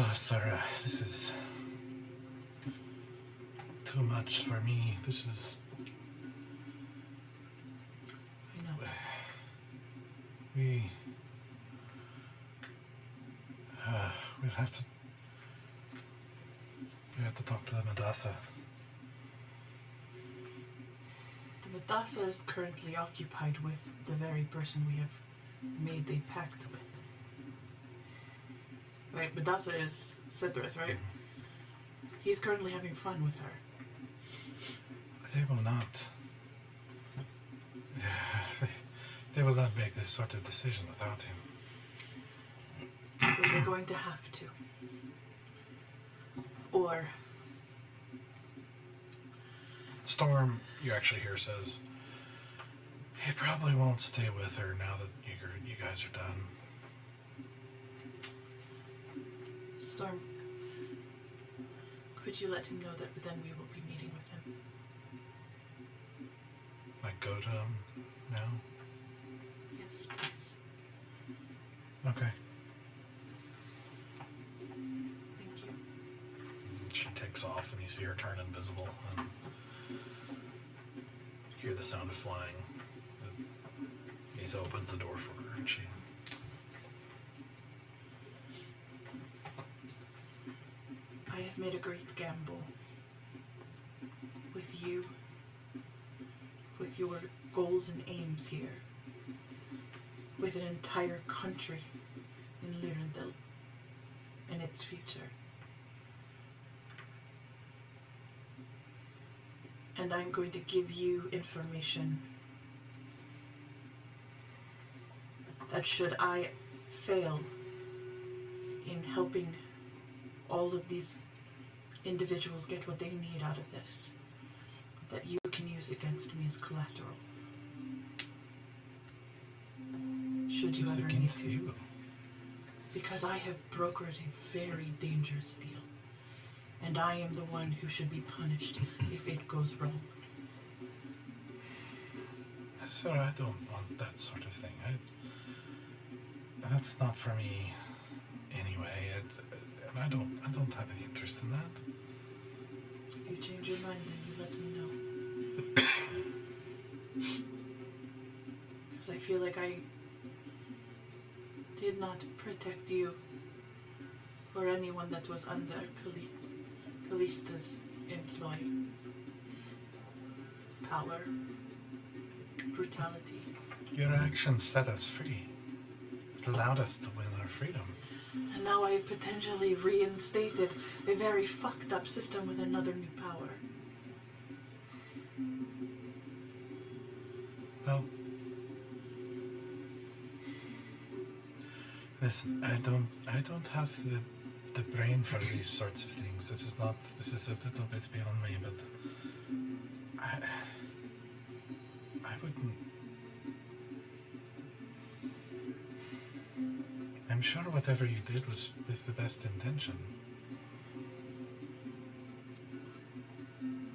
Oh, Sarah, this is too much for me. This is... I know. We'll have to... We have to talk to the Madassa. The Madassa is currently occupied with the very person we have made a pact with. Right, Madassa is Cithras, right? He's currently having fun with her. They will not... They will not make this sort of decision without him. But they're going to have to. Or... Storm, you actually hear, says, he probably won't stay with her now that you guys are done. Storm, could you let him know that then we will be meeting with him? Like, go to him now? Yes, please. Okay. Thank you. She takes off and you see her turn invisible and hear the sound of flying as he opens the door for her and she... I have made a great gamble with you, with your goals and aims here, with an entire country in Lirindil and its future. And I'm going to give you information that should I fail in helping all of these individuals get what they need out of this, that you can use against me as collateral. Should you ever need to. You? Because I have brokered a very dangerous deal. And I am the one who should be punished if it goes wrong. Sir, I don't want that sort of thing. That's not for me anyway. And I don't have any interest in that. If you change your mind, then you let me know. Because I feel like I did not protect you or anyone that was under Callista's employ. Power, brutality. Your actions set us free. It allowed us to win our freedom. And now I have potentially reinstated a very fucked up system with another new power. Well, listen, I don't have the brain for these sorts of things. This is a little bit beyond me, but I wouldn't. I'm sure whatever you did was with the best intention.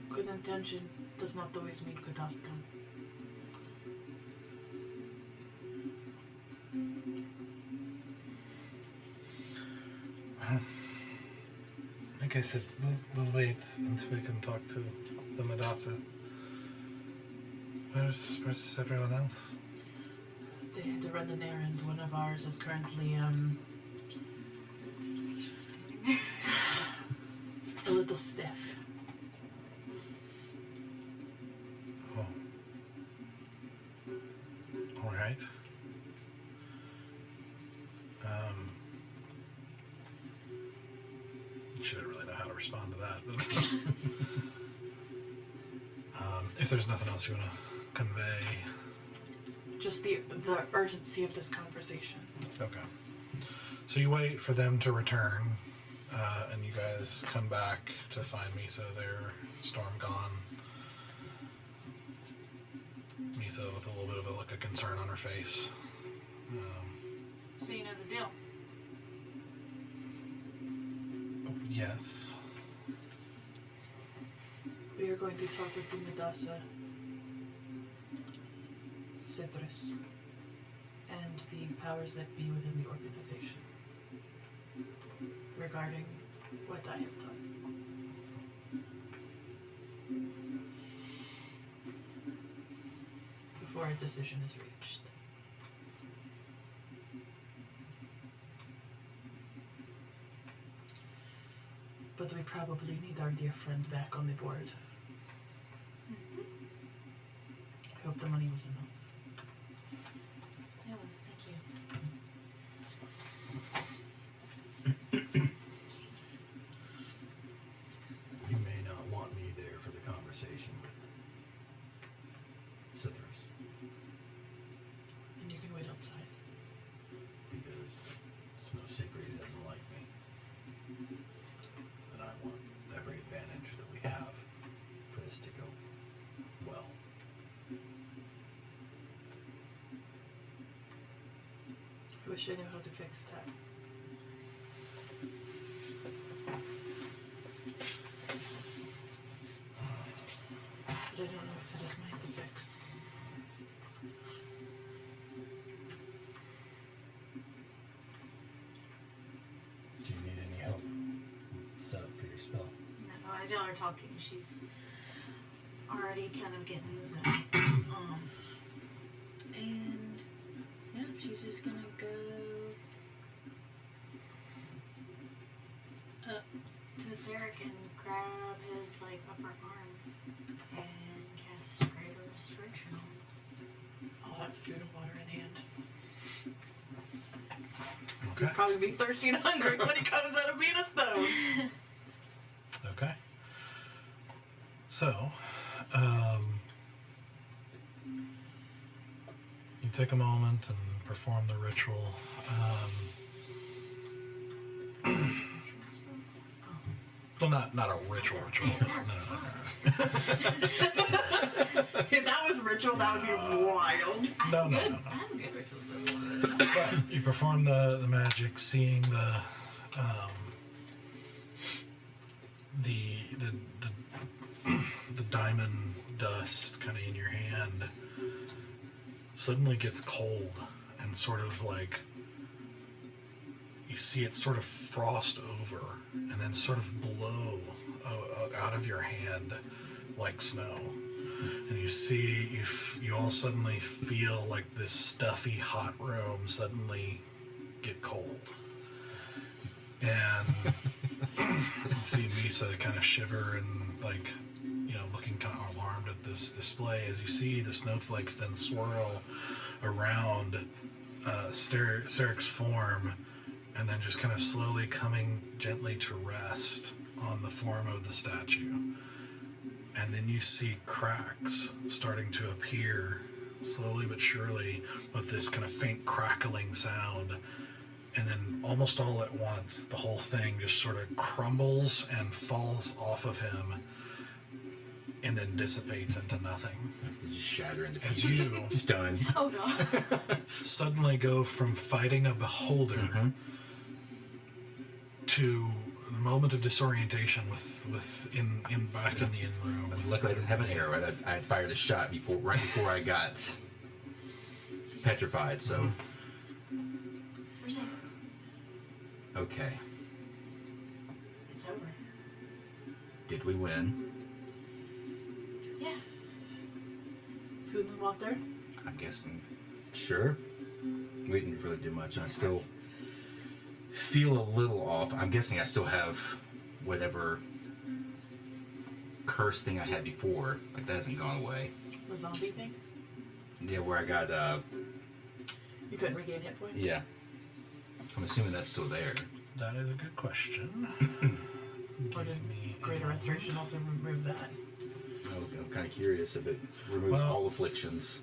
Good intention does not always mean good outcome. Well, like I said, we'll wait until we can talk to the Madassa. Where's everyone else? They had to run an errand. One of ours is currently Standing there. a little stiff. Oh. All right. She didn't really know how to respond to that, but if there's nothing else you want to convey. Just the urgency of this conversation. Okay. So you wait for them to return, and you guys come back to find Misa there, Storm gone. Misa with a little bit of a look of concern on her face. So you know the deal. Yes. We are going to talk with the Medasa, Citrus, and the powers that be within the organization regarding what I have done. Before a decision is reached. But we probably need our dear friend back on the board. I hope the money was enough. It was, thank you. You may not want me there for the conversation with Citrus, And you can wait outside. because it's no secret he doesn't like me. And I want every advantage that we have for this to go well. I wish I knew how to fix that. But I don't know if that is mine to fix. Do you need any help set up for your spell? No, as y'all are talking, she's already kind of getting in the zone. And yeah, she's just gonna go up to Sarek and grab his like upper arm and cast Greater Restoration on him. I'll have food and water in hand. Okay. He's probably be thirsty and hungry when he comes out of being a stone. Okay. So, you take a moment and perform the ritual. Well, not a ritual. No. If that was ritual, that would be wild. No. I have a good ritual. But you perform the magic, seeing the diamond dust kind of in your hand suddenly gets cold and sort of like you see it sort of frost over and then sort of blow out of your hand like snow. And you see, you all suddenly feel like this stuffy, hot room suddenly get cold. And you see Misa kind of shiver and like, looking kind of alarmed at this display as you see the snowflakes then swirl around Sarek's form and then just kind of slowly coming gently to rest on the form of the statue. And then you see cracks starting to appear slowly but surely with this kind of faint crackling sound. And then almost all at once, the whole thing just sort of crumbles and falls off of him and then dissipates into nothing. Just shatter into As pieces. you Stunned. Oh god. suddenly go from fighting a beholder to a moment of disorientation back in the inn room. Luckily, I didn't have an arrow. I had fired a shot right before I got petrified. So, Where's it? okay. It's over. Did we win? Yeah. Food walk there? I'm guessing. Sure. We didn't really do much. I still feel a little off. I'm guessing I still have whatever curse thing I had before. Like, that hasn't gone away. The zombie thing? Yeah, where I got, You couldn't regain hit points? yeah. I'm assuming that's still there. That is a good question. Or did Greater Restoration also remove that? I'm kind of curious if it removes Well- all afflictions.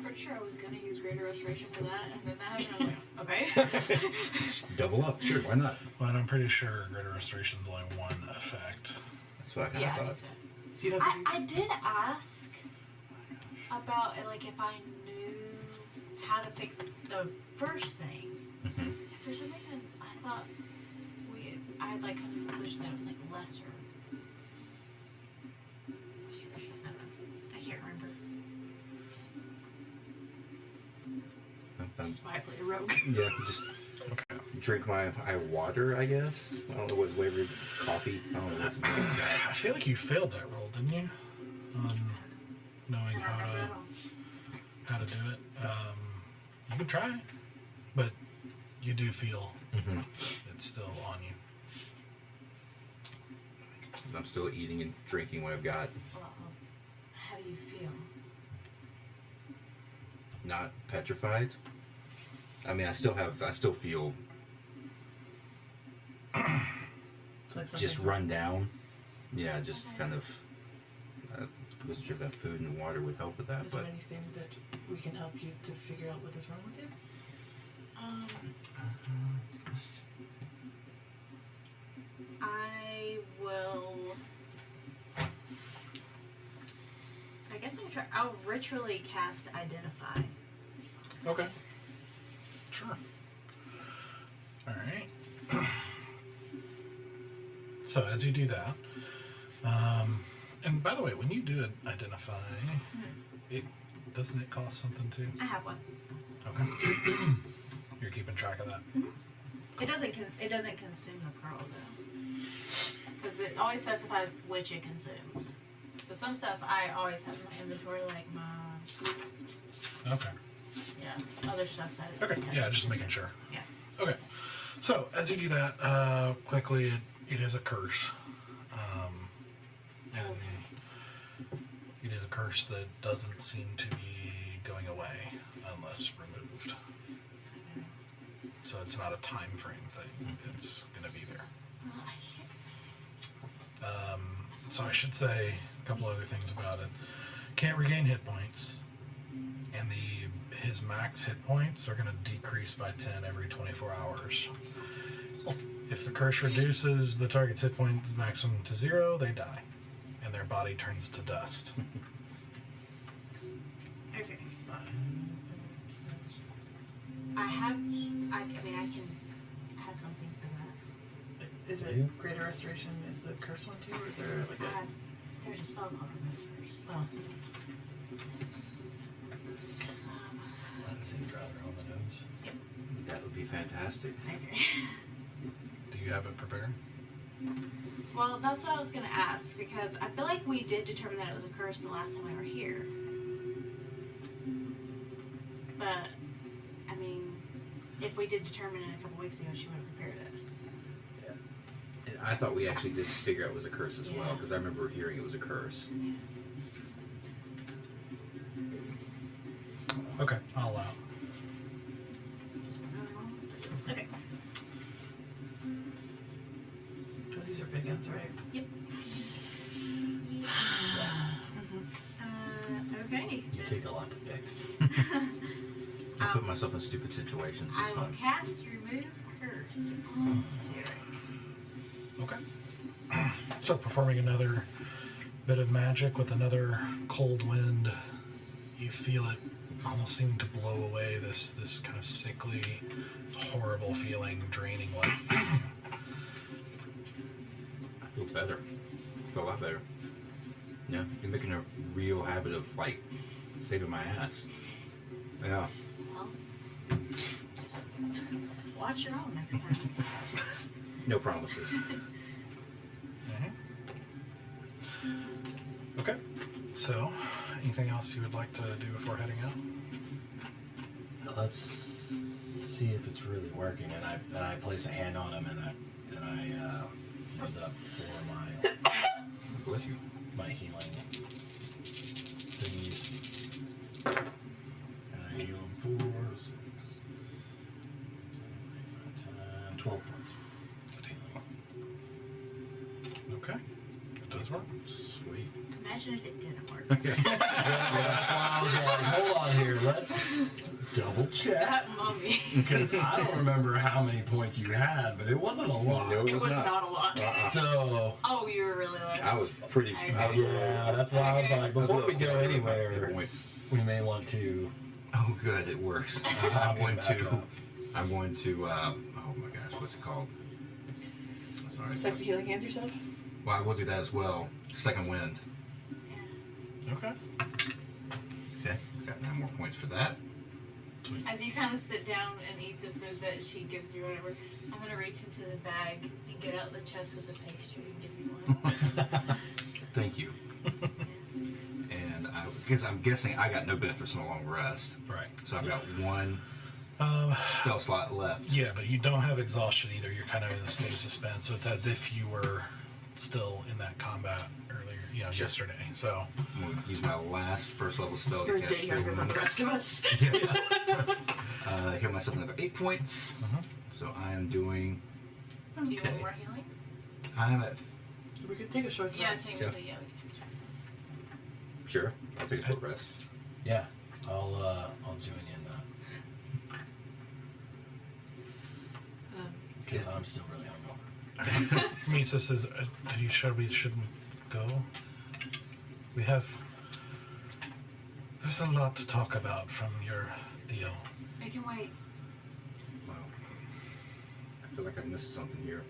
Pretty sure I was gonna use Greater Restoration for that, and then that happened. I was like, okay. Just double up. Sure, why not? Well, I'm pretty sure Greater Restoration's only one effect. That's what I kind Yeah, of I thought. think so. So you don't have to I did ask about like if I knew how to fix the first thing. Mhm. For some reason, I thought I had like come to the conclusion that it was like lesser. I don't know. I can't remember. spy play a rogue. Yeah, just drink my water, I guess. I don't know what flavored coffee. I don't know what's made of that. I feel like you failed that roll, didn't you? On knowing I don't remember at all. how to do it. You can try, but you do feel Mhm. it's still on you. I'm still eating and drinking what I've got. Well, how do you feel? Not petrified. I mean, I still feel It's like just something's run down. Yeah, just Okay. kind of. I wasn't sure if that food and water would help with that, Is but there anything that we can help you to figure out what is wrong with you? I will. I guess I'll ritually cast Identify. Okay. Sure. All right. So as you do that, and by the way, when you do identify, it doesn't it cost something too? I have one. Okay. You're keeping track of that. It doesn't. It doesn't consume the pearl though, because it always specifies which it consumes. So some stuff I always have in my inventory, like my Okay. other stuff that. it Okay. doesn't Yeah, just making consume. sure. Yeah. Okay. So as you do that, quickly, it is a curse. And it is a curse that doesn't seem to be going away unless removed. So it's not a time frame thing. It's going to be there. Well, I can't. So I should say a couple other things about it. Can't regain hit points, and his max hit points are going to decrease by 10 every 24 hours. If the curse reduces the target's hit points maximum to 0, they die, and their body turns to dust. Okay. I mean, I can have something for that. Is it Greater Restoration is the curse one too, or is there like a... There's a spell called Remove first. Oh. That seems rather on the nose. that would be fantastic. Okay. Do you have it prepared? Well, that's what I was gonna ask, because I feel like we did determine that it was a curse the last time we were here. But, I mean, if we did determine it a couple weeks ago, she would have prepared it. And I thought we actually did figure out it was a curse as well, Yeah. because I remember hearing it was a curse. Yeah. Okay, I'll allow. Okay. Because these are big ones, right? Yep. Okay. You take a lot to fix. I put myself in stupid situations. I It's will fine. cast Remove Curse on Cyril. Okay. So performing another bit of magic with another cold wind, you feel it almost seeming to blow away this kind of sickly, horrible feeling, draining life from you. I feel better. I feel a lot better. Yeah, you're making a real habit of, like, saving my ass. Yeah. Well, just watch your own next time. No promises. Okay. So, Anything else you would like to do before heading out? Let's see if it's really working. And I place a hand on him, and I use up for Bless you. my healing thingies. And I heal him 4, 6, 7, 8, 9, 10, 12 points of healing. Okay. It does work. Sweet. Imagine if it didn't work. That's why I was like, hold on here, let's double check. That mummy. Because I don't remember how many points you had, but it wasn't a lot. No, It was not a lot. So, Oh, you were really low. I was pretty. yeah, that's why I was like, before we go anywhere, Points. we may want to. Oh, good, it works. I'm going to. Oh my gosh, what's it called? Sorry. Sexy healing hands yourself? Well, I will do that as well. Second wind. Okay. Okay, got 9 more points for that. As you kind of sit down and eat the food that she gives you, or whatever, I'm gonna reach into the bag and get out the chest with the pastry and give you one. Thank you. And because I'm guessing I got no benefits from a long rest, Right. so I've got 1 spell slot left. Yeah, but you don't have exhaustion either. You're kind of in a state of suspense, so it's as if you were still in that combat earlier, yesterday. So I'm going to use my last first level spell You're to a cast day younger than the Wounds. rest of us. Yeah. Heal myself another 8 points. So I am doing. Do you Okay. want more healing? I'm at. We could take a short Yeah, rest. technically, yeah, we can take a Sure. I'll take a short rest. Yeah, I'll join you in that. Because I'm still really hungover. Misa says, we shouldn't go? There's a lot to talk about from your deal. I can wait. Wow. I feel like I missed something here.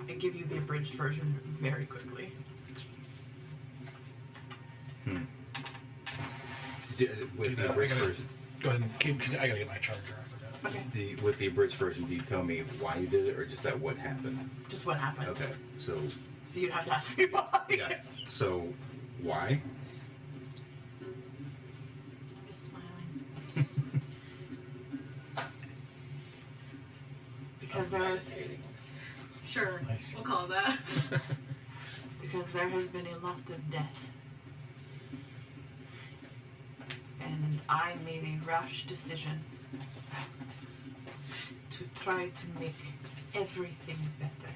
I give you the abridged version very quickly. With that. the abridged I gotta- version. Go ahead and I gotta get my charger, I forgot. Okay. With the abridged version, do you tell me why you did it, or just that what happened? Just what happened. Okay. So So you'd have to ask me why. yeah. So why? I'm just smiling. Because there's Sure, Nice. we'll call it that. because there has been a lot of death. And I made a rash decision to try to make everything better.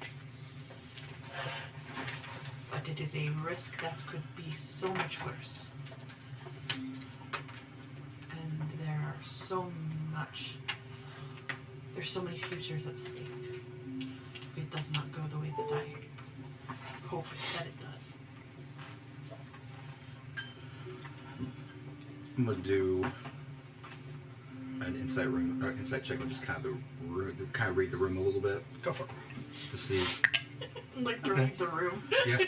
But it is a risk that could be so much worse. And there's so many futures at stake. If it does not go the way that I hope that it does. I'm gonna do an insight check on just kind of the room, kind of read the room a little bit, Go for it. just to see. Like to read the room. Yeah.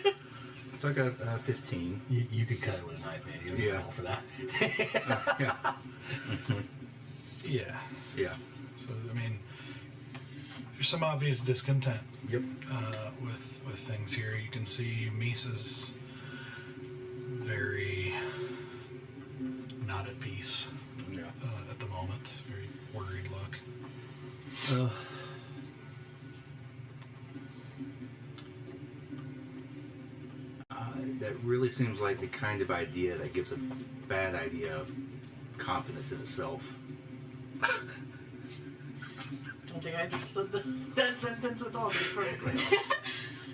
So I got 15. You could cut it with a knife, man. You don't need Yeah. to roll for that. Yeah. Yeah. Yeah. So, I mean, there's some obvious discontent Yep. with things here. You can see Misa's very not at peace Yeah. at the moment. Very worried look. That really seems like the kind of idea that gives a bad idea confidence in itself. Don't think I understood that sentence at all, to be perfectly honest.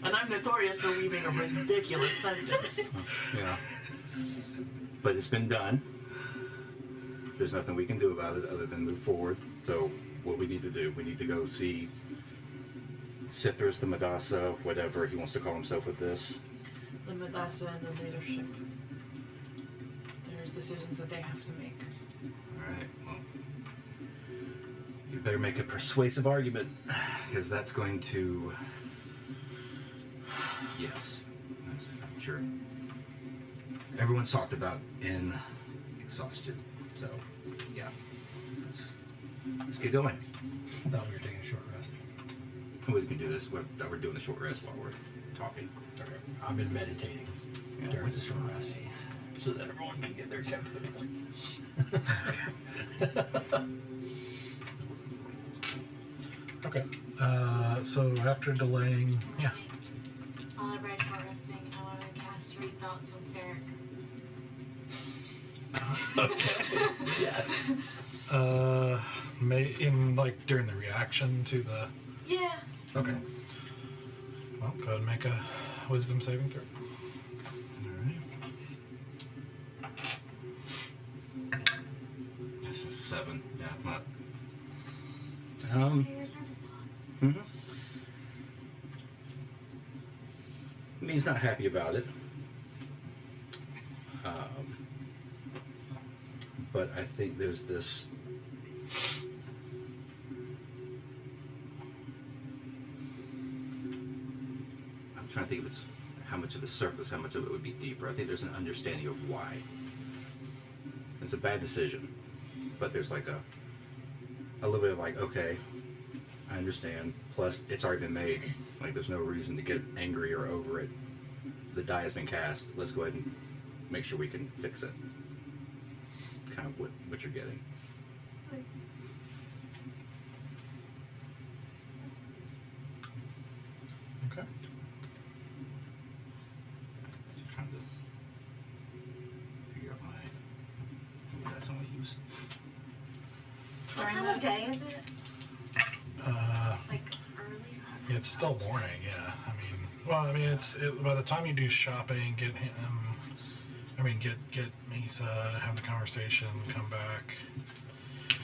And I'm notorious for weaving a ridiculous sentence. Yeah. But it's been done. There's nothing we can do about it other than move forward. So what we need to do, we need to go see Cithras, the Madassa, whatever he wants to call himself with this. The Madassa and the leadership. There's decisions that they have to make. Alright, well. You better make a persuasive argument, because that's going to... Yes. I'm sure. Everyone's talked about in exhaustion, so, yeah. Let's get going. I thought we were taking a short rest. We can do this. We're doing the short rest while we're talking. Okay. I've been meditating Yeah. during the short rest. so that everyone can get their 10 points. Okay. So after delaying, yeah. While everybody's short resting, I want to cast Read Thoughts on Sarek. Yes. In like during the reaction to the. Yeah. Okay. Well, go ahead and make a wisdom saving throw. Alright. This is 7. Yeah, not. What are your service thoughts? Mm-hmm. I mean, he's not happy about it. But I think there's this. I'm trying to think of it's how much of it's surface, how much of it would be deeper. I think there's an understanding of why. It's a bad decision, but there's like a little bit of like, okay, I understand. Plus, it's already been made. Like, there's no reason to get angry or over it. The die has been cast. Let's go ahead and make sure we can fix it. Kind of what you're getting. Okay. Just trying to figure out what dice I want to use. What time of day is it? Like early? Yeah, it's still morning. Yeah. It's by the time you do shopping, get him. Get Misa, have the conversation, come back.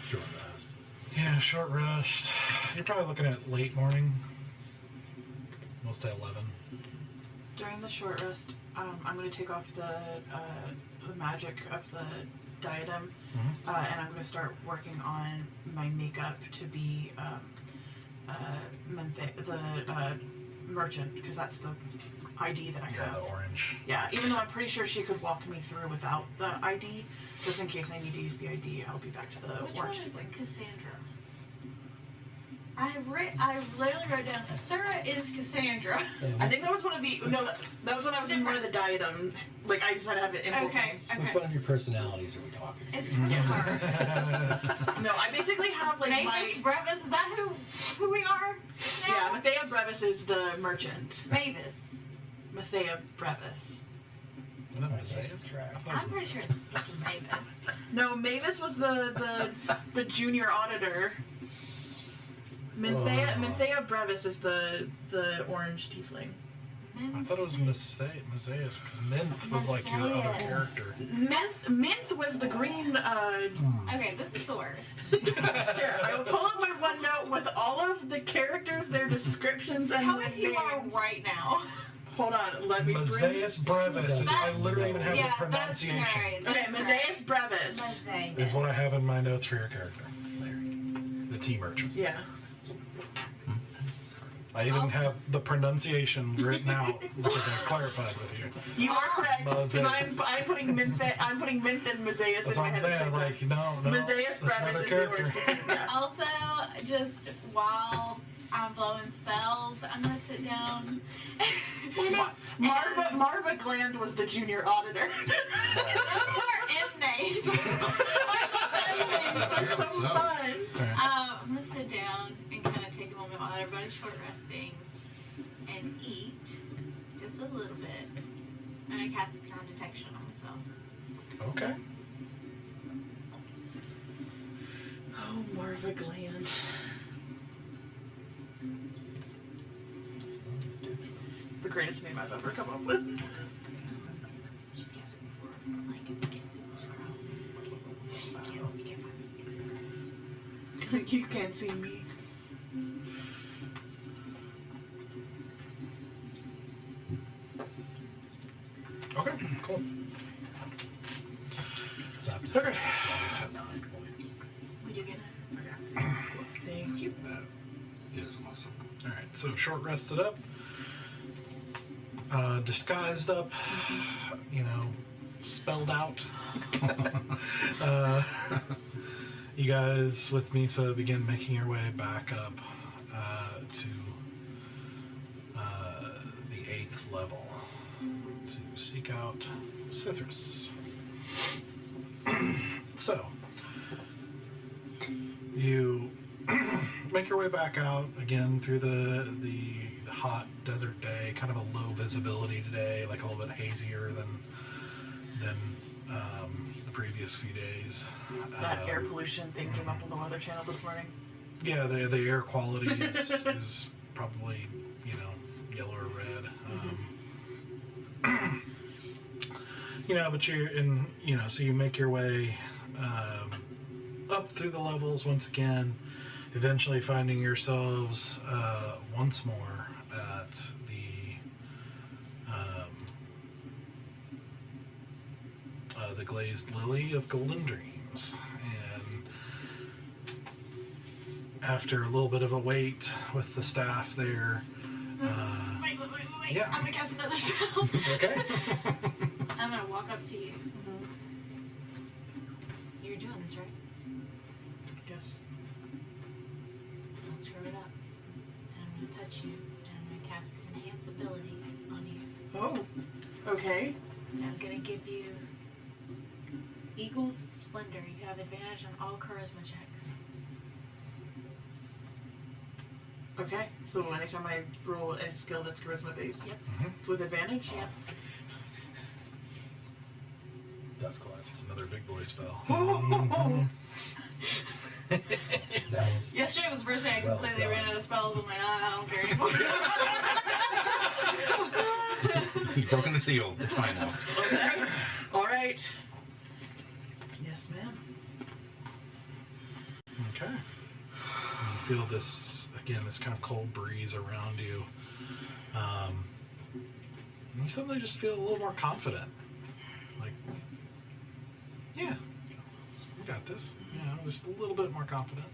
Short rest. Yeah, short rest. You're probably looking at late morning. We'll say 11. During the short rest, I'm going to take off the magic of the diadem, and I'm going to start working on my makeup to be the merchant, because that's the ID that I Yeah, have. the orange. Yeah, even though I'm pretty sure she could walk me through without the ID, just in case I need to use the ID, I'll be back to the Which one orange is tiefling. Cassandra? I literally wrote down Asura is Cassandra. I think that was one of the that was when I was in one of the diadem. Like I just had to have it impulse. Okay. Which one of your personalities are we talking to? It's really hard. No, I basically have like Mavis Brevis, is that who we are now? Yeah, Mathea Brevis is the merchant. Mavis. Mathea Brevis. Isn't that Messias? I'm pretty sure it's Mavis. No, Mavis was the junior auditor. Mathea Brevis is the orange tiefling. I thought it was Messias because Minth was like your other Messias. character. Minth was the green. Okay, this is the worst. Here, I will pull up my OneNote with all of the characters, their descriptions, and Tell their me who you are names. right now. Hold on, let me bring. Messias Brevis. I literally even have Yeah, the pronunciation. that's right. Okay, That's Messias Brevis. right. Is what I have in my notes for your character. The T merchant. Yeah. I even have the pronunciation written out because I clarified with you. You are correct. Because Messias. I'm putting Minth and Messias That's in what my I'm head. saying. Like, no. Messias That's my Brevis other is the character. orange tiefling. Yeah. Also, just while I'm blowing spells, I'm gonna sit down. Marva Gland was the junior auditor. No more M names. I love that name. That's so fun. I'm gonna sit down and kind of take a moment while everybody's short resting and eat just a little bit. I'm gonna cast non-detection on myself. Okay. Oh, Marva Gland. It's the greatest name I've ever come up with. She's guessing before, like, you can't find me. You can't see me. Okay, cool. So I'm just Okay. down to 9 points. We do get it. Okay. Thank you. That is awesome. All right, so short rested up, disguised up, spelled out. You guys with Misa begin making your way back up to the 8th level to seek out Cythris. So, you make your way back out again through the hot desert day, kind of a low visibility today, like a little bit hazier than the previous few days. That air pollution thing came up on the Weather Channel this morning. Yeah, the air quality is probably, yellow or red. But you're in, so you make your way up through the levels once again, eventually finding yourselves once more at the Glazed Lily of Golden Dreams. And after a little bit of a wait with the staff there, Wait. yeah. I'm gonna cast another spell. Okay. I'm gonna walk up to you. You're doing this, right? Yes. I'll screw it up. And I'm gonna touch you. And I'm gonna cast Enhance Ability on you. Oh, okay. And I'm gonna give you Eagle's Splendor. You have advantage on all charisma checks. Okay. So anytime I roll a skill that's charisma based, Yep. it's with advantage? Yep. That's clutch. It's another big boy spell. That's Yesterday was the first day I Well completely done. ran out of spells. I'm like, I don't care anymore. He's broken the seal. It's fine now. Okay. All right. Yes, ma'am. Okay. You feel this kind of cold breeze around you. And you suddenly just feel a little more confident. Like, yeah, we got this. Just a little bit more confident.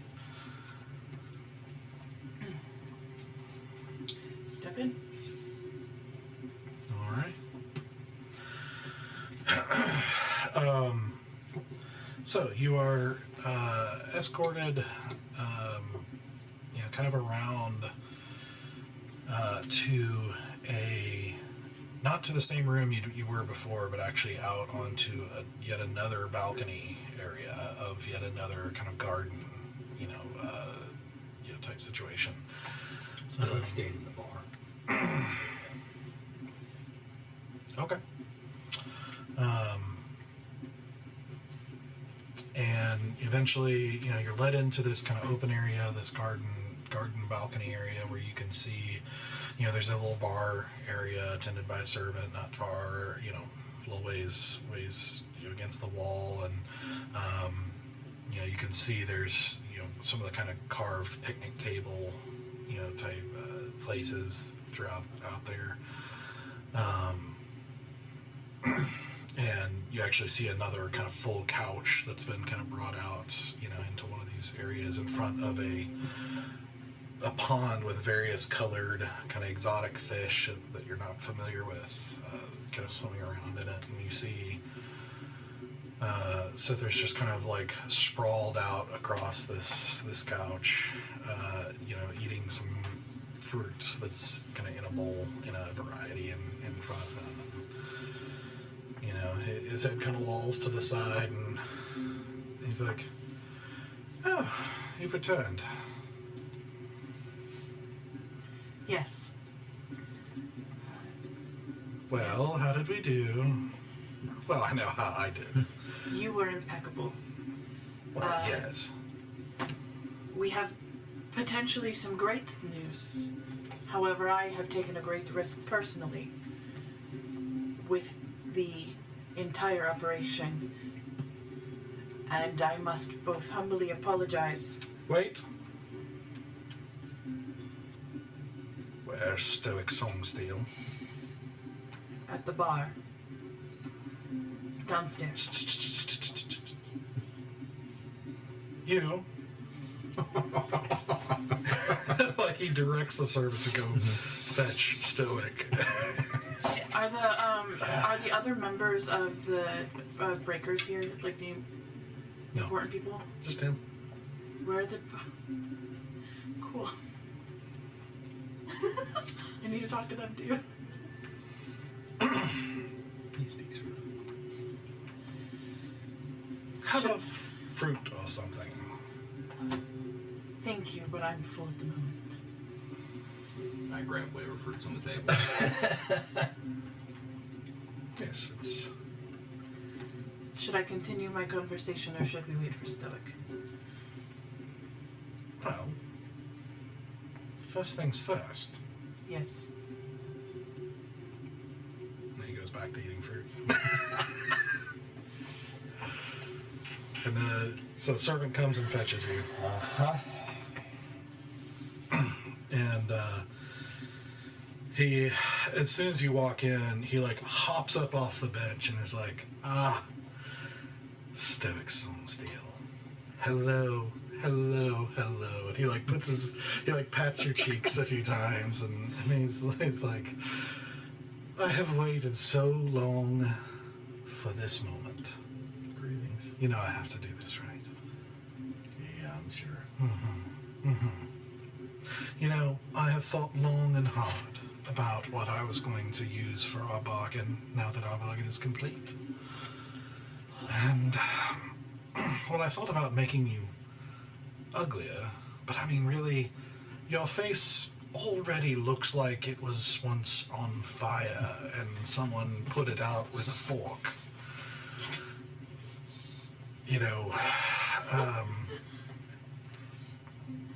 Step in. All right. So you are escorted, kind of around to not to the same room you were before, but actually out onto yet another balcony area of yet another kind of garden, type situation. still stayed in the bar. Okay. And eventually, you're led into this kind of open area, this garden balcony area where you can see, there's a little bar area attended by a servant not far, a little ways, against the wall, and you can see there's, some of the kind of carved picnic table, type places throughout out there. And you actually see another kind of full couch that's been kind of brought out, into one of these areas in front of a pond with various colored kind of exotic fish that you're not familiar with, kind of swimming around in it. And you see Cithra's just kind of like sprawled out across this couch, eating some fruit that's kind of in a bowl in a variety in front of him. His head kind of lolls to the side, and he's like, "Oh, you've returned." Yes. Well, how did we do? Well, I know how I did. You were impeccable. Well, yes. We have potentially some great news. However, I have taken a great risk personally with the entire operation, and I must both humbly apologize. Wait. Where's Stoic Songsteel? At the bar. Downstairs. You. Like he directs the servant to go fetch Stoic. Are the other members of the breakers here, like the No, important people? just him. Where are the... Cool. I need to talk to them too. He speaks for them. Have a fruit or something. Thank you, but I'm full at the moment. I grab whatever fruits on the table. Yes, it's... Should I continue my conversation or should we wait for Stoic? Well, first things first. Yes. And he goes back to eating fruit. And so the servant comes and fetches you. Uh-huh. And he, as soon as you walk in, he like hops up off the bench and is like, Stoic Steel. Hello, hello, hello. And he like he like pats your cheeks a few times and he's like, I have waited so long for this moment. Greetings. You know I have to do this, right? Yeah, I'm sure. Mm-hmm. Mm-hmm. You know, I have thought long and hard about what I was going to use for our bargain now that our bargain is complete. And, well, I thought about making you uglier, but I mean, really, your face already looks like it was once on fire and someone put it out with a fork. You know,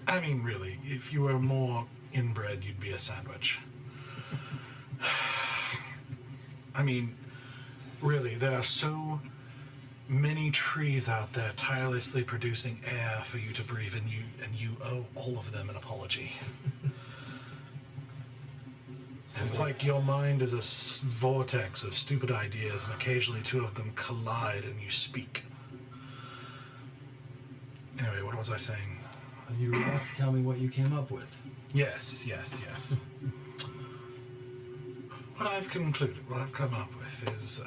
I mean, really, if you were more inbred, you'd be a sandwich. I mean, really, there are so many trees out there tirelessly producing air for you to breathe, and you owe all of them an apology. It's like your mind is a vortex of stupid ideas, and occasionally two of them collide and you speak. Anyway, what was I saying? You were about to tell me what you came up with. Yes. What I've concluded, what I've come up with is,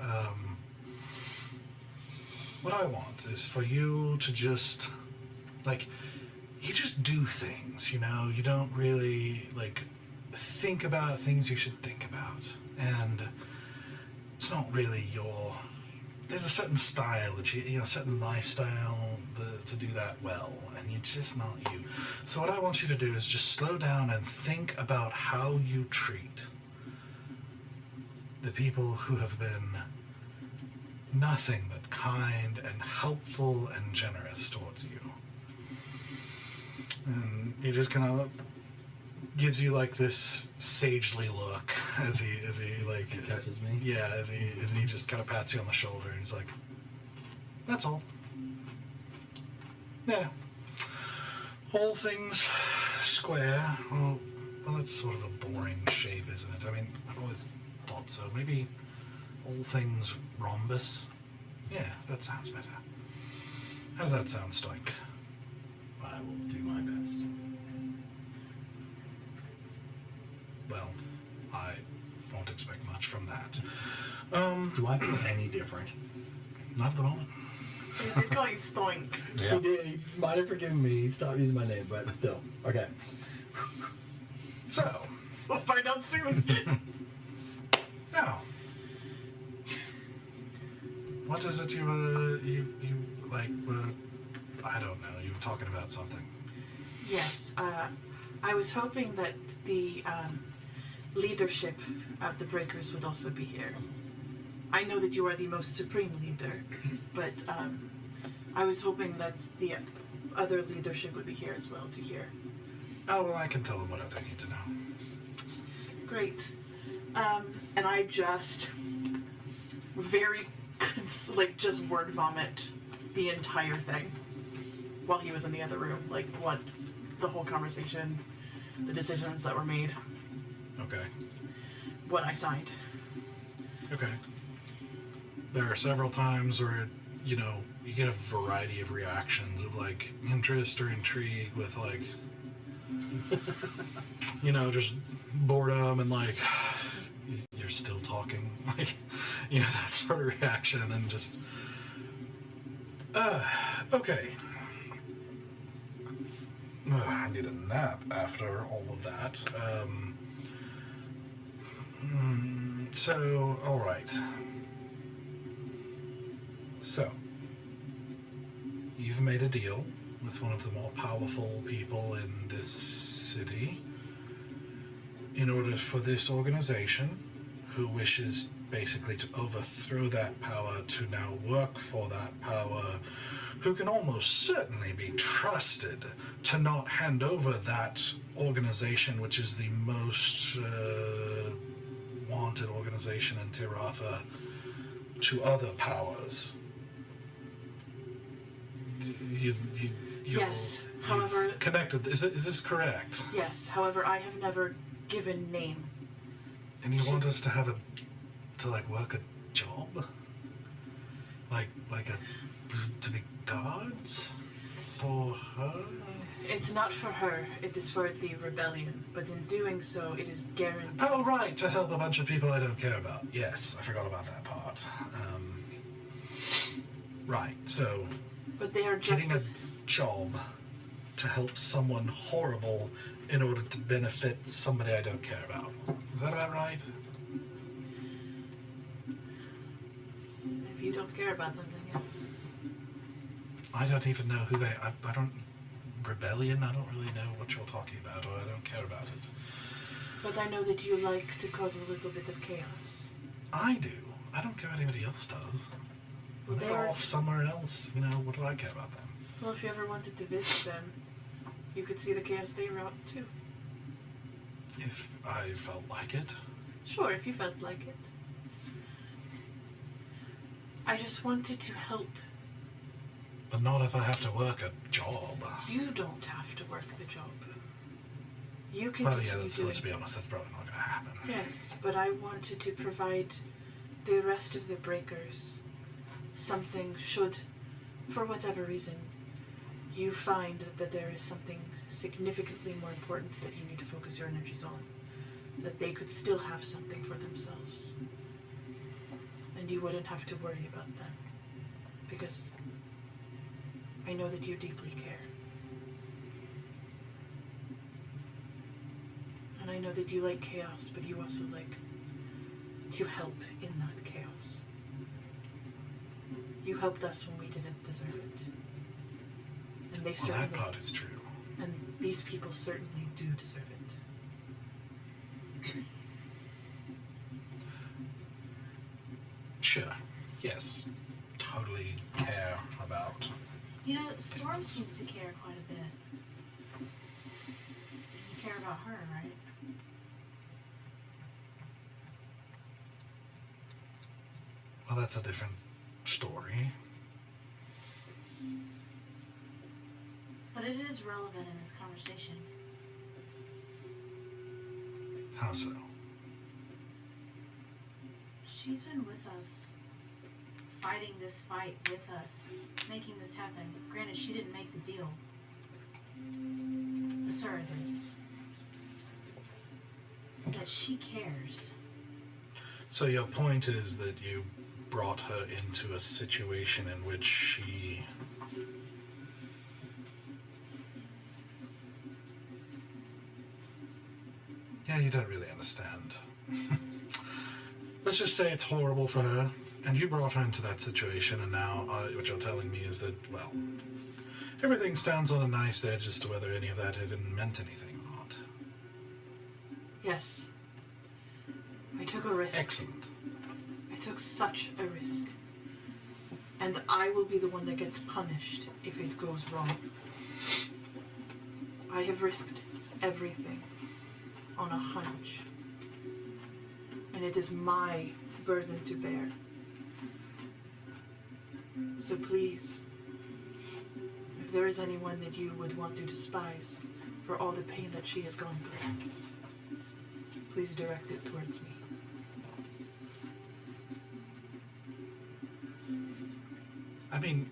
what I want is for you to just, like, you just do things, you know? You don't really, like, think about things you should think about. And it's not really there's a certain style that you know, a certain lifestyle to do that well, and you're just not you. So what I want you to do is just slow down and think about how you treat the people who have been nothing but kind and helpful and generous towards you. And he just kind of gives you like this sagely look as he like He touches me. yeah, as he just kind of pats you on the shoulder and he's like, that's all. Yeah. All things square. Well, that's sort of a boring shape, isn't it? I mean, I've always thought so. Maybe all things rhombus. Yeah, that sounds better. How does that sound, Stoic? I will do my best. Well, I won't expect much from that. Do I feel any different? Not at the moment. They call you Stoink. Yeah. He did. He might have forgiven me. He stopped using my name, but still. Okay. So, We'll find out soon. now, what is it you like? I don't know. You were talking about something. Yes, I was hoping that the leadership of the Breakers would also be here. I know that you are the most supreme leader, but I was hoping that the other leadership would be here as well to hear. Oh well, I can tell them whatever they need to know. Great. And I just very like just word vomit the entire thing while he was in the other room, like what the whole conversation, the decisions that were made, Okay. what I signed. Okay. There are several times where, you know, you get a variety of reactions of like interest or intrigue with like, you know, just boredom and like, you're still talking, like, you know, that sort of reaction and just, okay. I need a nap after all of that. So, all right. So, you've made a deal with one of the more powerful people in this city in order for this organization, who wishes basically to overthrow that power, to now work for that power, who can almost certainly be trusted to not hand over that organization, which is the most wanted organization in Tiratha, to other powers. You're Yes, you've however- connected. Is this correct? Yes, however, I have never given name. And you want us to have like work a job? Like to be guards for her? It's not for her, it is for the rebellion, but in doing so, it is guaranteed. Oh, right, to help a bunch of people I don't care about. Yes, I forgot about that part. Right, so But they are just getting a as... job to help someone horrible in order to benefit somebody I don't care about. Is that about right? If you don't care about them, then yes. I don't even know who they... I don't... Rebellion? I don't really know what you're talking about, or I don't care about it. But I know that you like to cause a little bit of chaos. I do. I don't care what anybody else does. Well, They're they are... off somewhere else. You know, what do I care about them? Well, if you ever wanted to visit them, you could see the chaos they wrought too. If I felt like it. Sure, if you felt like it. I just wanted to help. But not if I have to work a job. You don't have to work the job. You can Well, yeah, continue doing... let's be honest, that's probably not going to happen. Yes, but I wanted to provide the rest of the breakers something should, for whatever reason, you find that there is something significantly more important that you need to focus your energies on. That they could still have something for themselves. And you wouldn't have to worry about them. Because I know that you deeply care. And I know that you like chaos, but you also like to help in that chaos. You helped us when we didn't deserve it. And they Well, certainly... that part is true. And these people certainly do deserve it. Sure. Yes. Totally care about... You know, Storm seems to care quite a bit. You care about her, right? Well, that's a different story. But it is relevant in this conversation. How so? She's been with us, fighting this fight with us, making this happen. Granted, she didn't make the deal. Asura did. That she cares. So your point is that you brought her into a situation in which she... Yeah, you don't really understand. Let's just say it's horrible for her, and you brought her into that situation, and now what you're telling me is that, well, everything stands on a knife's edge as to whether any of that even meant anything or not. Yes. I took a risk. Excellent. I took such a risk. And I will be the one that gets punished if it goes wrong. I have risked everything on a hunch. And it is my burden to bear. So please, if there is anyone that you would want to despise for all the pain that she has gone through, please direct it towards me. I mean,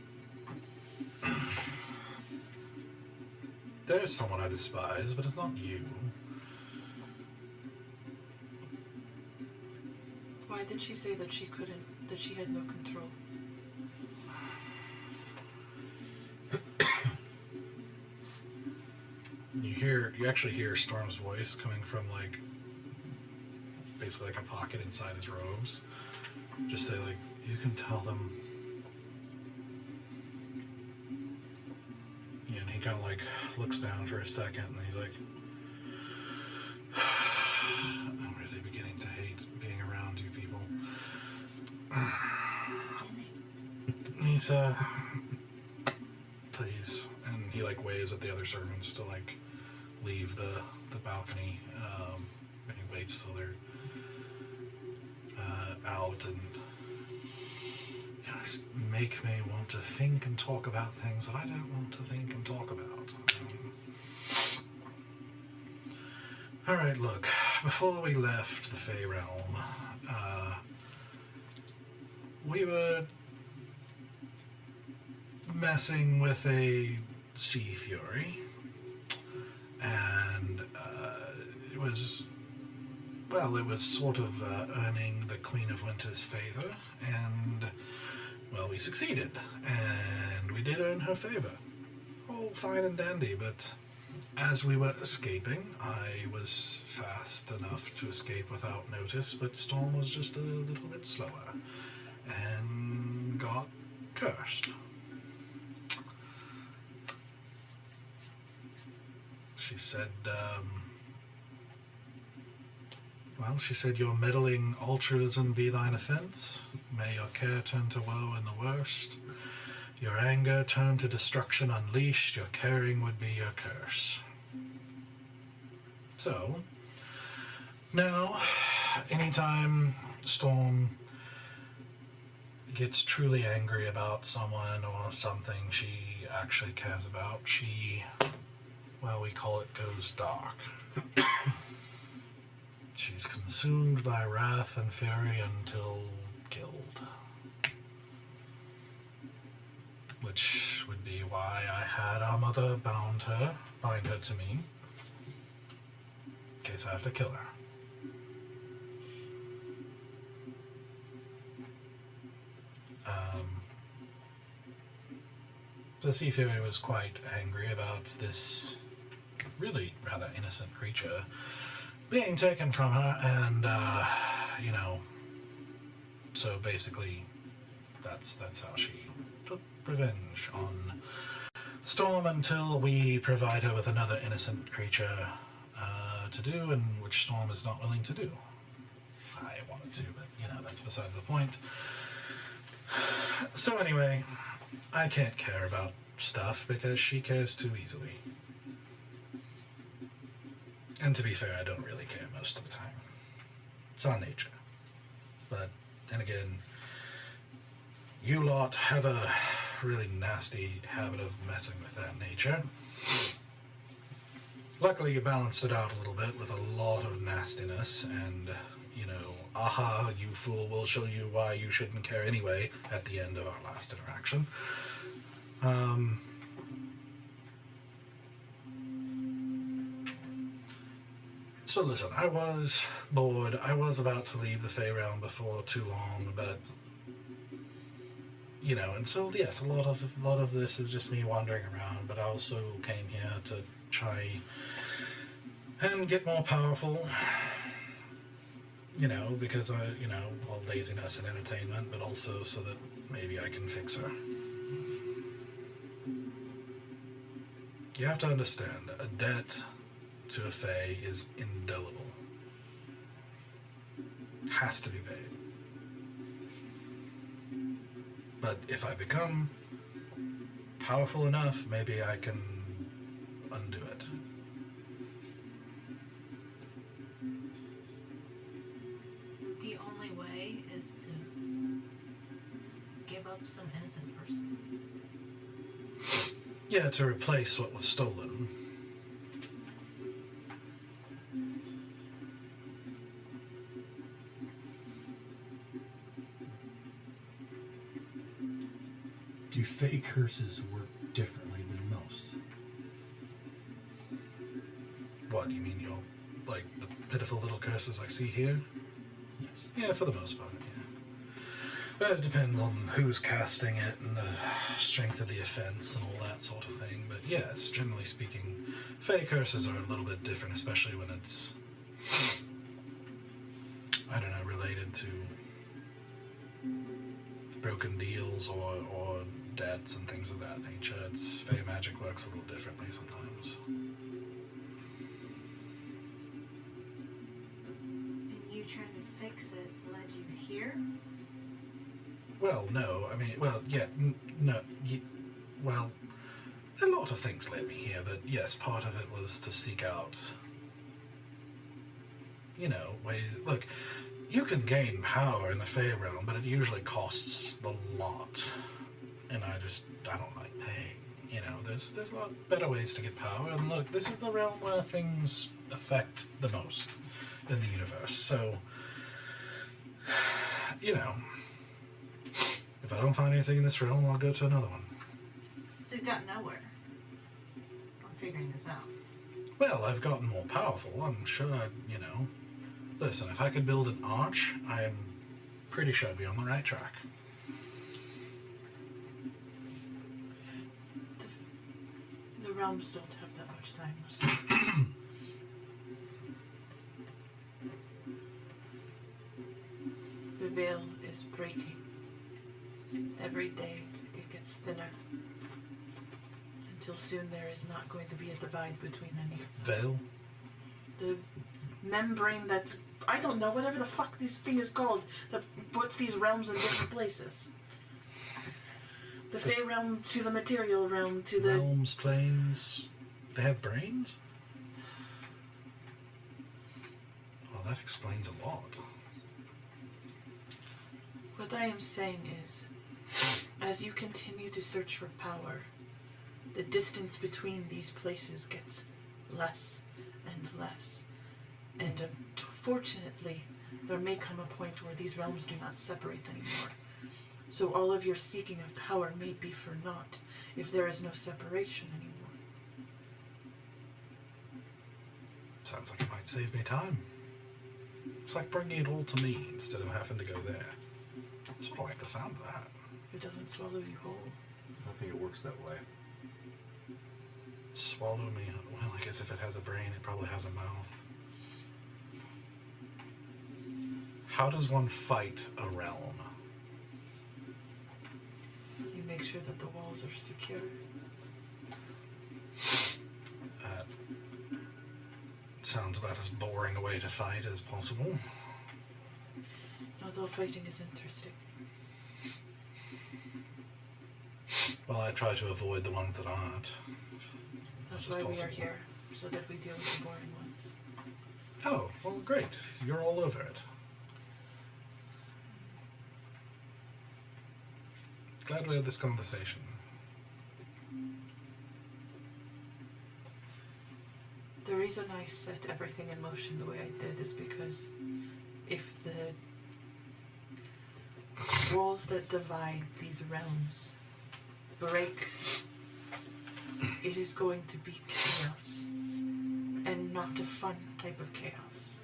there's someone I despise, but it's not you. Why did she say that she couldn't, that she had no control? You actually hear Storm's voice coming from like, basically like a pocket inside his robes. Just say like, you can tell them kind of like looks down for a second, and he's like, I'm really beginning to hate being around you people. He's, please. And he like waves at the other servants to like leave the balcony, and he waits till they're out, and just make me want to think and talk about things that I don't want to think and talk about. Alright, look, before we left the Fey Realm, we were messing with a sea fury, and it was sort of earning the Queen of Winter's favor, and, well, we succeeded, and we did earn her favor. All fine and dandy, but as we were escaping, I was fast enough to escape without notice, but Storm was just a little bit slower, and got cursed. She said, she said, your meddling altruism be thine offense. May your care turn to woe in the worst. Your anger turn to destruction unleashed. Your caring would be your curse. So, now, anytime Storm gets truly angry about someone or something she actually cares about, she, well, we call it goes dark. She's consumed by wrath and fury until killed. Which would be why I had our mother bind her to me, in case I have to kill her. The Sea Fury was quite angry about this really rather innocent creature being taken from her, and, so basically that's how she took revenge on Storm until we provide her with another innocent creature to do, and which Storm is not willing to do. I wanted to, but, that's besides the point. So anyway, I can't care about stuff because she cares too easily. And to be fair, I don't really care most of the time. It's our nature. But then again, you lot have a really nasty habit of messing with that nature. Luckily, you balanced it out a little bit with a lot of nastiness, and, aha, you fool, we'll show you why you shouldn't care anyway at the end of our last interaction. So listen, I was bored. I was about to leave the Fey Realm before too long, but and so yes, a lot of this is just me wandering around, but I also came here to try and get more powerful, because well, laziness and entertainment, but also so that maybe I can fix her. You have to understand, a debt to a Fae is indelible. Has to be paid. But if I become powerful enough, maybe I can undo it. The only way is to give up some innocent person. Yeah, to replace what was stolen. Do Fey curses work differently than most? What, you mean like the pitiful little curses I see here? Yes. Yeah, for the most part, yeah. But it depends on who's casting it and the strength of the offense and all that sort of thing. But yes, generally speaking, Fey curses are a little bit different, especially when it's, I don't know, related to broken deals or deads and things of that nature. It's fey magic works a little differently sometimes. And you trying to fix it led you here? Well, no, I mean, well, yeah, no, well, a lot of things led me here, but yes, part of it was to seek out, you know, ways. Look, you can gain power in the Fey realm, but it usually costs a lot, and I don't like paying. You know, there's a lot better ways to get power, and look, this is the realm where things affect the most in the universe, so, you know, if I don't find anything in this realm, I'll go to another one. So you've got nowhere. I'm figuring this out. Well, I've gotten more powerful, I'm sure, you know. Listen, if I could build an arch, I'm pretty sure I'd be on the right track. The realms don't have that much time left. The veil is breaking. Every day it gets thinner. Until soon there is not going to be a divide between any. Veil? The membrane that's, I don't know, whatever the fuck this thing is called, that puts these realms in different places. The Fey realm to the material realm to the... Realms, planes, they have brains? Well, that explains a lot. What I am saying is, as you continue to search for power, the distance between these places gets less and less. And fortunately, there may come a point where these realms do not separate anymore. So all of your seeking of power may be for naught if there is no separation anymore. Sounds like it might save me time. It's like bringing it all to me instead of having to go there. Sort of like the sound of that. It doesn't swallow you whole. I don't think it works that way. Swallow me. Well, I guess if it has a brain, it probably has a mouth. How does one fight a realm? You make sure that the walls are secure. That sounds about as boring a way to fight as possible. Not all fighting is interesting. Well, I try to avoid the ones that aren't. That's much as why we are possible. here, so that we deal with the boring ones. Oh, well, great. You're all over it. Glad we had this conversation. The reason I set everything in motion the way I did is because if the walls that divide these realms break, it is going to be chaos, and not a fun type of chaos.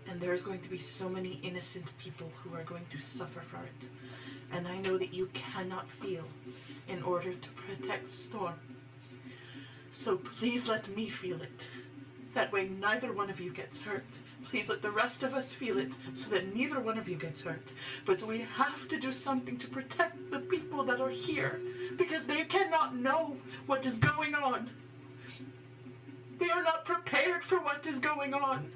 And there is going to be so many innocent people who are going to suffer for it. And I know that you cannot feel in order to protect Storm. So please let me feel it. That way neither one of you gets hurt. Please let the rest of us feel it so that neither one of you gets hurt. But we have to do something to protect the people that are here, because they cannot know what is going on. They are not prepared for what is going on.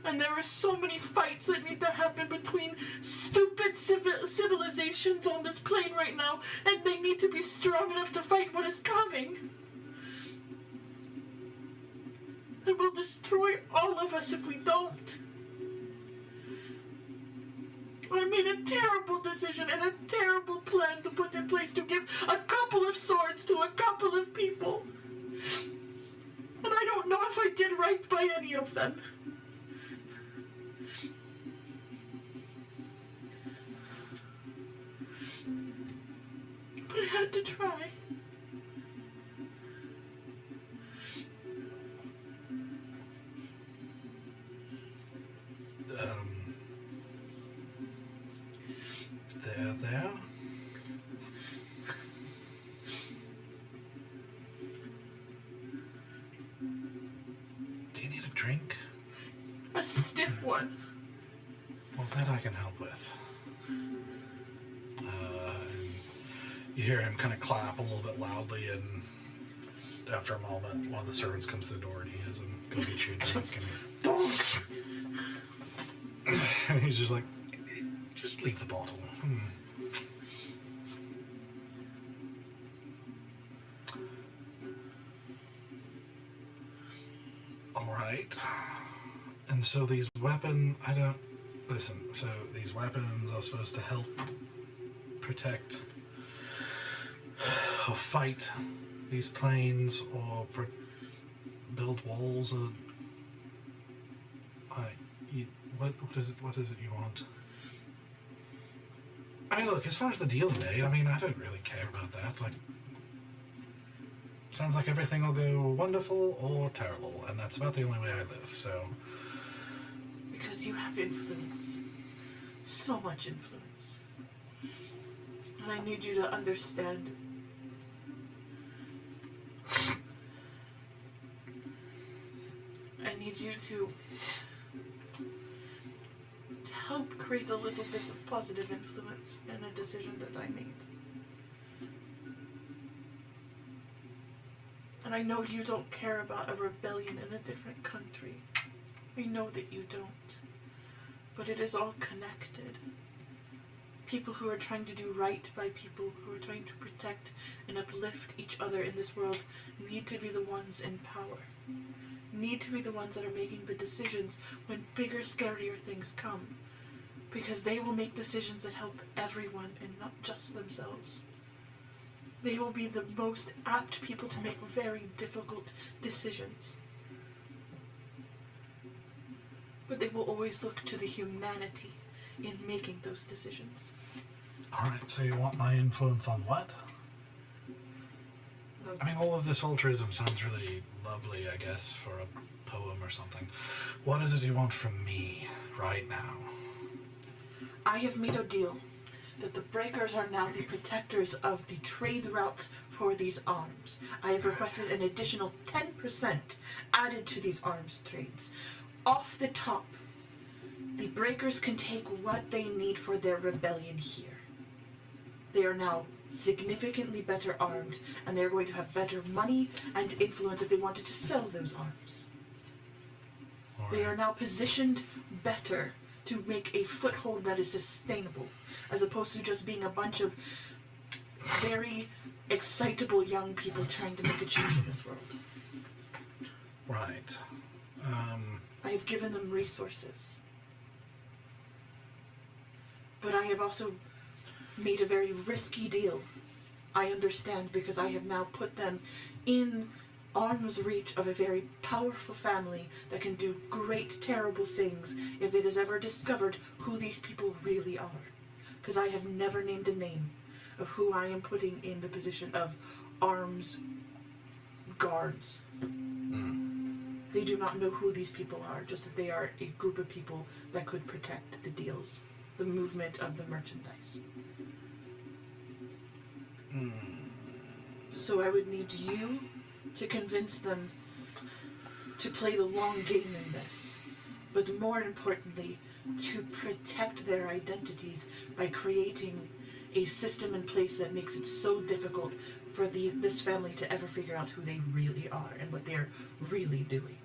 And there are so many fights that need to happen between stupid civilizations on this plane right now, and they need to be strong enough to fight what is coming. It will destroy all of us if we don't. I made a terrible decision and a terrible plan to put in place to give a couple of swords to a couple of people. And I don't know if I did right by any of them. But I had to try. There. Do you need a drink? A stiff one. Well, that I can help with. You hear him kind of clap a little bit loudly, and after a moment, one of the servants comes to the door and he has him go get you a drink. And he's just like, just leave the bottle. Alright. And so these so these weapons are supposed to help protect or fight these planes or build walls or what is it you want? I mean, look, as far as the deal you made, I mean, I don't really care about that. Like, sounds like everything will go wonderful or terrible, and that's about the only way I live, so... Because you have influence. So much influence. And I need you to understand. I need you to help create a little bit of positive influence in a decision that I made. And I know you don't care about a rebellion in a different country. I know that you don't. But it is all connected. People who are trying to do right by people who are trying to protect and uplift each other in this world need to be the ones in power. Need to be the ones that are making the decisions when bigger, scarier things come. Because they will make decisions that help everyone and not just themselves. They will be the most apt people to make very difficult decisions. But they will always look to the humanity in making those decisions. Alright, so you want my influence on what? I mean, all of this altruism sounds really lovely, I guess, for a poem or something. What is it you want from me right now? I have made a deal that the Breakers are now the protectors of the trade routes for these arms. I have requested an additional 10% added to these arms trades. Off the top, the Breakers can take what they need for their rebellion here. They are now significantly better armed, and they're going to have better money and influence if they wanted to sell those arms. They are now positioned better to make a foothold that is sustainable, as opposed to just being a bunch of very excitable young people trying to make a change in this world. Right. I have given them resources. But I have also made a very risky deal. I understand, because I have now put them in arm's reach of a very powerful family that can do great, terrible things if it is ever discovered who these people really are. Because I have never named a name of who I am putting in the position of arms guards. They do not know who these people are, just that they are a group of people that could protect the deals, the movement of the merchandise. So I would need you to convince them to play the long game in this, but more importantly, to protect their identities by creating a system in place that makes it so difficult for this family to ever figure out who they really are and what they're really doing.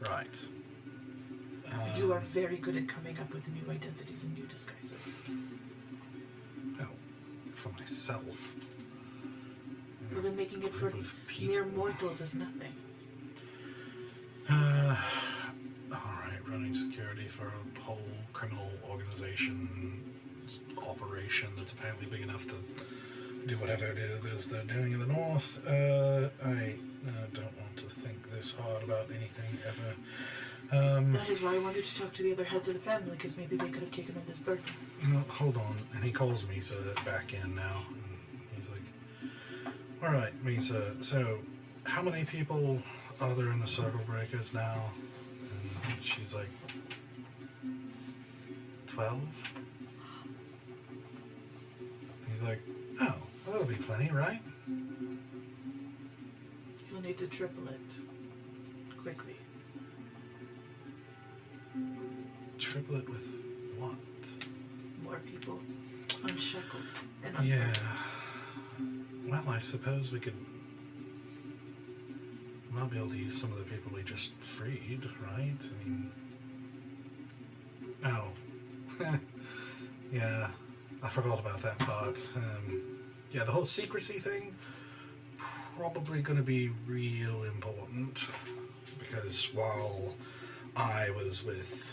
Right. You are very good at coming up with new identities and new disguises. Well, for myself. Well, then making it for mere mortals is nothing. Alright, running security for a whole criminal organization operation that's apparently big enough to do whatever it is they're doing in the north. I don't want to think this hard about anything ever. That is why I wanted to talk to the other heads of the family, because maybe they could have taken on this burden. No, hold on. And he calls me back in now. And he's like, alright, Misa, so how many people are there in the Circle Breakers now? And she's like, 12? He's like, oh, well, that'll be plenty, right? You'll need to triple it. Quickly. Triple it with what? people unshackled and Yeah. unburdened. Well, I suppose we could. Might be able to use some of the people we just freed, right? I mean. Oh. Yeah. I forgot about that part. Yeah, the whole secrecy thing. Probably going to be real important. Because while I was with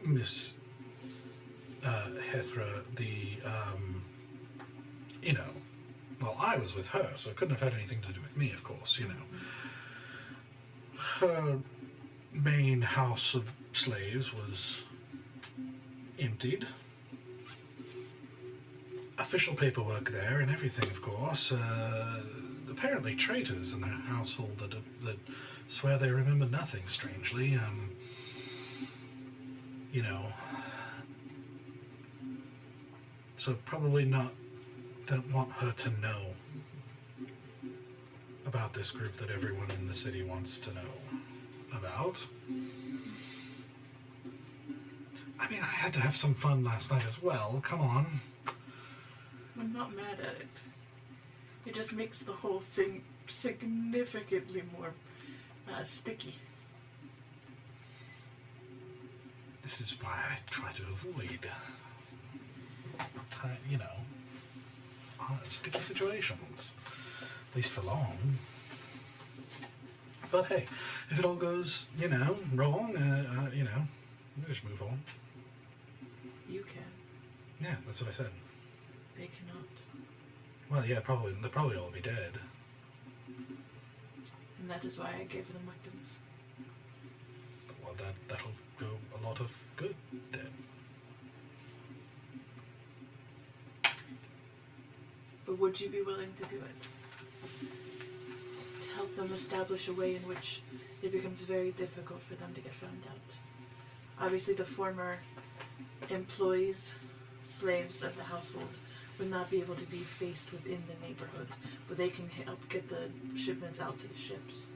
Miss Hethra, well, I was with her, so it couldn't have had anything to do with me, of course, Her main house of slaves was emptied. Official paperwork there and everything, of course. Apparently traitors in their household that swear they remember nothing, strangely. So probably don't want her to know about this group that everyone in the city wants to know about. I mean, I had to have some fun last night as well. Come on. I'm not mad at it. It just makes the whole thing significantly more sticky. This is why I try to avoid, sticky situations. At least for long. But hey, if it all goes, wrong, we just move on. You can. Yeah, that's what I said. They cannot. Well, yeah, probably. They'll probably all be dead. And that is why I gave them weapons. Well, that'll do a lot of good dead. But would you be willing to do it? To help them establish a way in which it becomes very difficult for them to get found out. Obviously, the former employees, slaves of the household, would not be able to be faced within the neighborhood, but they can help get the shipments out to the ships.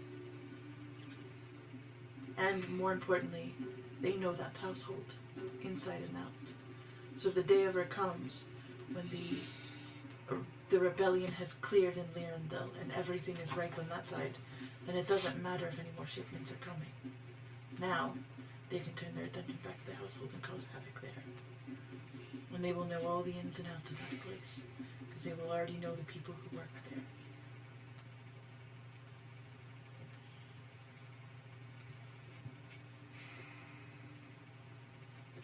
And more importantly, they know that household, inside and out. So if the day ever comes when the rebellion has cleared in Lirindil and everything is right on that side, then it doesn't matter if any more shipments are coming. Now, they can turn their attention back to the household and cause havoc there. And they will know all the ins and outs of that place, because they will already know the people who work there.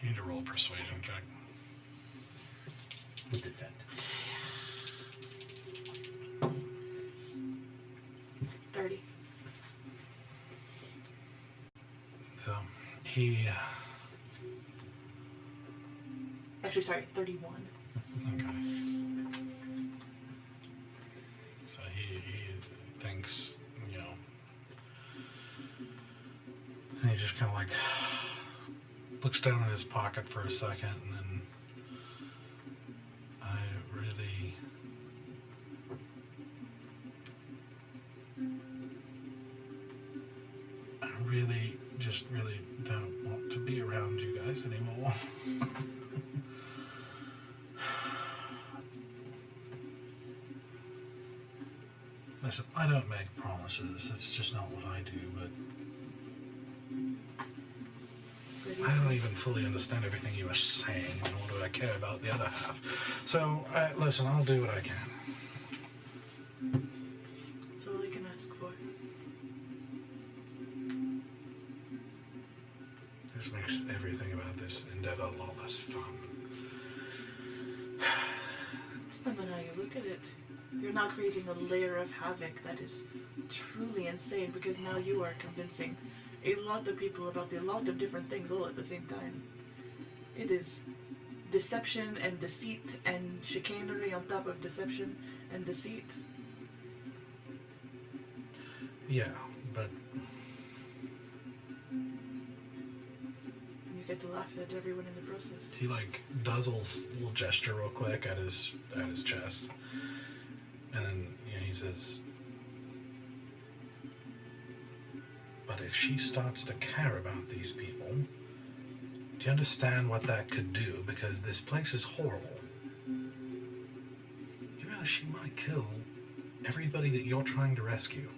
You need to roll a persuasion check. With intent. 30. So, he... Actually, sorry, 31. Okay. So he thinks, and he just kind of like looks down at his pocket for a second, and then I really don't want to be around you guys anymore. Listen, I don't make promises. That's just not what I do, but I don't even fully understand everything you were saying, nor do I care about the other half. So, listen, I'll do what I can. That's all I can ask for. This makes everything about this endeavor a lot less fun. Depends on how you look at it. You're not creating a layer of havoc that is truly insane, because now you are convincing a lot of people about a lot of different things all at the same time. It is deception and deceit and chicanery on top of deception and deceit. Yeah, but You get to laugh at everyone in the process. he does a little gesture real quick at his chest, and then he says, "But if she starts to care about these people, Do you understand what that could do? Because this place is horrible. You realize she might kill everybody that you're trying to rescue.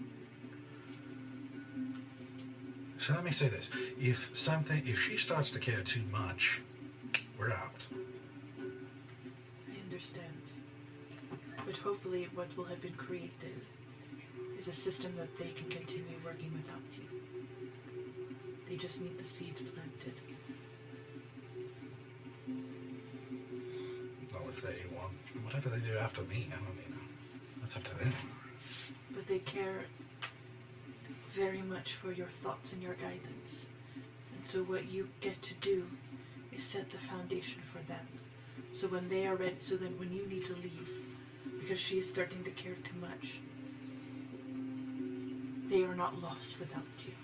So let me say this. If she starts to care too much, we're out. I understand. But hopefully what will have been created is a system that they can continue working without you. They just need the seeds planted. Well, if they want, whatever they do after me, I don't know. That's up to them. But they care very much for your thoughts and your guidance. And so what you get to do is set the foundation for them. So when they are ready, so then when you need to leave, because she is starting to care too much, they are not lost without you.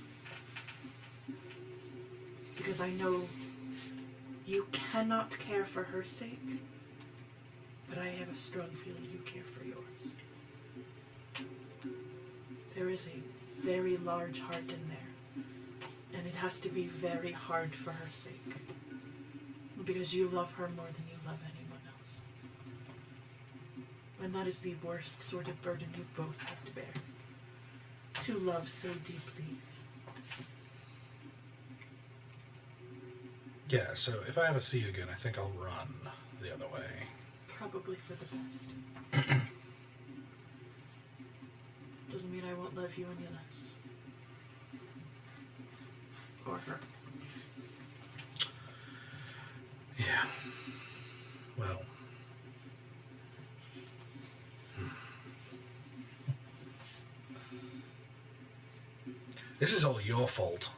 Because I know you cannot care for her sake, but I have a strong feeling you care for yours. There is a very large heart in there, and it has to be very hard for her sake, because you love her more than you love anyone else. And that is the worst sort of burden you both have to bear, to love so deeply. Yeah, so if I ever see you again, I think I'll run the other way. Probably for the best. Doesn't mean I won't love you any less. Or her. Yeah. Well. This is all your fault.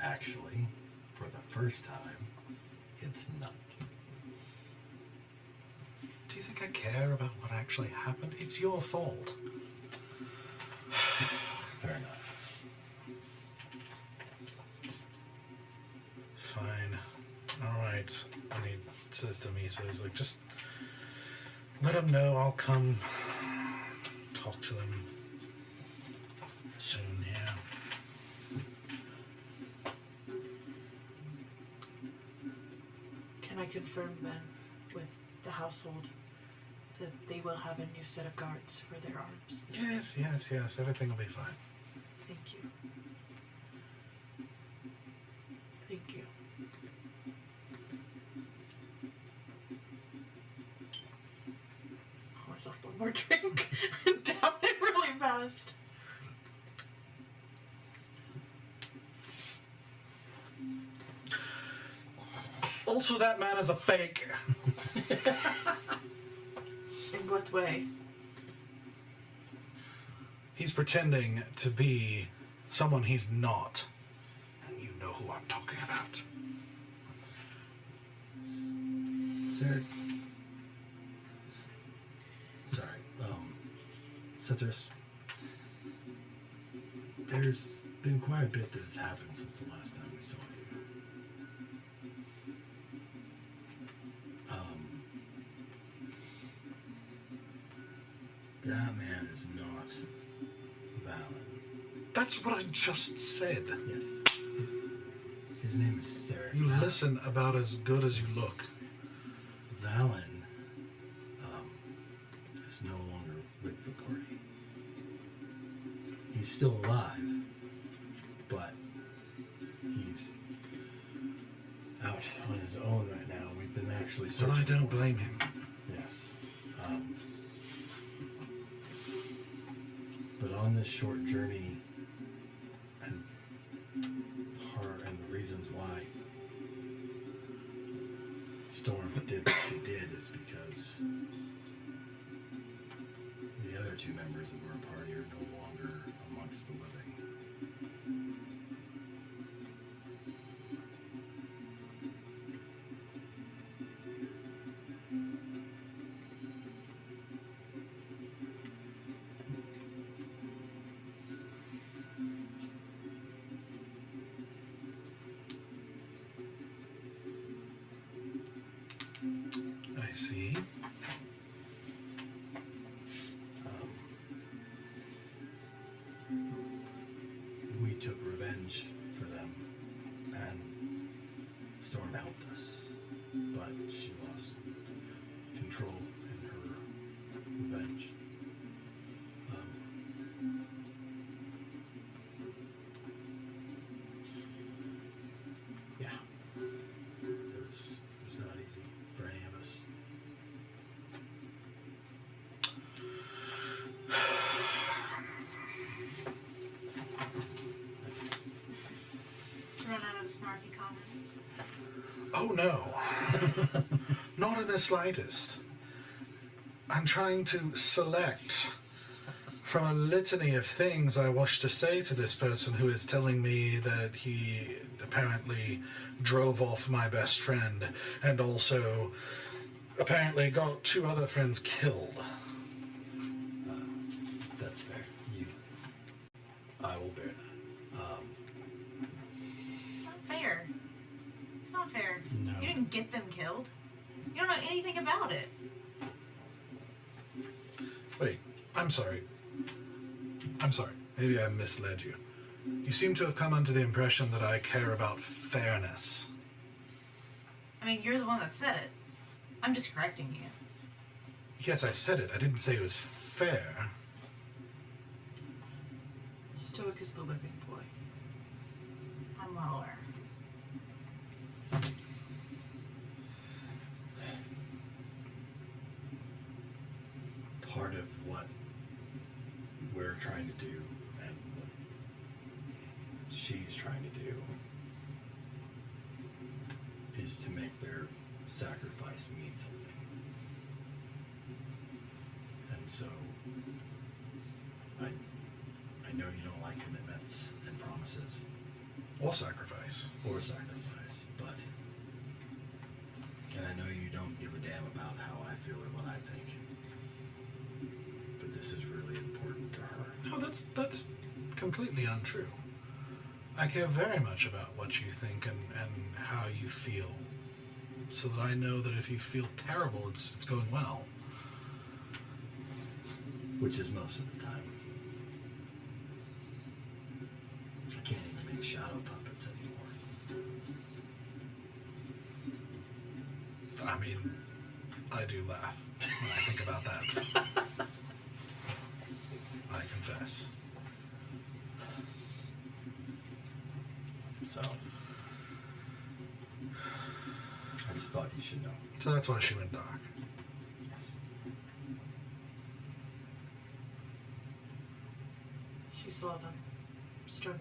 Actually, for the first time, it's not. Do you think I care about what actually happened? It's your fault. Fair enough. Fine. Alright. And he says to me, he's like, just let him know I'll come talk to them soon, yeah. Can I confirm then with the household that they will have a new set of guards for their arms? Yes. Everything will be fine. Thank you. Thank you. Pour myself one more drink and down it really fast. Also, that man is a fake. In what way? He's pretending to be someone he's not. And you know who I'm talking about. Sir. Sorry. Citrus. There's been quite a bit that has happened since the last time we saw you. That man is not Valen. That's what I just said. Yes. His name is Sarah. You listen about as good as you look. Valen is no longer with the party. He's still alive, but he's out on his own right now. We've been actually Well, searching. I don't for him. blame him. Yes. But on this short journey, and the reasons why Storm did what she did is because the other two members of our party are no longer amongst the living. I see. We took revenge for them us, but she lost control in her revenge. Yeah, it was not easy for any of us. Run out of snarky comments. Oh no. Not in the slightest. I'm trying to select from a litany of things I wish to say to this person who is telling me that he apparently drove off my best friend and also apparently got 2 other friends killed. That's fair. I will bear that. It's not fair. It's not fair. No. You didn't get them killed. You don't know anything about it. Wait, I'm sorry. Maybe I misled you. You seem to have come under the impression that I care about fairness. I mean, you're the one that said it. I'm just correcting you. Yes, I said it. I didn't say it was fair. Stoic is the whipping boy. I'm well aware. Part of what we're trying to do and what she's trying to do is to make their sacrifice mean something. And so I know you don't like commitments and promises Or sacrifice. or sacrifice, but and I know you don't give a damn about how I feel or what I think. But this is really important to her. No, that's completely untrue. I care very much about what you think and how you feel, so that I know that if you feel terrible, it's going well. Which is most of the time. I can't even make shadow puppets anymore. I mean, I do laugh when I think about that. I confess. So I just thought you should know. So that's why she went dark. Yes. She saw them strung up.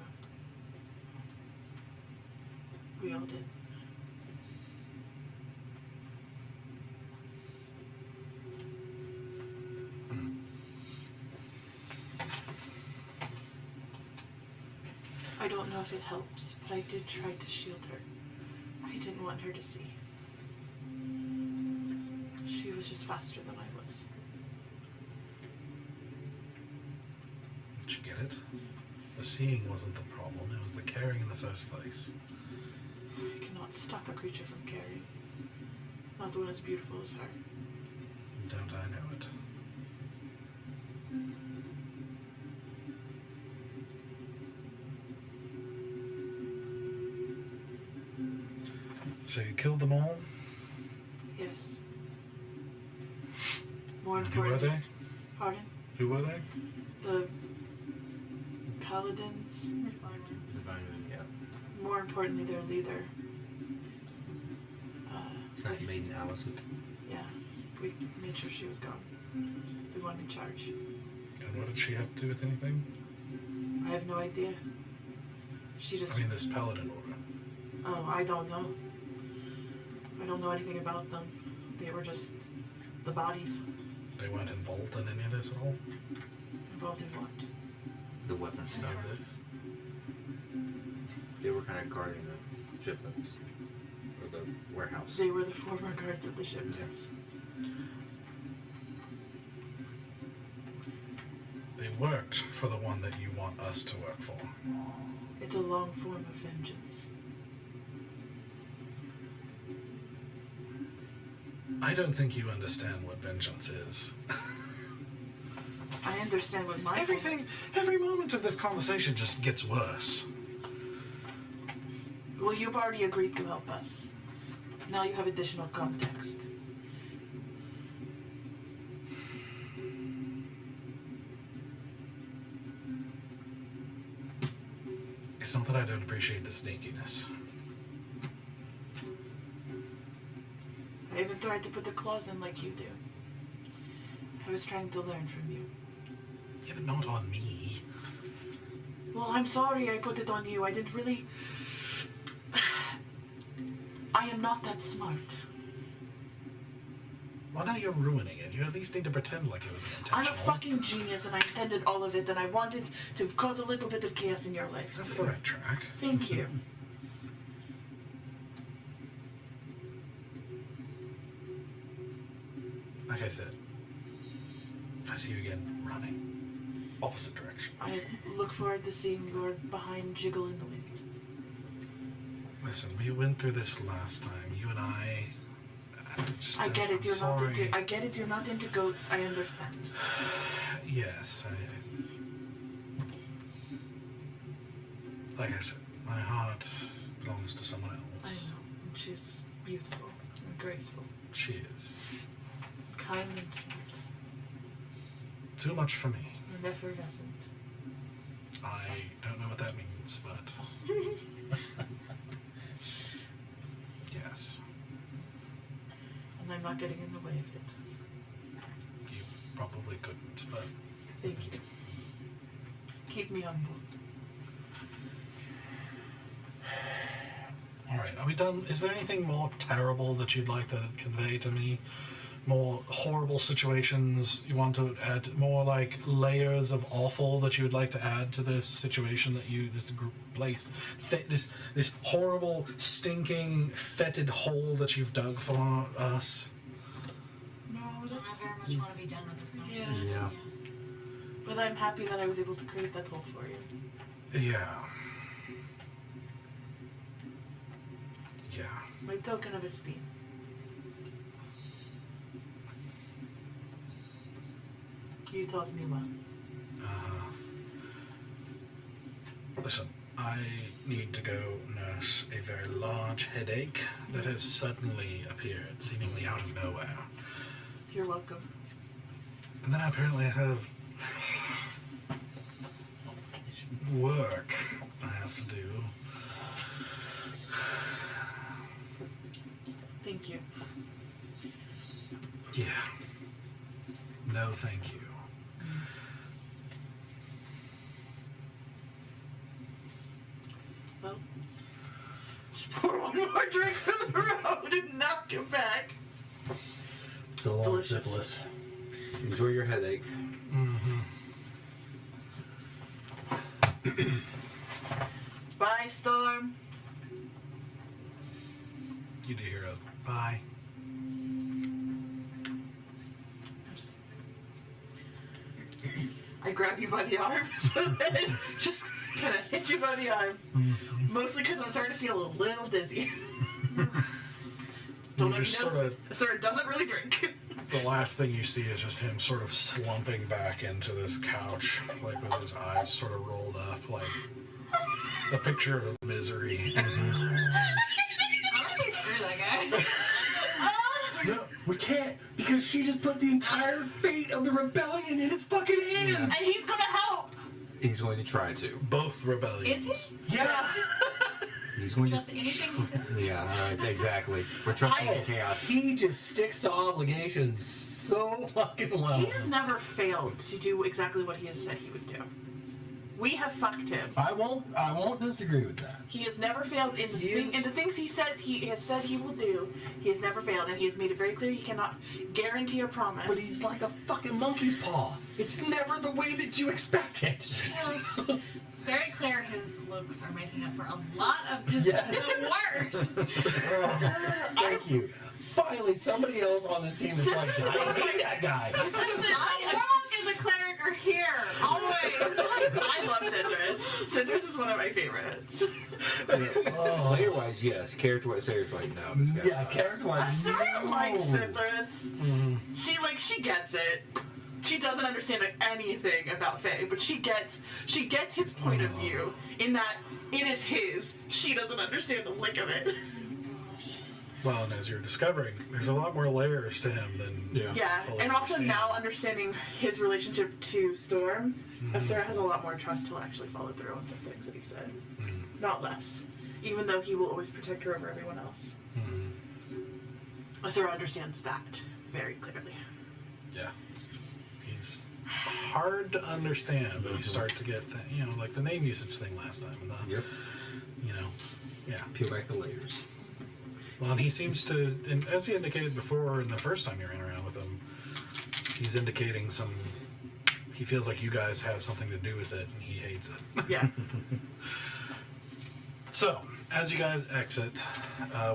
We all did. I don't know if it helps, but I did try to shield her. I didn't want her to see. She was just faster than I was. Did you get it? The seeing wasn't the problem, it was the caring in the first place. I cannot stop a creature from caring. Not one as beautiful as her. Don't I know it? So you killed them all? Yes. More And who were important. they? Pardon? Who were they? The paladins. Divine, yeah. More importantly, their leader. That maiden Allison. Yeah, we made sure she was gone. The one in charge. And what did she have to do with anything? I have no idea. She just. I mean, this paladin order. Oh, I don't know. I don't know anything about them. They were just the bodies. They weren't involved in any of this at all? Involved in what? The weapons None stuff. of this? They were kind of guarding the shipments. Or the warehouse. They were the former guards of the shipments. They worked for the one that you want us to work for. It's a long form of vengeance. I don't think you understand what vengeance is. I understand what my Every moment of this conversation just gets worse. Well, you've already agreed to help us. Now you have additional context. It's not that I don't appreciate the sneakiness. I even tried to put the claws in like you do. I was trying to learn from you. Yeah, but not on me. Well, I'm sorry I put it on you. I didn't really... I am not that smart. Well, now you're ruining it. You at least need to pretend like it was I'm intentional. a fucking genius and I intended all of it and I wanted to cause a little bit of chaos in your life. That's the right track. Thank you. Like I said, if I see you again running, opposite direction. I look forward to seeing your behind jiggle in the wind. Listen, we went through this last time. You and I just... I get it. I'm You're not sorry. into. I get it. You're not into goats. I understand. Yes, like I said, my heart belongs to someone I else. know. She's beautiful and graceful, She is. kind and smart, Too much for me. and effervescent. I don't know what that means, but... yes. And I'm not getting in the way of it. You probably couldn't, but... Thank you. Keep me humble. Alright, are we done? Is there anything more terrible that you'd like to convey to me? More horrible situations you want to add? More like layers of awful that you would like to add to this situation that you, this place, this horrible, stinking, fetid hole that you've dug for us? No, I that's... very much want to be done with this conversation. Yeah. But I'm happy that I was able to create that hole for you. Yeah. Yeah. My token of esteem. You taught me well. Uh-huh. Listen, I need to go nurse a very large headache that has suddenly appeared, seemingly out of nowhere. You're welcome. And then apparently I have work I have to do. Thank you. Yeah. No, thank you. Well, just pour one more drink for the road and knock it back. So long, Delicious. syphilis. Enjoy your headache. Mm-hmm. Bye, Storm. You do hear a bye. I grab you by the arm, so then just kind of hit you by the arm. Mostly because I'm starting to feel a little dizzy. Don't let me just know. sorta- Sir doesn't really drink. The last thing you see is just him sort of slumping back into this couch, like with his eyes sort of rolled up, like a picture of misery. Honestly, screw that guy. No, we can't, because she just put the entire fate of the rebellion in his fucking hands. And he's gonna help. He's going to try to. Both rebellions. Is he? Yes. He's going Just to. anything he says? Yeah, exactly. We're trusting in chaos. He just sticks to obligations so fucking well. He has never failed to do exactly what he has said he would do. We have fucked him. I won't disagree with that. He has never failed in the in the things he has said he will do. He has never failed, and he has made it very clear he cannot guarantee a promise. But he's like a fucking monkey's paw. It's never the way that you expect it. Yes. It's very clear his looks are making up for a lot of just Yes. the worst. Thank you. Finally, somebody else on this team is like, I hate that guy. Listen, Wrong and the cleric are here. Always. I love Citrus. Citrus is one of my favorites. Player-wise, yes. Character-wise, Sarah's like, no, this guy Yeah, sucks. character-wise. Sarah likes Citrus. Mm-hmm. She gets it. She doesn't understand anything about Faye, but she gets his point of view in that it is his. She doesn't understand the lick of it. Well, and as you're discovering, there's a lot more layers to him than Yeah, fully and also understand. now understanding his relationship to Storm, Asura has a lot more trust to actually follow through on some things that he said. Not less. Even though he will always protect her over everyone else. Asura understands that very clearly. Yeah. He's hard to understand, but you start to get, like the name usage thing last time. And the, Yep. Yeah. Peel back the layers. Well, and he seems to, and as he indicated before, in the first time you ran around with him, he's indicating he feels like you guys have something to do with it, and he hates it. Yeah. So, as you guys exit,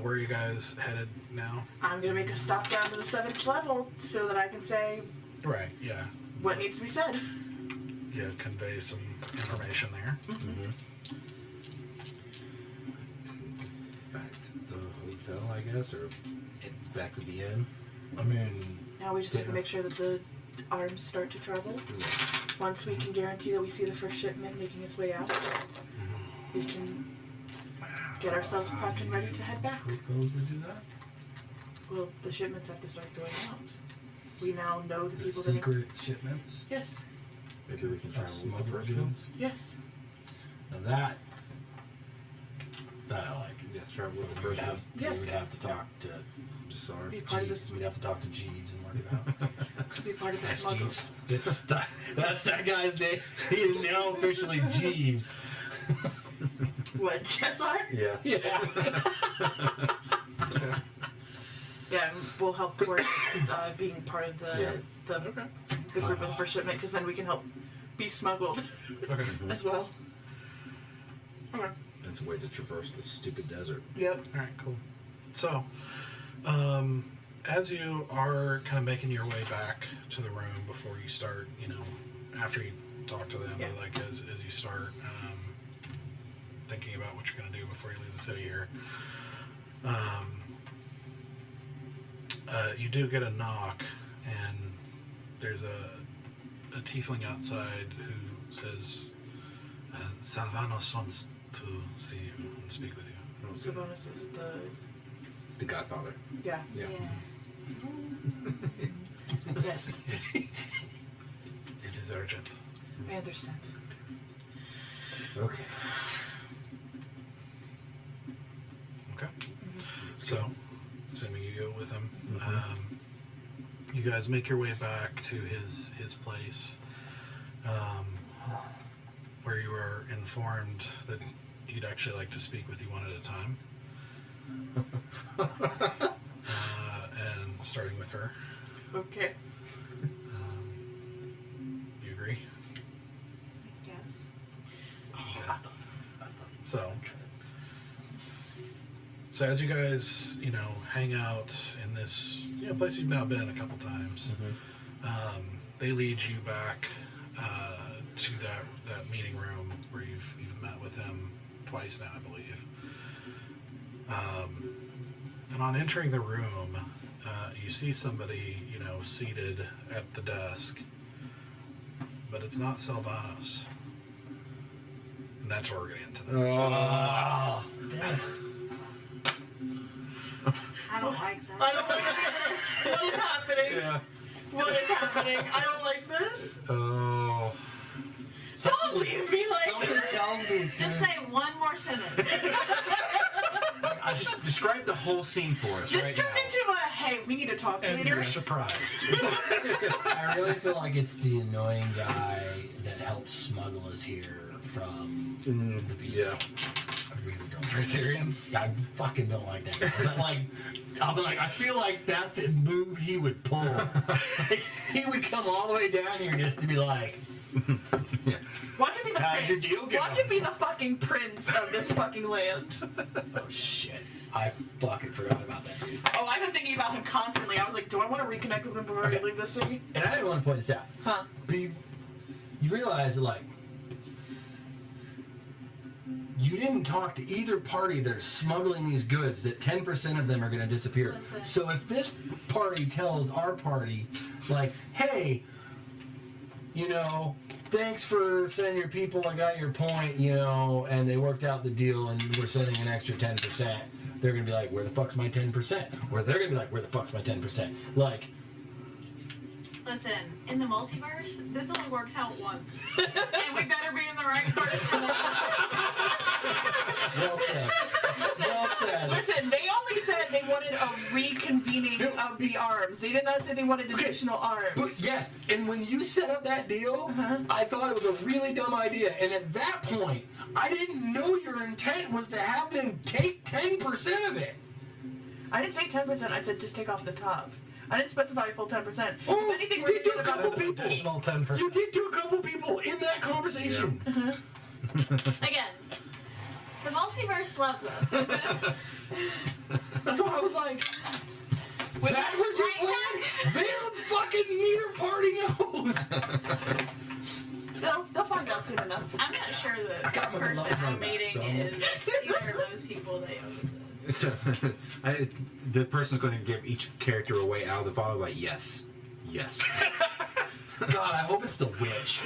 where are you guys headed now? I'm gonna make a stop down to the 7th level so that I can say Right, yeah. what needs to be said. Yeah, convey some information there. Back to the hotel, I guess, or back to the inn. I mean, Now we just have to make sure that the arms start to travel. Once we can guarantee that we see the first shipment making its way out, we can get ourselves prepped and ready to head back. propose we do that? Well, the shipments have to start going out. We now know the The people secret shipments? Yes. Maybe we can travel with the Smuggled first one. goods? Yes. Now that I like. Yeah, travel with the We would first one. have, Yes. we would have to talk to Just sorry. Be part of Jeeves. this. We'd have to talk to Jeeves and work it out. Be part of the That's smuggle. Jeeves. That's that guy's name. He is now officially Jeeves. What, Jessar? Yeah. Yeah. Yeah, and we'll help coordinate being part of the Yeah. the group of the first shipment, because then we can help be smuggled Okay. as well. Okay. That's a way to traverse the stupid desert. Yep. All right, cool. So, as you are kind of making your way back to the room before you start, after you talk to them, Yeah. but like as you start thinking about what you're going to do before you leave the city here, you do get a knock, and there's a tiefling outside who says, Salvanos wants to see you and speak with you. Sylvanas is The Godfather. yeah. Yeah. Yes. It is urgent. I understand. Okay. Okay. So, assuming you go with him, you guys make your way back to his place, where you are informed that he'd actually like to speak with you one at a time. And starting with her. Okay. You agree? I guess. So as you guys, hang out in this place you've now been a couple times, they lead you back to that meeting room where you've met with him twice now, I believe. And on entering the room, you see somebody, seated at the desk, but it's not Sylvanos. And that's where we're getting into that. Oh, damn it. I don't like I that. don't like this. What is happening? Yeah. What is happening? I don't like this. Oh. Don't leave me like Something this. tells me it's Just gonna... say one more sentence. I just describe the whole scene for us This right turned now. into a hey, we need to talk And later. you're surprised. I really feel like it's the annoying guy that helped smuggle us here from the beach. Yeah. I really don't. Arthurian? I fucking don't like that guy. But I'll be like, I feel like that's a move he would pull. Like, he would come all the way down here just to be like, Watch it be the How'd your prince. deal go? Watch it be the fucking prince of this fucking land. oh shit, I fucking forgot about that dude. Oh, I've been thinking about him constantly. I was like, do I want to reconnect with him before we Okay. leave the city? And I didn't want to point this out, Huh. but you realize that you didn't talk to either party that's smuggling these goods, that 10% of them are going to disappear. Listen. So if this party tells our party, hey, thanks for sending your people. I got your point, you know, and they worked out the deal, and we're sending an extra 10%. They're gonna be like, where the fuck's my 10%? Or they're gonna be like, where the fuck's my 10%? Like, Listen, in the multiverse, this only works out once. And we better be in the right person. well said. Well said. Listen, they only said they wanted a reconvening of the arms. They did not say they wanted additional arms. But yes, and when you set up that deal, I thought it was a really dumb idea. And at that point, I didn't know your intent was to have them take 10% of it. I didn't say 10%. I said just take off the top. I didn't specify a full 10%. Oh, If anything, you we're did do a gonna couple about people. Additional 10%. You did do a couple people in that conversation. Again, the multiverse loves us. That's why I was like, that was your plan? They're fucking neither party knows. They'll find out soon enough. I'm not sure the got my person gloves on I'm back, meeting so. is either of those people they owe. So, the person's going to give each character away out of the follow, like, yes. Yes. God, I hope it's the witch.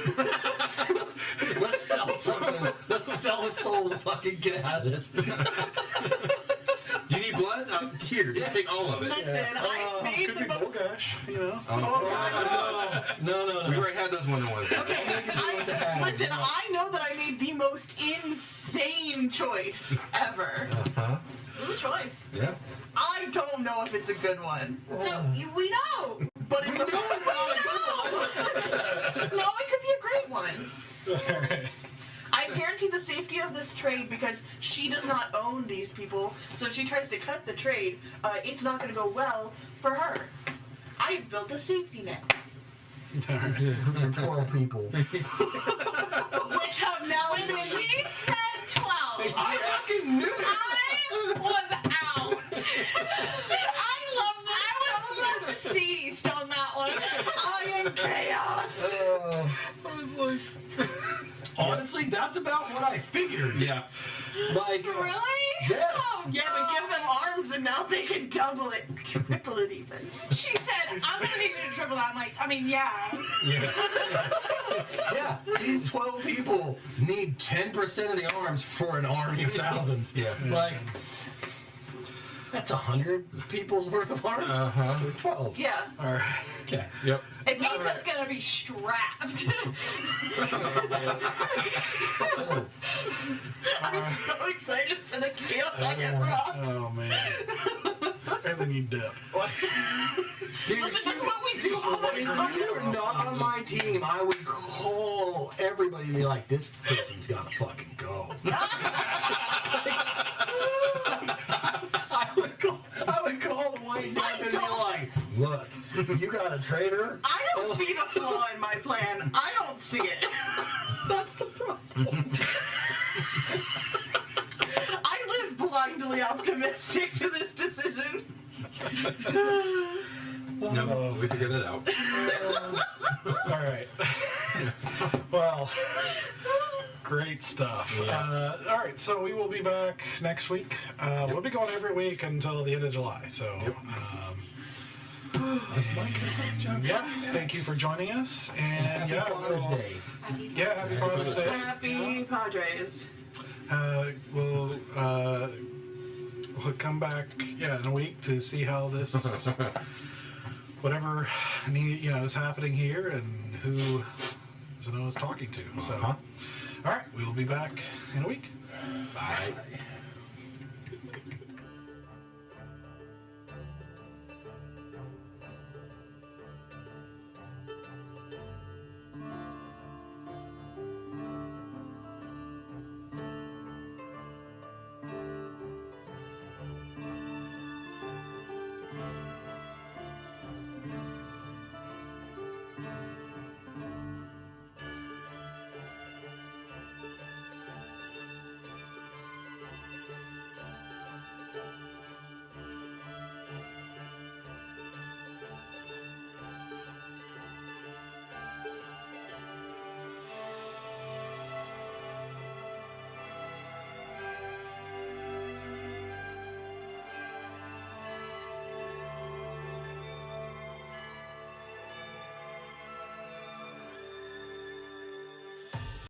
Let's sell something. Let's sell a soul to fucking get out of this. Do you need blood? Here, just take all of it. Listen, I made Could the be most... Bogash, you know. No. We already had those one-on-ones. Okay, listen, I know that I made the most insane choice ever. It was a choice. Yeah. I don't know if it's a good one. No, we know. But it's a good one. No, it could be a great one. I guarantee the safety of this trade because she does not own these people. So if she tries to cut the trade, it's not going to go well for her. I've built a safety net. For 12 people. Which have now When been... she said 12, I fucking knew it. I was out. I love this I was deceased on that one. I am chaos. I was like, Honestly, that's about what I figured. Yeah. Like, Really? yes. Oh, Yeah, but give them arms and now they can double it, triple it even. She said, I'm going to need you to triple that. I'm like, I mean, yeah. Yeah, these 12 people need 10% of the arms for an army of thousands. Yeah. Like, that's 100 people's worth of arms? Uh-huh. Or 12. Yeah. all right. Okay. Yep. It's not Lisa's going to be strapped. I'm so excited for the chaos I get brought. Oh man. And then you dip. Dude, Listen, that's what we do all the if time. you were not on my team, I would call everybody and be like, this person's gotta fucking go. I would call the white death and be like, look, you got a traitor? I don't see the flaw in my plan. I don't see it. That's the problem. I live blindly optimistic to this decision. No, we figured it out. All right. Well, great stuff. All right, so we will be back next week. We'll be going every week until the end of July. So, yeah, thank you for joining us. And Happy Father's Day. Yeah, happy Father's Day. Happy Padres. We'll come back, in a week to see how this, whatever, is happening here and who Zeno is talking to. So, all right, we will be back in a week. Bye.